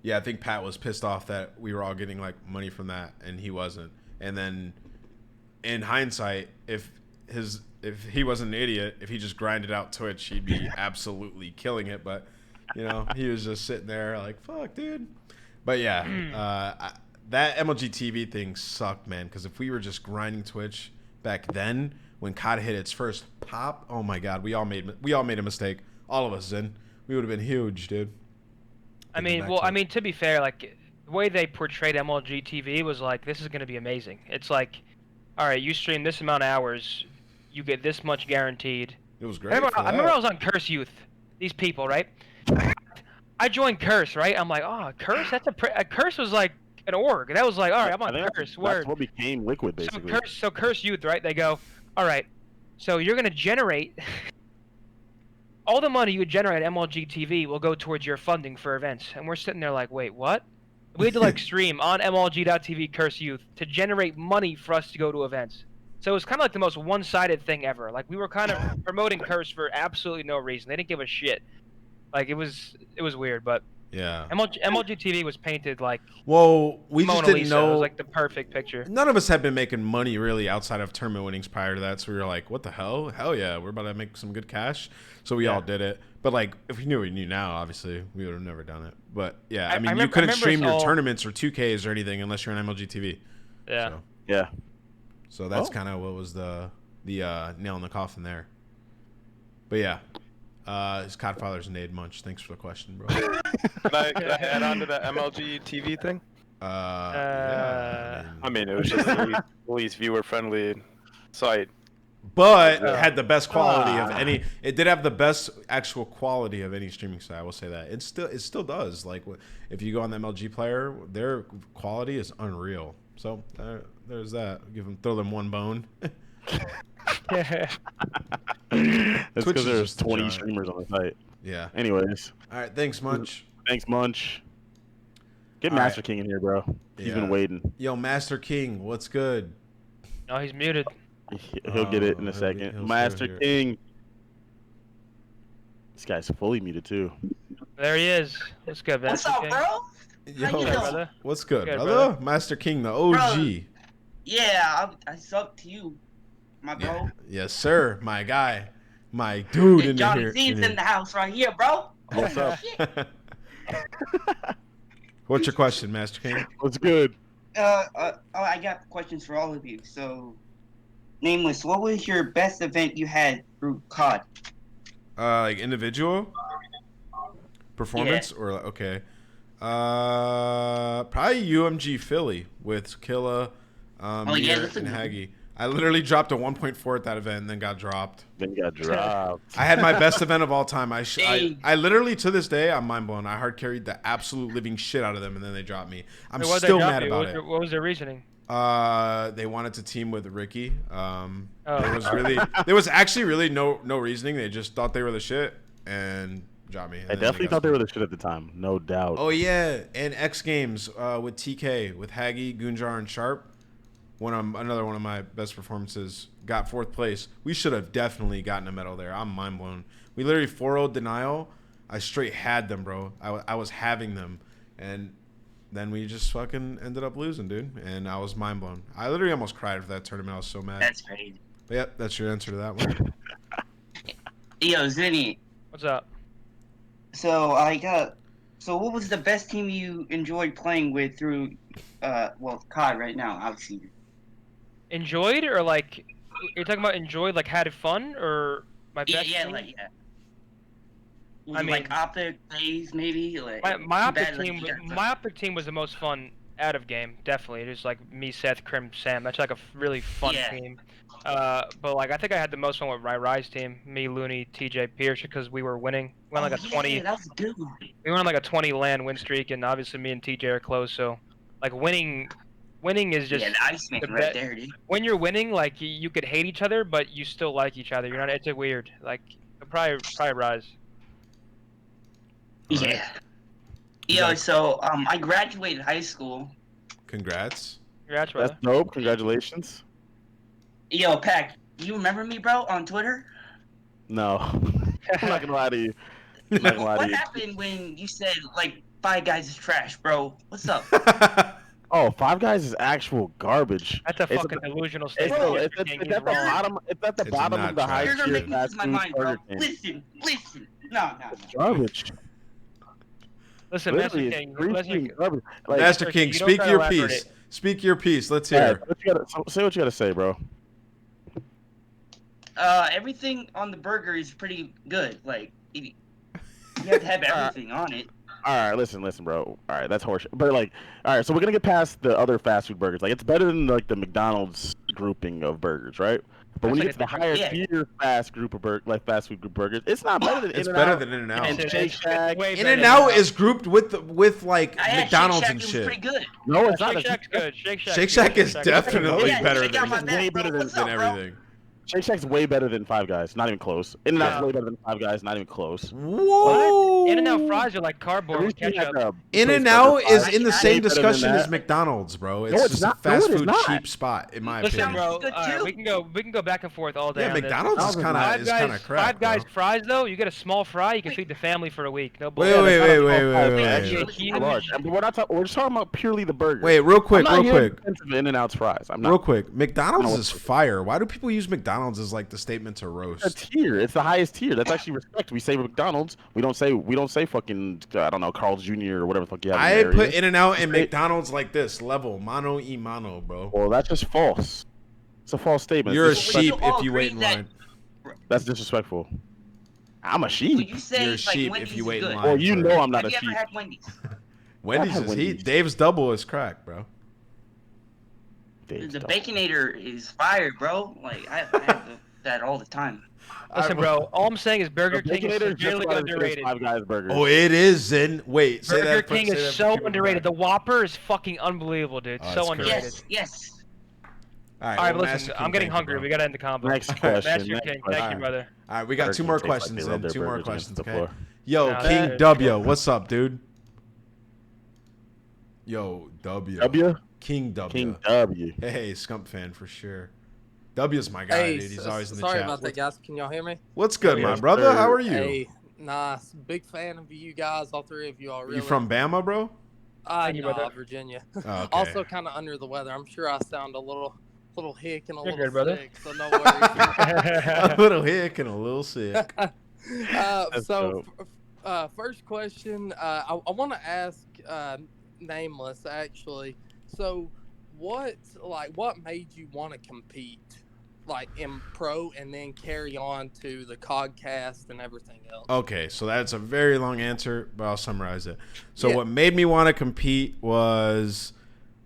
Speaker 1: yeah, I think Pat was pissed off that we were all getting like money from that and he wasn't, and then. In hindsight, if he wasn't an idiot, if he just grinded out Twitch, he'd be absolutely killing it. But you know, he was just sitting there like, "Fuck, dude." But yeah, that MLG TV thing sucked, man. Because if we were just grinding Twitch back then, when COD hit its first pop, oh my god, we all made a mistake. All of us, Zen. We would have been huge, dude.
Speaker 3: I mean, to be fair, like the way they portrayed MLG TV was like, this is gonna be amazing. It's like, all right, you stream this amount of hours, you get this much guaranteed.
Speaker 1: It was great.
Speaker 3: I remember I was on Curse Youth. These people, right? I joined Curse, right? I'm like, oh, Curse? Curse was like an org. That was like, all right, I'm on Curse.
Speaker 2: That's what became Liquid, basically.
Speaker 3: So Curse Youth, right? They go, all right, so you're gonna generate all the money you would generate at MLG TV will go towards your funding for events. And we're sitting there like, wait, what? We had to like stream on MLG.TV Curse Youth to generate money for us to go to events. So it was kind of like the most one-sided thing ever. Like we were kind of promoting Curse for absolutely no reason. They didn't give a shit. Like it was weird, but
Speaker 1: yeah.
Speaker 3: MLG TV was painted like
Speaker 1: we just
Speaker 3: Mona
Speaker 1: didn't
Speaker 3: Lisa.
Speaker 1: know.
Speaker 3: It was like the perfect picture.
Speaker 1: None of us had been making money really outside of tournament winnings prior to that, so we were like, "What the hell? Hell yeah, we're about to make some good cash." So we all did it. But like, if we knew now, obviously we would have never done it. But yeah, I mean, you couldn't stream your tournaments or 2Ks or anything unless you're on MLG TV.
Speaker 3: Yeah.
Speaker 1: So,
Speaker 2: yeah.
Speaker 1: So that's kind of what was the nail in the coffin there. But yeah. His Codfather's Nade Munch. Thanks for the question, bro.
Speaker 10: Could I add on to the MLG TV thing?
Speaker 1: Yeah.
Speaker 10: I mean, it was just the least viewer-friendly site.
Speaker 1: But it had the best quality of any. It did have the best actual quality of any streaming site. I will say that. It still does. Like if you go on the MLG player, their quality is unreal. So there's that. Throw them one bone.
Speaker 2: That's because there's 20 streamers on the site.
Speaker 1: Yeah.
Speaker 2: Anyways.
Speaker 1: All right. Thanks, Munch.
Speaker 2: Thanks, Munch. Get Master King in here, bro. He's been waiting.
Speaker 1: Yo, Master King, what's good?
Speaker 3: No, he's muted.
Speaker 2: He'll get it in a second. Master King. This guy's fully muted too.
Speaker 3: There he is. What's good, Master
Speaker 11: What's up,
Speaker 3: King?
Speaker 11: bro?
Speaker 1: Yo,
Speaker 11: How you doing?
Speaker 1: what's good,
Speaker 3: Good,
Speaker 1: brother?
Speaker 3: brother.
Speaker 1: Master King, the OG.
Speaker 11: Bro. Yeah, I suck to you, my bro.
Speaker 1: Yes, sir. My guy. My dude in
Speaker 11: Johnny
Speaker 1: here.
Speaker 11: C's in the house right here, bro.
Speaker 2: What's up?
Speaker 1: What's your question, Master King?
Speaker 2: What's good?
Speaker 11: I got questions for all of you. So, Nameless, what was your best event you had through COD?
Speaker 1: Like individual performance or okay. Probably UMG Philly with Killa, Mir, and Haggy. I literally dropped a 1.4 at that event and then got dropped. I had my best event of all time. I literally, to this day, I'm mind blown. I hard carried the absolute living shit out of them, and then they dropped me. I'm still mad about it.
Speaker 3: What was their reasoning?
Speaker 1: They wanted to team with Ricky. There was actually really no reasoning. They just thought they were the shit and dropped me.
Speaker 2: I definitely thought they were the shit at the time, no doubt.
Speaker 1: Oh yeah, and X Games with TK, with Haggy, Gunjar, and Sharp. Another one of my best performances. Got 4th place. We should have definitely gotten a medal there. I'm mind blown. We literally 4-0 denial. I straight had them, bro. I was having them, and then we just fucking ended up losing, dude. And I was mind blown. I literally almost cried for that tournament. I was so mad.
Speaker 11: That's crazy.
Speaker 1: But yeah, that's your answer to that one.
Speaker 11: Yo, Zinni.
Speaker 3: What's up?
Speaker 11: So so what was the best team you enjoyed playing with through, COD right now, obviously?
Speaker 3: Enjoyed or like you're talking about enjoyed like had fun or my best team?
Speaker 11: Was it like Optic Phase maybe? Like
Speaker 3: my Optic team was the most fun out of game, definitely. Just like me, Seth, Crim, Sam. That's like a really fun team. But like I think I had the most fun with Rise team. Me, Looney, TJ, Pierce, because we were winning. We went like a 20.
Speaker 11: That was a good one.
Speaker 3: We went on like a 20 LAN win streak, and obviously me and TJ are close. So like winning is just
Speaker 11: the Iceman right there, dude.
Speaker 3: When you're winning, like you could hate each other, but you still like each other. You're not. It's weird. Like probably Rise.
Speaker 11: Yeah. Yo, so I graduated high school.
Speaker 1: Congrats.
Speaker 3: Congrats, brother.
Speaker 2: That's dope. Congratulations.
Speaker 11: Yo, Pac, you remember me, bro, on Twitter?
Speaker 2: No. I'm not gonna lie to you.
Speaker 11: What happened when you said like Five Guys is trash, bro? What's up?
Speaker 2: Oh, Five Guys is actual garbage.
Speaker 3: That's a fucking delusional statement.
Speaker 2: It's at the bottom of the high
Speaker 11: You're gonna
Speaker 2: tier
Speaker 11: make me lose my mind, bro.
Speaker 2: Burger
Speaker 11: Listen. No.
Speaker 2: Garbage.
Speaker 3: Listen, Master King.
Speaker 1: Master King, speak your piece. Speak your piece. Let's hear.
Speaker 2: Say what you gotta say, bro.
Speaker 11: Everything on the burger is pretty good. Like, you have to have everything on it.
Speaker 2: All right, listen, bro. All right, that's horseshit. But like, all right, so we're gonna get past the other fast food burgers. Like, it's better than like the McDonald's grouping of burgers, right? But when you get to the higher tier fast food group burgers, it's not better than
Speaker 1: it's
Speaker 2: In-N-Out.
Speaker 1: better than In-N-Out.
Speaker 2: And Shake Shack.
Speaker 1: In-N-Out is grouped with like McDonald's and shit.
Speaker 11: Pretty good.
Speaker 2: No, it's not.
Speaker 3: Shake Shack's good.
Speaker 1: Shake Shack is definitely better than everything.
Speaker 2: Shake Shack's way better than Five Guys. Not even close. In-N-Out's way better than Five Guys. Not even close.
Speaker 1: Whoa!
Speaker 3: In-N-Out fries are like cardboard with ketchup.
Speaker 1: In-N-Out is in the same discussion as McDonald's, bro. It's just a fast food cheap spot, in my opinion.
Speaker 3: Listen, bro, we can go back and forth all day.
Speaker 1: Yeah, McDonald's is kind of crap.
Speaker 3: Five Guys fries though, you get a small fry, you can feed the family for a week. No
Speaker 1: wait.
Speaker 2: We're just talking about purely the burger.
Speaker 1: Wait, real quick.
Speaker 2: In-N-Out's fries.
Speaker 1: Real quick. McDonald's is fire. Why do people use McDonald's as like the statement to roast?
Speaker 2: It's a tier. It's the highest tier. That's actually respect. We say McDonald's. We don't say fucking I don't know, Carl's Jr. or whatever the fuck you have.
Speaker 1: I put In-N-Out and McDonald's like this level, mano y mano, bro.
Speaker 2: Well, that's just false. It's a false statement.
Speaker 1: You're a sheep if you wait in line.
Speaker 2: That's disrespectful. I'm a sheep.
Speaker 1: You're a sheep if you wait in line.
Speaker 2: Well, you know I'm not a sheep.
Speaker 11: Have you ever had Wendy's?
Speaker 1: Wendy's is heat. Dave's double is crack, bro.
Speaker 11: The Baconator is fire, bro. Like I have that all the time.
Speaker 3: Listen, bro. All I'm saying is Burger King is severely underrated.
Speaker 2: Five Guys burgers.
Speaker 1: Oh, it is. Zen. Wait, say
Speaker 3: Burger
Speaker 1: that.
Speaker 3: King is so underrated. The Whopper is fucking unbelievable, dude. So underrated.
Speaker 11: Yes.
Speaker 1: All
Speaker 3: right, listen. I'm getting hungry. We gotta end the combo.
Speaker 2: Next question.
Speaker 3: Master King, thank you, brother.
Speaker 1: All right, we got two more questions. Then 2 more questions. Okay. Yo,
Speaker 3: No,
Speaker 1: King W, what's up, dude? Yo, W.
Speaker 2: W.
Speaker 1: King W.
Speaker 2: King W.
Speaker 1: Hey, Scump fan for sure. W's my guy, dude. He's always in the chat.
Speaker 12: Sorry about that, guys. Can y'all hear me?
Speaker 1: What's good, my brother? How are you?
Speaker 12: Hey, nice. Big fan of you guys, all three of you. All really.
Speaker 1: You from Bama, bro?
Speaker 12: No, Virginia.
Speaker 1: Oh, okay.
Speaker 12: Also, kind of under the weather. I'm sure I sound a little hick and a little
Speaker 3: good,
Speaker 12: sick, so no worries.
Speaker 1: A little hick and a little sick.
Speaker 12: First question. I want to ask Nameless actually. So, what made you want to compete, like in pro, and then carry on to the Codcast and everything else?
Speaker 1: Okay, so that's a very long answer, but I'll summarize it. So
Speaker 12: Yeah.
Speaker 1: what made me want to compete was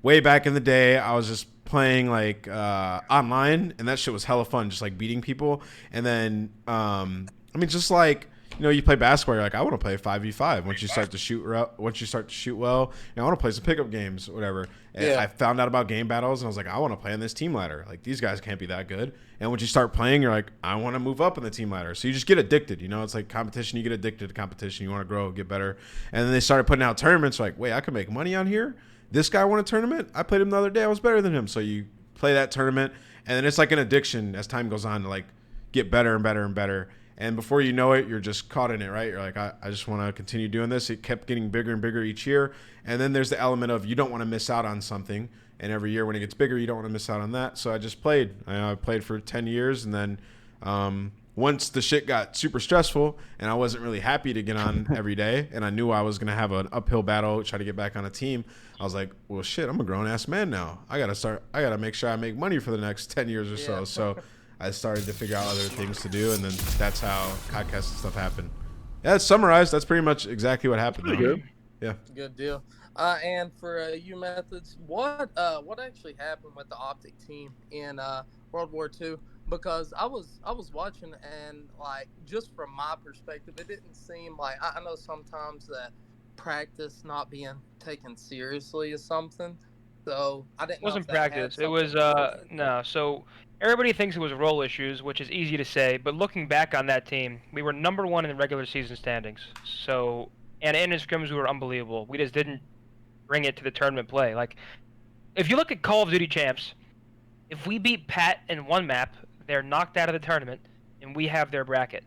Speaker 1: way back in the day, I was just playing like online, and that shit was hella fun, just like beating people. And then, I mean, just like, you know, you play basketball, you're like, I want to play 5v5. Once you start to shoot well, I want to play some pickup games, whatever. And
Speaker 12: Yeah.
Speaker 1: I found out about game battles, and I was like, I want to play on this team ladder. Like, these guys can't be that good. And once you start playing, you're like, I want to move up in the team ladder. So you just get addicted, you know? It's like competition. You get addicted to competition. You want to grow, get better. And then they started putting out tournaments. Like, wait, I can make money on here? This guy won a tournament? I played him the other day. I was better than him. So you play that tournament, and then it's like an addiction as time goes on to, like, get better and better and better. And before you know it, you're just caught in it, right? You're like, I just want to continue doing this. It kept getting bigger and bigger each year. And then there's the element of you don't want to miss out on something. And every year when it gets bigger, you don't want to miss out on that. So I just played. I played for 10 years. And then once the shit got super stressful and I wasn't really happy to get on every day, and I knew I was going to have an uphill battle, try to get back on a team, I was like, well, shit, I'm a grown-ass man now. I got to make sure I make money for the next 10 years or so. So I started to figure out other things to do, and then that's how Codcast and stuff happened. Yeah, it's summarized. That's pretty much exactly what happened.
Speaker 2: Pretty good.
Speaker 1: Yeah.
Speaker 12: Good deal. And for you, Methodz, what actually happened with the Optic team in World War II? Because I was watching, and like, just from my perspective, it didn't seem like, I know sometimes that practice not being taken seriously is something. So I didn't.
Speaker 3: It wasn't practice. It was no. So everybody thinks it was role issues, which is easy to say. But looking back on that team, we were number 1 in the regular season standings. So, and in scrims we were unbelievable. We just didn't bring it to the tournament play. Like, if you look at Call of Duty champs, if we beat Pat in one map, they're knocked out of the tournament, and we have their bracket.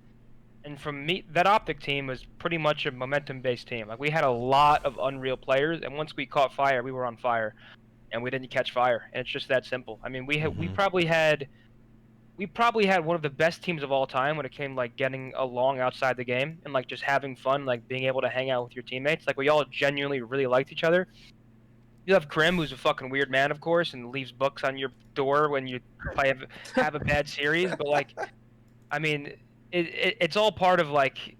Speaker 3: And from me, that Optic team was pretty much a momentum-based team. Like, we had a lot of unreal players, and once we caught fire, we were on fire. And we didn't catch fire, and it's just that simple. I mean, we probably had one of the best teams of all time when it came like getting along outside the game and like just having fun, like being able to hang out with your teammates. Like, we all genuinely really liked each other. You have Grim, who's a fucking weird man, of course, and leaves books on your door when you have a bad series. But like, I mean, it's all part of like,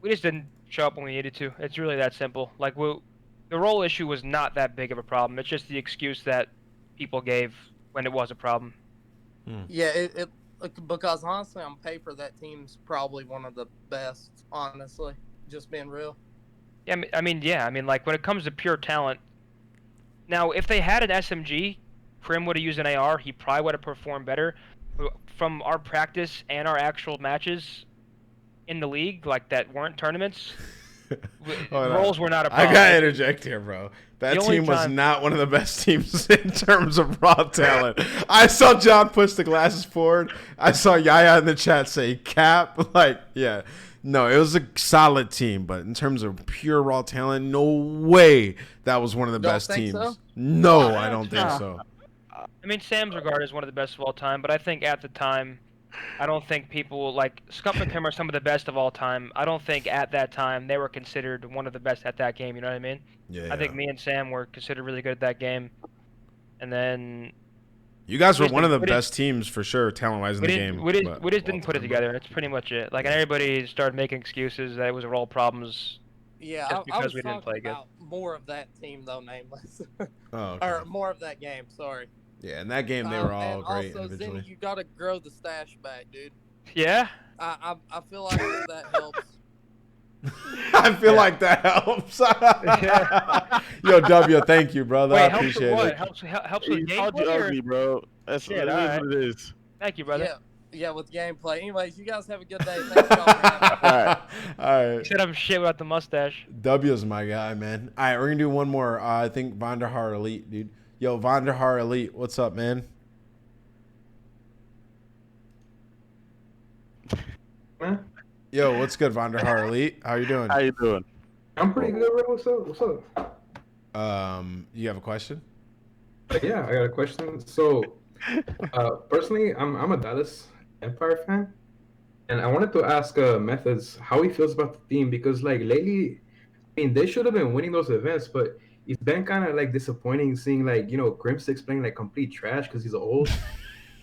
Speaker 3: we just didn't show up when we needed to. It's really that simple. Like, the role issue was not that big of a problem. It's just the excuse that people gave when it was a problem.
Speaker 12: Yeah, because honestly, on paper, that team's probably one of the best. Honestly, just being real.
Speaker 3: Yeah, I mean, like, when it comes to pure talent. Now, if they had an SMG, Prim would have used an AR. He probably would have performed better. From our practice and our actual matches in the league, like that weren't tournaments. Roles were not a problem.
Speaker 1: I gotta interject here, bro. That team was not one of the best teams in terms of raw talent. I saw John push the glasses forward. I saw Yaya in the chat say cap. Like, yeah. No, it was a solid team, but in terms of pure raw talent, no way that was one of the best teams.
Speaker 12: So?
Speaker 1: No, I don't think so.
Speaker 3: I mean, Sam's regarded as one of the best of all time, but I think at the time, I don't think people like Scump and Tim are some of the best of all time. I don't think at that time they were considered one of the best at that game. You know what I mean?
Speaker 1: Yeah.
Speaker 3: I think me and Sam were considered really good at that game, and then
Speaker 1: you guys were one of the best teams for sure, talent-wise in the game.
Speaker 3: We just didn't put it together. That's pretty much it. Like, and everybody started making excuses that it was role problems.
Speaker 12: Yeah,
Speaker 3: just
Speaker 12: I
Speaker 3: because
Speaker 12: was
Speaker 3: we didn't play good.
Speaker 12: about more of that team though, Nameless.
Speaker 1: Oh, okay.
Speaker 12: Or more of that game. Sorry.
Speaker 1: Yeah, in that game they were all
Speaker 12: and
Speaker 1: great
Speaker 12: also,
Speaker 1: individually.
Speaker 12: Zenny, you gotta grow the stash back, dude.
Speaker 3: Yeah.
Speaker 12: I feel like that helps.
Speaker 1: I feel like that helps. Yo, W, thank you, brother. I appreciate it.
Speaker 3: Helps with
Speaker 2: He called you
Speaker 3: gameplay?
Speaker 2: ugly, bro. That's
Speaker 3: Shit,
Speaker 2: what
Speaker 3: alright.
Speaker 2: it is.
Speaker 3: Thank you, brother.
Speaker 12: Yeah, with gameplay. Anyways, you guys have a good day. Thanks, y'all, man.
Speaker 1: All right.
Speaker 3: You said I'm shit without the mustache.
Speaker 1: W's my guy, man. All right, we're gonna do one more. I think Vonderhaar Elite, dude. Yo, Vonderhaar Elite, what's up, man? Yo, what's good, Vonderhaar Elite? How you doing?
Speaker 2: How you doing?
Speaker 5: I'm pretty good, bro. What's up? What's up?
Speaker 1: You have a question?
Speaker 5: Yeah, I got a question. So, personally, I'm a Dallas Empire fan, And I wanted to ask Methodz how he feels about the team because like lately, I mean, they should have been winning those events, but it's been kind of like disappointing seeing like Grimsix playing like complete trash because he's old.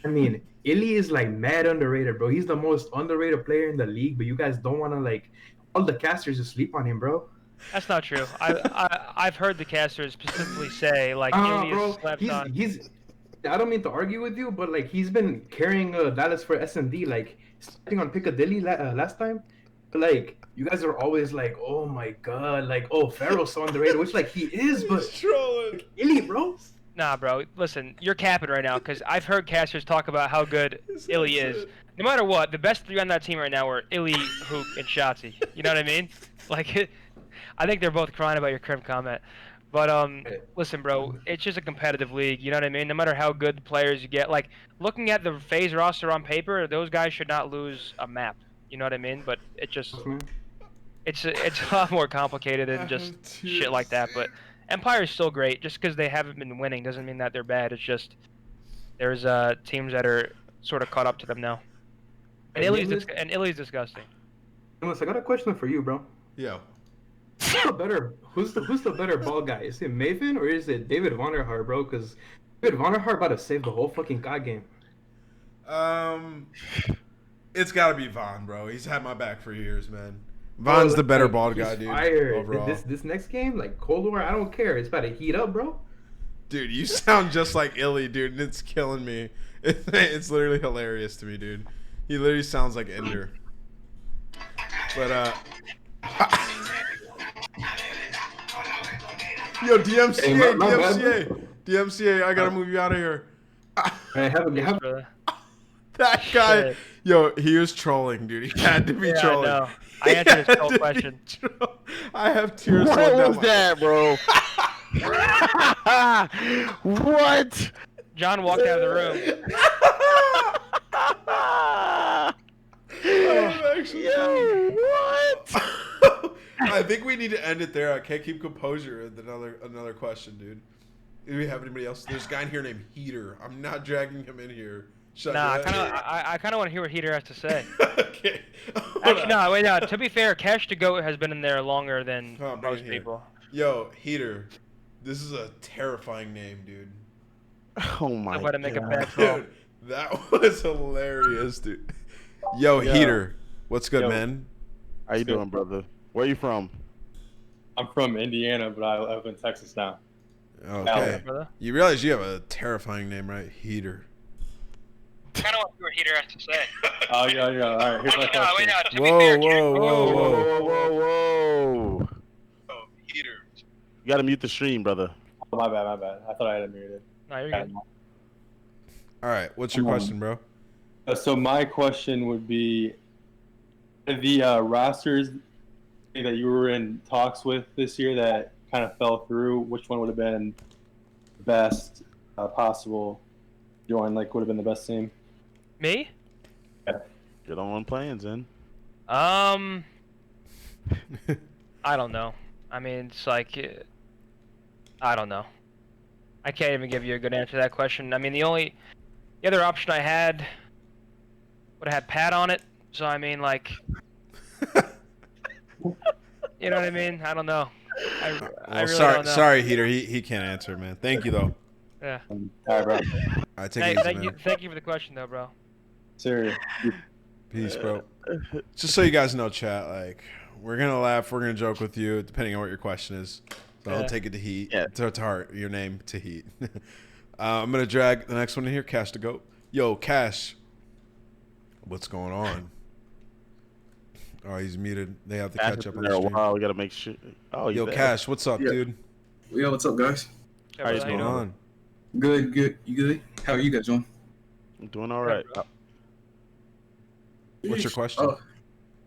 Speaker 5: I mean, Illy is like mad underrated, bro. He's the most underrated player in the league, but you guys don't want to like all the casters just sleep on him, bro.
Speaker 3: That's not true. I've heard the casters specifically say like Illy
Speaker 5: Bro,
Speaker 3: is slept on.
Speaker 5: he's. I don't mean to argue with you, but like he's been carrying Dallas for S&D, like starting on Piccadilly last time. But like you guys are always like, oh my god, like Pharaoh's so underrated, which like he is, but
Speaker 1: trolling.
Speaker 5: Illy, bro.
Speaker 3: Nah, bro. Listen, you're capping right now because I've heard casters talk about how good Illy is. No matter what, the best three on that team right now are Illy, Hook, and Shotzi. You know what I mean? Like, I think they're both crying about your Crim comment. But listen, bro, it's just a competitive league. You know what I mean? No matter how good the players you get, like looking at the FaZe roster on paper, those guys should not lose a map. You know what I mean? But it just, it's a lot more complicated than just shit like that. But Empire's still great. Just because they haven't been winning doesn't mean that they're bad. It's just there's teams that are sort of caught up to them now. And Illy's disgusting.
Speaker 5: Unless I got a question for you, bro.
Speaker 1: Yo.
Speaker 5: Who's the better ball guy? Is it Maven or is it David Vonderhaar, bro? Because David Vonderhaar about to save the whole fucking COD game.
Speaker 1: It's got to be Von, bro. He's had my back for years, man. Von's the better ball guy, dude. Overall.
Speaker 5: This next game, like Cold War, I don't care. It's about to heat up, bro.
Speaker 1: Dude, you sound just like Illy, dude, and it's killing me. It's literally hilarious to me, dude. He literally sounds like Ender. But yo, DMCA, I gotta move you out of here. That guy, yo, he was trolling, dude. He had to be trolling.
Speaker 3: I know. I answered his troll question.
Speaker 1: I have tears.
Speaker 2: What was that, bro? What?
Speaker 3: John walked out of the room.
Speaker 2: What?
Speaker 1: I think we need to end it there. I can't keep composure with another question, dude. Do we have anybody else? There's a guy in here named Heater. I'm not dragging him in here.
Speaker 3: Nah, I kind of want to hear what Heater has to say.
Speaker 1: Okay.
Speaker 3: Actually, no, wait, no. To be fair, Cash to Goat has been in there longer than most people.
Speaker 1: Yo, Heater, this is a terrifying name, dude.
Speaker 2: Oh my
Speaker 3: god. To make a bad call.
Speaker 1: Dude, that was hilarious, dude. Yo, Heater, what's good, man?
Speaker 2: How you doing, brother? Where you from?
Speaker 13: I'm from Indiana, but I live in Texas now.
Speaker 1: Okay. You realize you have a terrifying name, right? Heater.
Speaker 3: I kind of want to hear what Heater has to say.
Speaker 13: Oh, yeah. All right, here's my question.
Speaker 3: Wait, no, to be fair,
Speaker 2: Whoa.
Speaker 3: Oh, Heater.
Speaker 2: You gotta mute the stream, brother.
Speaker 13: Oh, my bad. I thought I had it muted.
Speaker 3: No, you're good.
Speaker 1: All right, what's your question, bro?
Speaker 13: So my question would be, the rosters that you were in talks with this year that kind of fell through, which one would have been the best possible join? Like, would have been the best team?
Speaker 3: Me?
Speaker 2: Yeah. You're the one playing, Zen.
Speaker 3: I don't know. I mean, it's like, I don't know. I can't even give you a good answer to that question. I mean, the other option I had would have had Pat on it. So, I mean, like, you know what I mean? I don't know. I really don't know.
Speaker 1: Sorry, Heater. He can't answer, man. Thank you, though.
Speaker 3: Yeah.
Speaker 13: All right, bro.
Speaker 1: All right, take it easy, man.
Speaker 3: Thank you for the question, though, bro.
Speaker 13: Serious.
Speaker 1: Peace, bro. Just so you guys know, chat, like, we're going to laugh, we're going to joke with you, depending on what your question is. So don't take it to heat, to heart, your name to heat. I'm going to drag the next one in here, Cash to Goat. Yo, Cash, what's going on? Oh, he's muted. They have to catch up on the stream.
Speaker 2: We got to make sure. Oh,
Speaker 1: yo, Cash, what's up, dude?
Speaker 14: Yo, what's up, guys?
Speaker 1: How you going on?
Speaker 14: Good. You good? How are you guys doing?
Speaker 2: I'm doing all right.
Speaker 1: What's your question?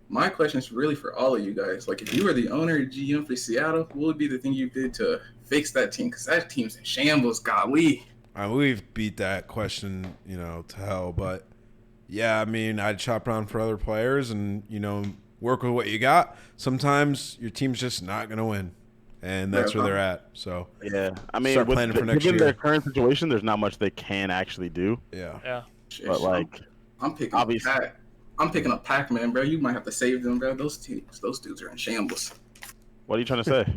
Speaker 14: My question is really for all of you guys. Like, if you were the owner of GM for Seattle, what would be the thing you did to fix that team? Because that team's in shambles, golly.
Speaker 1: We've beat that question, to hell. But, yeah, I mean, I'd shop around for other players and, work with what you got. Sometimes your team's just not going to win. And that's where they're at. So,
Speaker 2: yeah, I mean,
Speaker 1: start planning for next year.
Speaker 2: Given their current situation, there's not much they can actually do.
Speaker 1: Yeah.
Speaker 3: Yeah.
Speaker 2: But, like,
Speaker 14: I'm picking
Speaker 2: obviously.
Speaker 14: Pat. I'm picking up Pac-Man, bro. You might have to save them, bro. Those dudes are in shambles.
Speaker 2: What are you trying to say?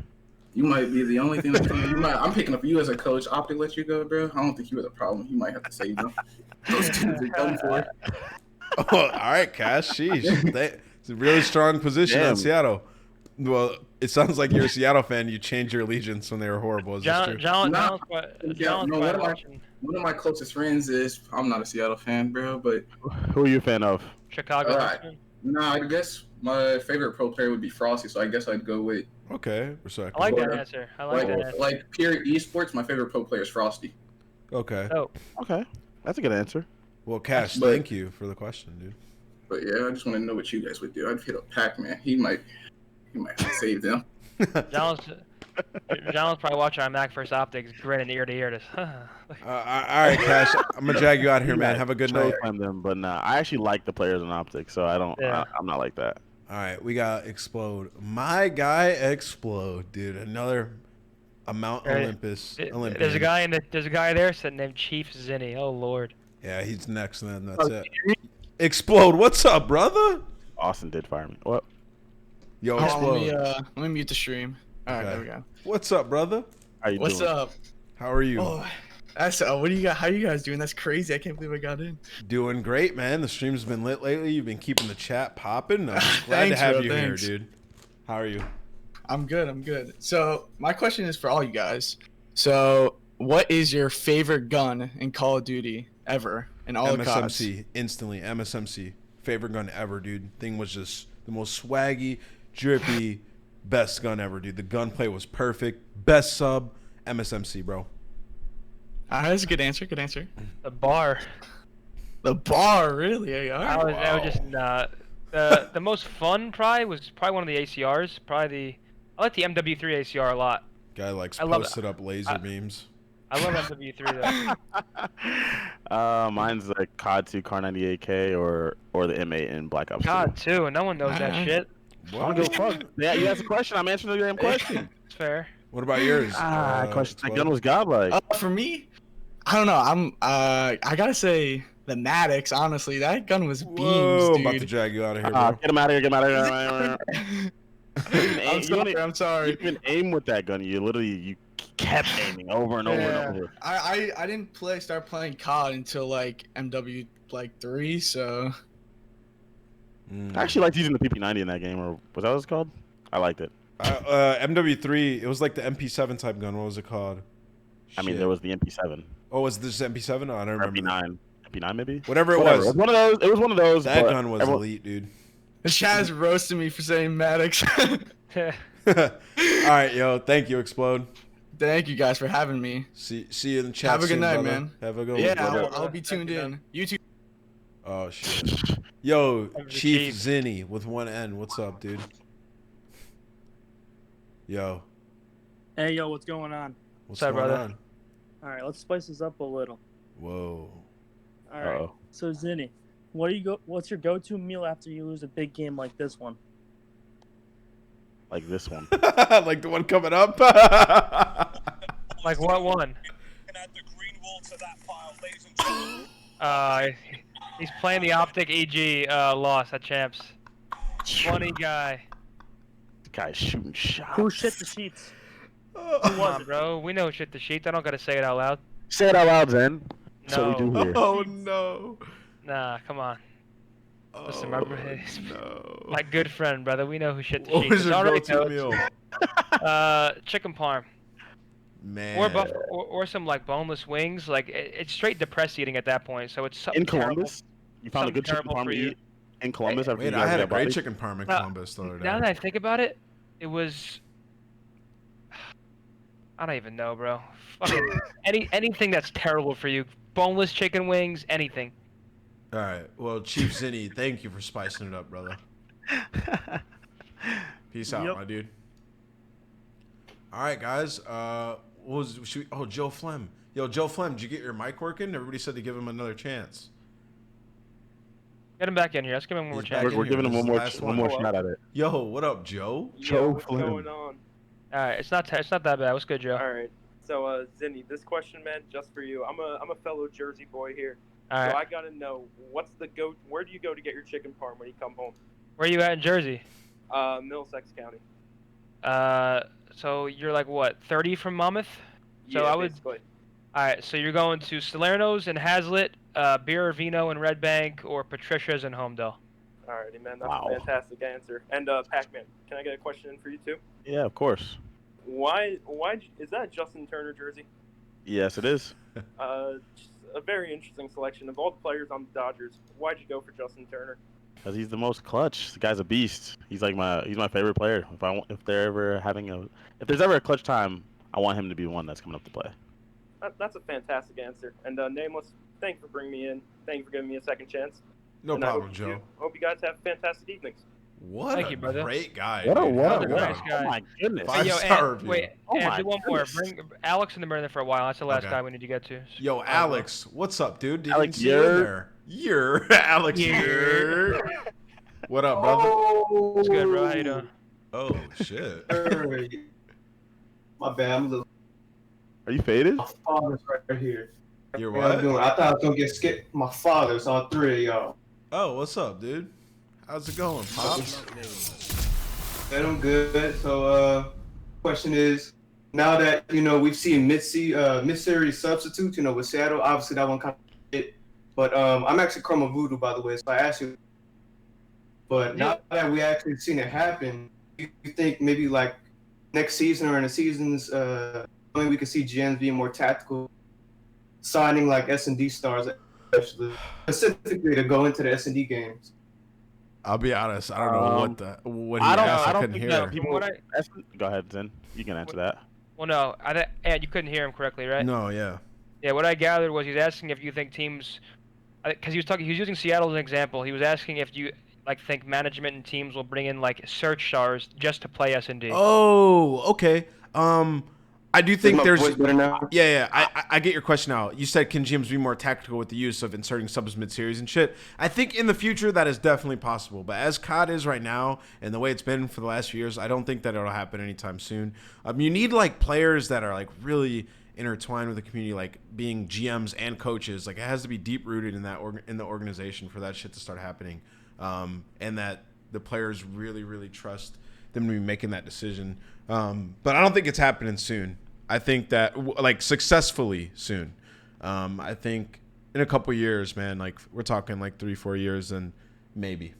Speaker 14: You might be the only thing that can. I'm picking up you as a coach. Optic let you go, bro. I don't think you were the problem. You might have to save them. Those dudes are done for.
Speaker 1: Oh, all right, Cash. Sheesh. It's a really strong position on Seattle. Well, it sounds like you're a Seattle fan. You changed your allegiance when they were horrible. Is this true?
Speaker 14: One of my closest friends is. I'm not a Seattle fan, bro, but
Speaker 2: who are you a fan of?
Speaker 3: Chicago.
Speaker 14: I guess my favorite pro player would be Frosty, so I guess I'd go with.
Speaker 1: Okay, respect.
Speaker 3: I like that answer.
Speaker 14: Like pure esports, my favorite pro player is Frosty.
Speaker 1: Okay.
Speaker 3: Oh.
Speaker 2: Okay, that's a good answer.
Speaker 1: Well, Cash, thank you for the question, dude.
Speaker 14: But yeah, I just want to know what you guys would do. I'd hit up Pac-Man. He might have to save them.
Speaker 3: John's probably watching on Mac First Optics, grinning ear to ear.
Speaker 1: All right, Cash. I'm gonna drag you out here, man. Have a good night.
Speaker 2: But nah, I actually like the players in Optics, so I don't.
Speaker 3: Yeah.
Speaker 2: I'm not like that.
Speaker 1: All right, we got Explode. My guy Explode, dude. Another Mount Olympus.
Speaker 3: There's a guy there sitting named Chief Zinni. Oh Lord.
Speaker 1: Yeah, he's next, and then that's it. Explode. What's up, brother?
Speaker 2: Austin did fire me. What?
Speaker 1: Yo, Explode.
Speaker 15: Let me mute the stream. All right, there we go.
Speaker 1: What's up, brother?
Speaker 2: How you
Speaker 15: What's
Speaker 2: doing?
Speaker 15: up?
Speaker 1: How are you?
Speaker 15: Oh, that's what do you got? How you guys doing? That's crazy. I can't believe I got in.
Speaker 1: Doing great, man. The stream's been lit lately. You've been keeping the chat popping. I'm glad to
Speaker 15: Thanks,
Speaker 1: have
Speaker 15: bro,
Speaker 1: you
Speaker 15: thanks.
Speaker 1: here, dude. How are you?
Speaker 15: I'm good. So my question is for all you guys. So what is your favorite gun in Call of Duty ever in all the CODs?
Speaker 1: MSMC, instantly. MSMC. Favorite gun ever, dude. Thing was just the most swaggy, drippy, best gun ever, dude. The gunplay was perfect. Best sub, MSMC, bro.
Speaker 15: That's a good answer.
Speaker 3: The bar.
Speaker 15: The bar, really? All right.
Speaker 3: I was just the most fun probably was one of the ACRs. I like the MW3 ACR a lot.
Speaker 1: Guy likes
Speaker 3: I love
Speaker 1: posted up laser beams.
Speaker 3: I love MW3 though.
Speaker 2: Mine's like COD 2 Car 98K or the M8 in Black Ops 2.
Speaker 3: COD 2, no one knows that shit.
Speaker 2: I don't give a fuck. Yeah, you asked a question. I'm answering the damn question.
Speaker 3: It's fair.
Speaker 1: What about yours?
Speaker 2: Question. That gun was godlike.
Speaker 15: For me, I don't know. I gotta say the Maddox. Honestly, that gun was beams,
Speaker 1: Whoa,
Speaker 15: dude.
Speaker 1: I'm about to drag you out of here, bro.
Speaker 2: Get him out of here.
Speaker 15: I'm sorry.
Speaker 2: You can aim with that gun. You kept aiming over and over and over.
Speaker 15: I didn't start playing COD until like MW 3, so.
Speaker 2: I actually liked using the PP90 in that game, or was that what it's called? I liked it.
Speaker 1: MW3, it was like the MP7 type gun. What was it called?
Speaker 2: I mean, there was the MP7.
Speaker 1: Oh, was this MP7? Oh, I don't remember.
Speaker 2: MP9 maybe?
Speaker 1: Whatever it was.
Speaker 2: It was one of those.
Speaker 1: That gun was elite, dude.
Speaker 15: Chaz roasted me for saying Maddox.
Speaker 1: All right, yo. Thank you, Explode.
Speaker 15: Thank you guys for having me.
Speaker 1: See you in the chat.
Speaker 15: Have a good
Speaker 1: soon,
Speaker 15: night,
Speaker 1: brother.
Speaker 15: man.
Speaker 1: Have a good
Speaker 15: one.
Speaker 1: brother.
Speaker 15: Yeah, I'll be tuned in. You too.
Speaker 1: Oh shit. Yo, Chief Zinni with one N. What's up, dude? Yo.
Speaker 16: Hey, yo, what's going on?
Speaker 1: What's going on?
Speaker 16: All right, let's spice this up a little.
Speaker 1: Whoa.
Speaker 16: All right. So Zinni, what's your go-to meal after you lose a big game like this one?
Speaker 2: Like this one.
Speaker 1: Like the one coming up.
Speaker 3: Like what one? He's playing the Optic EG loss at Champs. Funny guy.
Speaker 2: The guy's shooting shots.
Speaker 16: Who shit the sheets?
Speaker 3: Come on, bro. We know who shit the sheets. I don't gotta say it out loud.
Speaker 2: Say it out loud, Zen. That's
Speaker 3: No.
Speaker 2: what we do here.
Speaker 1: Oh no.
Speaker 3: Nah, come on. Listen,
Speaker 1: no.
Speaker 3: my good friend, brother. We know who shit the
Speaker 1: What
Speaker 3: sheets.
Speaker 1: was
Speaker 3: It's
Speaker 1: your
Speaker 3: already
Speaker 1: go-to
Speaker 3: known.
Speaker 1: meal?
Speaker 3: Chicken parm.
Speaker 1: Man.
Speaker 3: Or some like boneless wings. Like it's straight depressed eating at that point. So it's something
Speaker 2: In Columbus,
Speaker 3: terrible.
Speaker 2: you found a good chicken
Speaker 3: Terrible
Speaker 2: parm
Speaker 3: for
Speaker 2: to
Speaker 3: you.
Speaker 2: eat in Columbus. after
Speaker 1: Wait,
Speaker 2: you
Speaker 1: I
Speaker 2: guys
Speaker 1: had a
Speaker 2: got
Speaker 1: great
Speaker 2: bodied?
Speaker 1: chicken parm in Columbus the other day.
Speaker 3: Now that I think about it, it was. I don't even know, bro. Fucking anything that's terrible for you. Boneless chicken wings, anything.
Speaker 1: All right. Well, Chief Zinni, thank you for spicing it up, brother. Peace out, my dude. All right, guys. Joe Flem. Yo, Joe Flem, did you get your mic working? Everybody said to give him another chance.
Speaker 3: Get him back in here. Let's give him one more chance.
Speaker 2: We're giving him one more shot at it.
Speaker 1: Yo, what up, Joe?
Speaker 2: Joe
Speaker 16: what's
Speaker 2: Flem.
Speaker 16: going on?
Speaker 3: All right, it's not that bad. What's good, Joe?
Speaker 16: All right. So, Zinni, this question, man, just for you. I'm a fellow Jersey boy here.
Speaker 3: All
Speaker 17: So
Speaker 3: right.
Speaker 17: I gotta know where do you go to get your chicken parm when you come home?
Speaker 3: Where you at in Jersey?
Speaker 17: Middlesex County.
Speaker 3: So you're like what, 30 from Monmouth? So
Speaker 17: Yeah,
Speaker 3: I would.
Speaker 17: basically.
Speaker 3: All right. So you're going to Salerno's and Hazlitt, Beer Vino and Red Bank, or Patricia's and Homedale.
Speaker 17: Alrighty, man. That's
Speaker 2: Wow.
Speaker 17: a fantastic answer. And Pac-Man, can I get a question in for you too?
Speaker 2: Yeah, of course.
Speaker 17: Why is that a Justin Turner jersey?
Speaker 2: Yes, it is.
Speaker 17: Just a very interesting selection of all the players on the Dodgers. Why'd you go for Justin Turner?
Speaker 2: Because he's the most clutch. The guy's a beast. He's my favorite player. If there's ever a clutch time, I want him to be the one that's coming up to play.
Speaker 17: That's a fantastic answer. And Nameless, thank you for bringing me in. Thank you for giving me a second chance.
Speaker 1: No
Speaker 17: And
Speaker 1: problem,
Speaker 17: I
Speaker 1: Joe.
Speaker 17: hope you guys have fantastic evenings.
Speaker 1: What
Speaker 3: Thank
Speaker 1: a
Speaker 3: you, brother.
Speaker 1: great guy.
Speaker 2: What a
Speaker 1: dude.
Speaker 2: what
Speaker 1: How
Speaker 2: a
Speaker 1: good
Speaker 2: what
Speaker 1: of
Speaker 2: a
Speaker 1: a
Speaker 3: guy.
Speaker 2: oh my goodness.
Speaker 3: Hey, yo,
Speaker 1: Five-star review.
Speaker 3: wait,
Speaker 2: Oh
Speaker 3: and
Speaker 2: my
Speaker 3: do one more.
Speaker 2: goodness.
Speaker 3: Bring Alex in the mirror for a while. That's the last
Speaker 1: Okay.
Speaker 3: guy we need to get to.
Speaker 1: Yo, Alex, what's up, dude? Didn't
Speaker 2: Alex,
Speaker 1: see you in
Speaker 2: you're-
Speaker 1: there. You're Alex. You're. What up, brother?
Speaker 3: What's good, bro? How you doing?
Speaker 1: Oh shit.
Speaker 5: My bad. I'm a little.
Speaker 2: Are you faded?
Speaker 5: My father's right here.
Speaker 1: You're
Speaker 5: What I'm
Speaker 1: what?
Speaker 5: doing? I thought I was gonna get skipped. My father's all three of y'all.
Speaker 1: Oh, what's up, dude? How's it going, pops?
Speaker 5: And I'm good. So, question is, now that we've seen mid-series substitutes, with Seattle, obviously that one kind of hit. But I'm actually Chroma Voodoo, by the way, so I asked you. But now that we actually seen it happen, you think maybe like next season or in the seasons, maybe we could see GMs being more tactical, signing like S&D stars, especially specifically to go into the S&D games.
Speaker 1: I'll be honest. I don't know what he
Speaker 2: I
Speaker 1: asked. I
Speaker 2: don't
Speaker 1: couldn't
Speaker 2: think
Speaker 1: hear.
Speaker 2: that
Speaker 1: him.
Speaker 2: people. Go ahead, Zen. You can answer that.
Speaker 3: Well, no, you couldn't hear him correctly, right?
Speaker 1: No, yeah.
Speaker 3: Yeah, what I gathered was he's asking if you think teams, because he was using Seattle as an example. He was asking if you think management and teams will bring in search stars just to play S&D.
Speaker 1: Oh, okay. I do think
Speaker 5: my
Speaker 1: there's.
Speaker 5: voice better now?
Speaker 1: Yeah. I get your question now. You said can GMs be more tactical with the use of inserting subs mid-series and shit. I think in the future that is definitely possible. But as COD is right now and the way it's been for the last few years, I don't think that it'll happen anytime soon. You need players that are really intertwined with the community, like being GMs and coaches. It has to be deep rooted in that in the organization for that shit to start happening, and that the players really, really trust them to be making that decision. But I don't think it's happening soon. I think that successfully soon. I think in a couple years, man, we're talking 3-4 years, and maybe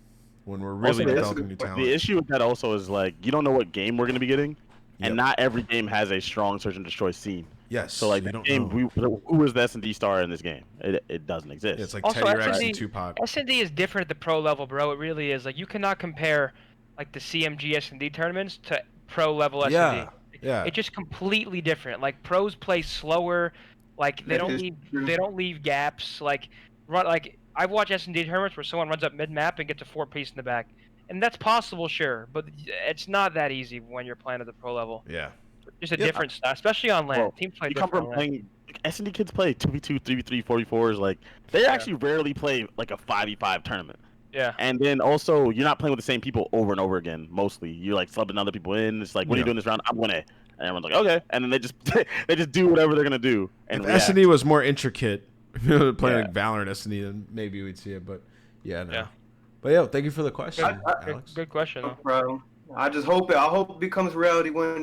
Speaker 1: when we're really developing new talent.
Speaker 2: The issue with that also is you don't know what game we're going to be getting, and not every game has a strong search and destroy scene.
Speaker 1: Yes.
Speaker 2: So the game, who is the S&D star in this game? It doesn't exist.
Speaker 1: Yeah, it's
Speaker 3: Also,
Speaker 1: Teddy Rex and Tupac.
Speaker 3: S&D is different at the pro level, bro. It really is. You cannot compare the CMG S&D tournaments to pro level S&D.
Speaker 1: Yeah.
Speaker 3: It's just completely different. Pros play slower. They don't leave gaps. I've watched S&D tournaments where someone runs up mid map and gets a 4-piece in the back, and that's possible, sure, but it's not that easy when you're playing at the pro level.
Speaker 1: Yeah.
Speaker 3: Just a different style, especially on LAN. Teams play
Speaker 2: you come
Speaker 3: different
Speaker 2: from
Speaker 3: on LAN.
Speaker 2: playing S&D kids play 2v2, 3v3, 4v4s. They actually rarely play a 5v5 tournament.
Speaker 3: Yeah.
Speaker 2: And then also, you're not playing with the same people over and over again. Mostly, you're subbing other people in. It's when are you doing this round? I'm going A. And everyone's like, okay. And then they just do whatever they're gonna do. And
Speaker 1: if S&D was more intricate, if you were playing Valorant S&D, then maybe we'd see it. But no.
Speaker 3: Yeah.
Speaker 1: But thank you for the question, Alex.
Speaker 3: Good question.
Speaker 5: No problem. I hope it becomes reality when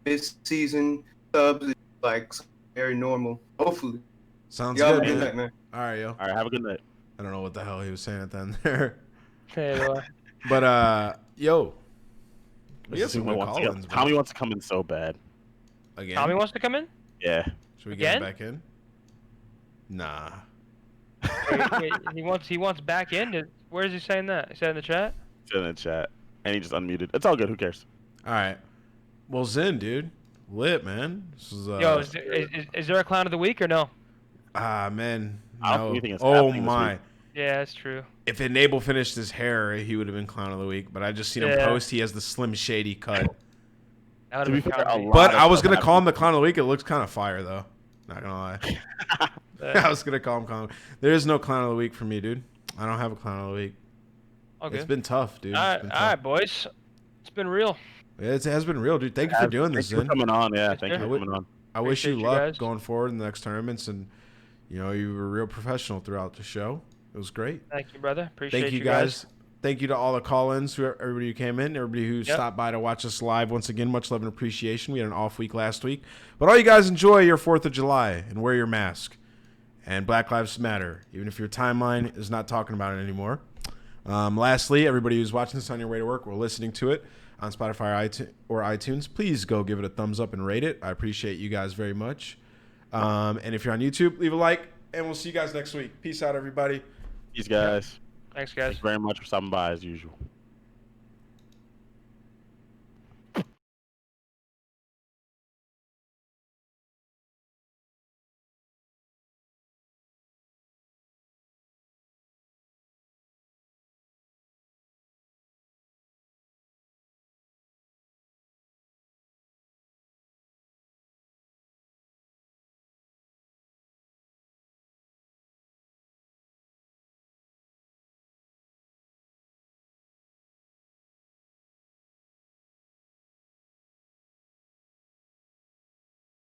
Speaker 5: this season subs is very normal. Hopefully.
Speaker 1: Sounds
Speaker 5: Y'all
Speaker 1: good,
Speaker 5: be
Speaker 1: man.
Speaker 5: back, man.
Speaker 1: All right, yo.
Speaker 2: All right, have a good night.
Speaker 1: I don't know what the hell he was saying at the end there.
Speaker 3: Hey,
Speaker 1: but yo, we have some good
Speaker 2: Tommy
Speaker 1: call-ins.
Speaker 2: wants to come in so bad.
Speaker 1: Again?
Speaker 3: Tommy wants to come in?
Speaker 2: Yeah.
Speaker 1: Should we get him back in? Nah.
Speaker 3: Wait, he wants back in? Where is he saying that? Is that in the chat?
Speaker 2: It's in the chat. And he just unmuted. It's all good. Who cares?
Speaker 1: All right. Well, Zen, dude. Lit, man. This is,
Speaker 3: Yo, is there a clown of the week or no?
Speaker 1: Man.
Speaker 2: I don't
Speaker 1: No.
Speaker 2: think it's
Speaker 1: Oh,
Speaker 2: happening this
Speaker 1: my.
Speaker 2: week.
Speaker 3: Yeah, that's true.
Speaker 1: If Enable finished his hair, he would have been clown of the week. But I just seen him post. He has the Slim Shady cut.
Speaker 3: That
Speaker 2: To be fair, a lot
Speaker 1: But
Speaker 2: of
Speaker 1: I was
Speaker 2: stuff
Speaker 1: going to call him the
Speaker 2: happened.
Speaker 1: clown of the week. It looks kind of fire, though. Not going to lie. I was going to call him clown. There is no clown of the week for me, dude. I don't have a clown of the week.
Speaker 3: Okay.
Speaker 1: It's been tough, dude.
Speaker 3: All
Speaker 1: It's
Speaker 3: right,
Speaker 1: been
Speaker 3: all
Speaker 1: tough.
Speaker 3: right, boys. It's been real.
Speaker 1: It has been real, dude. Thank you for doing this,
Speaker 2: Thank you
Speaker 1: Zen.
Speaker 2: for coming on. Yeah, thank you for
Speaker 3: sir.
Speaker 2: coming on.
Speaker 1: I wish you
Speaker 3: Appreciate you
Speaker 1: luck
Speaker 3: guys.
Speaker 1: going forward in the next tournaments, and You know, you were real professional throughout the show. It was great.
Speaker 3: Thank you, brother. Appreciate
Speaker 1: Thank you guys. Thank you to all the call-ins, everybody who came in, everybody who stopped by to watch us live. Once again, much love and appreciation. We had an off week last week. But all you guys enjoy your 4th of July and wear your mask. And Black Lives Matter, even if your timeline is not talking about it anymore. Lastly, everybody who's watching this on your way to work or listening to it on Spotify or iTunes, please go give it a thumbs up and rate it. I appreciate you guys very much. And if you're on YouTube, leave a like, and we'll see you guys next week. Peace out, everybody.
Speaker 2: Peace, guys.
Speaker 3: Thanks, guys.
Speaker 2: Thanks very much for stopping by, as usual.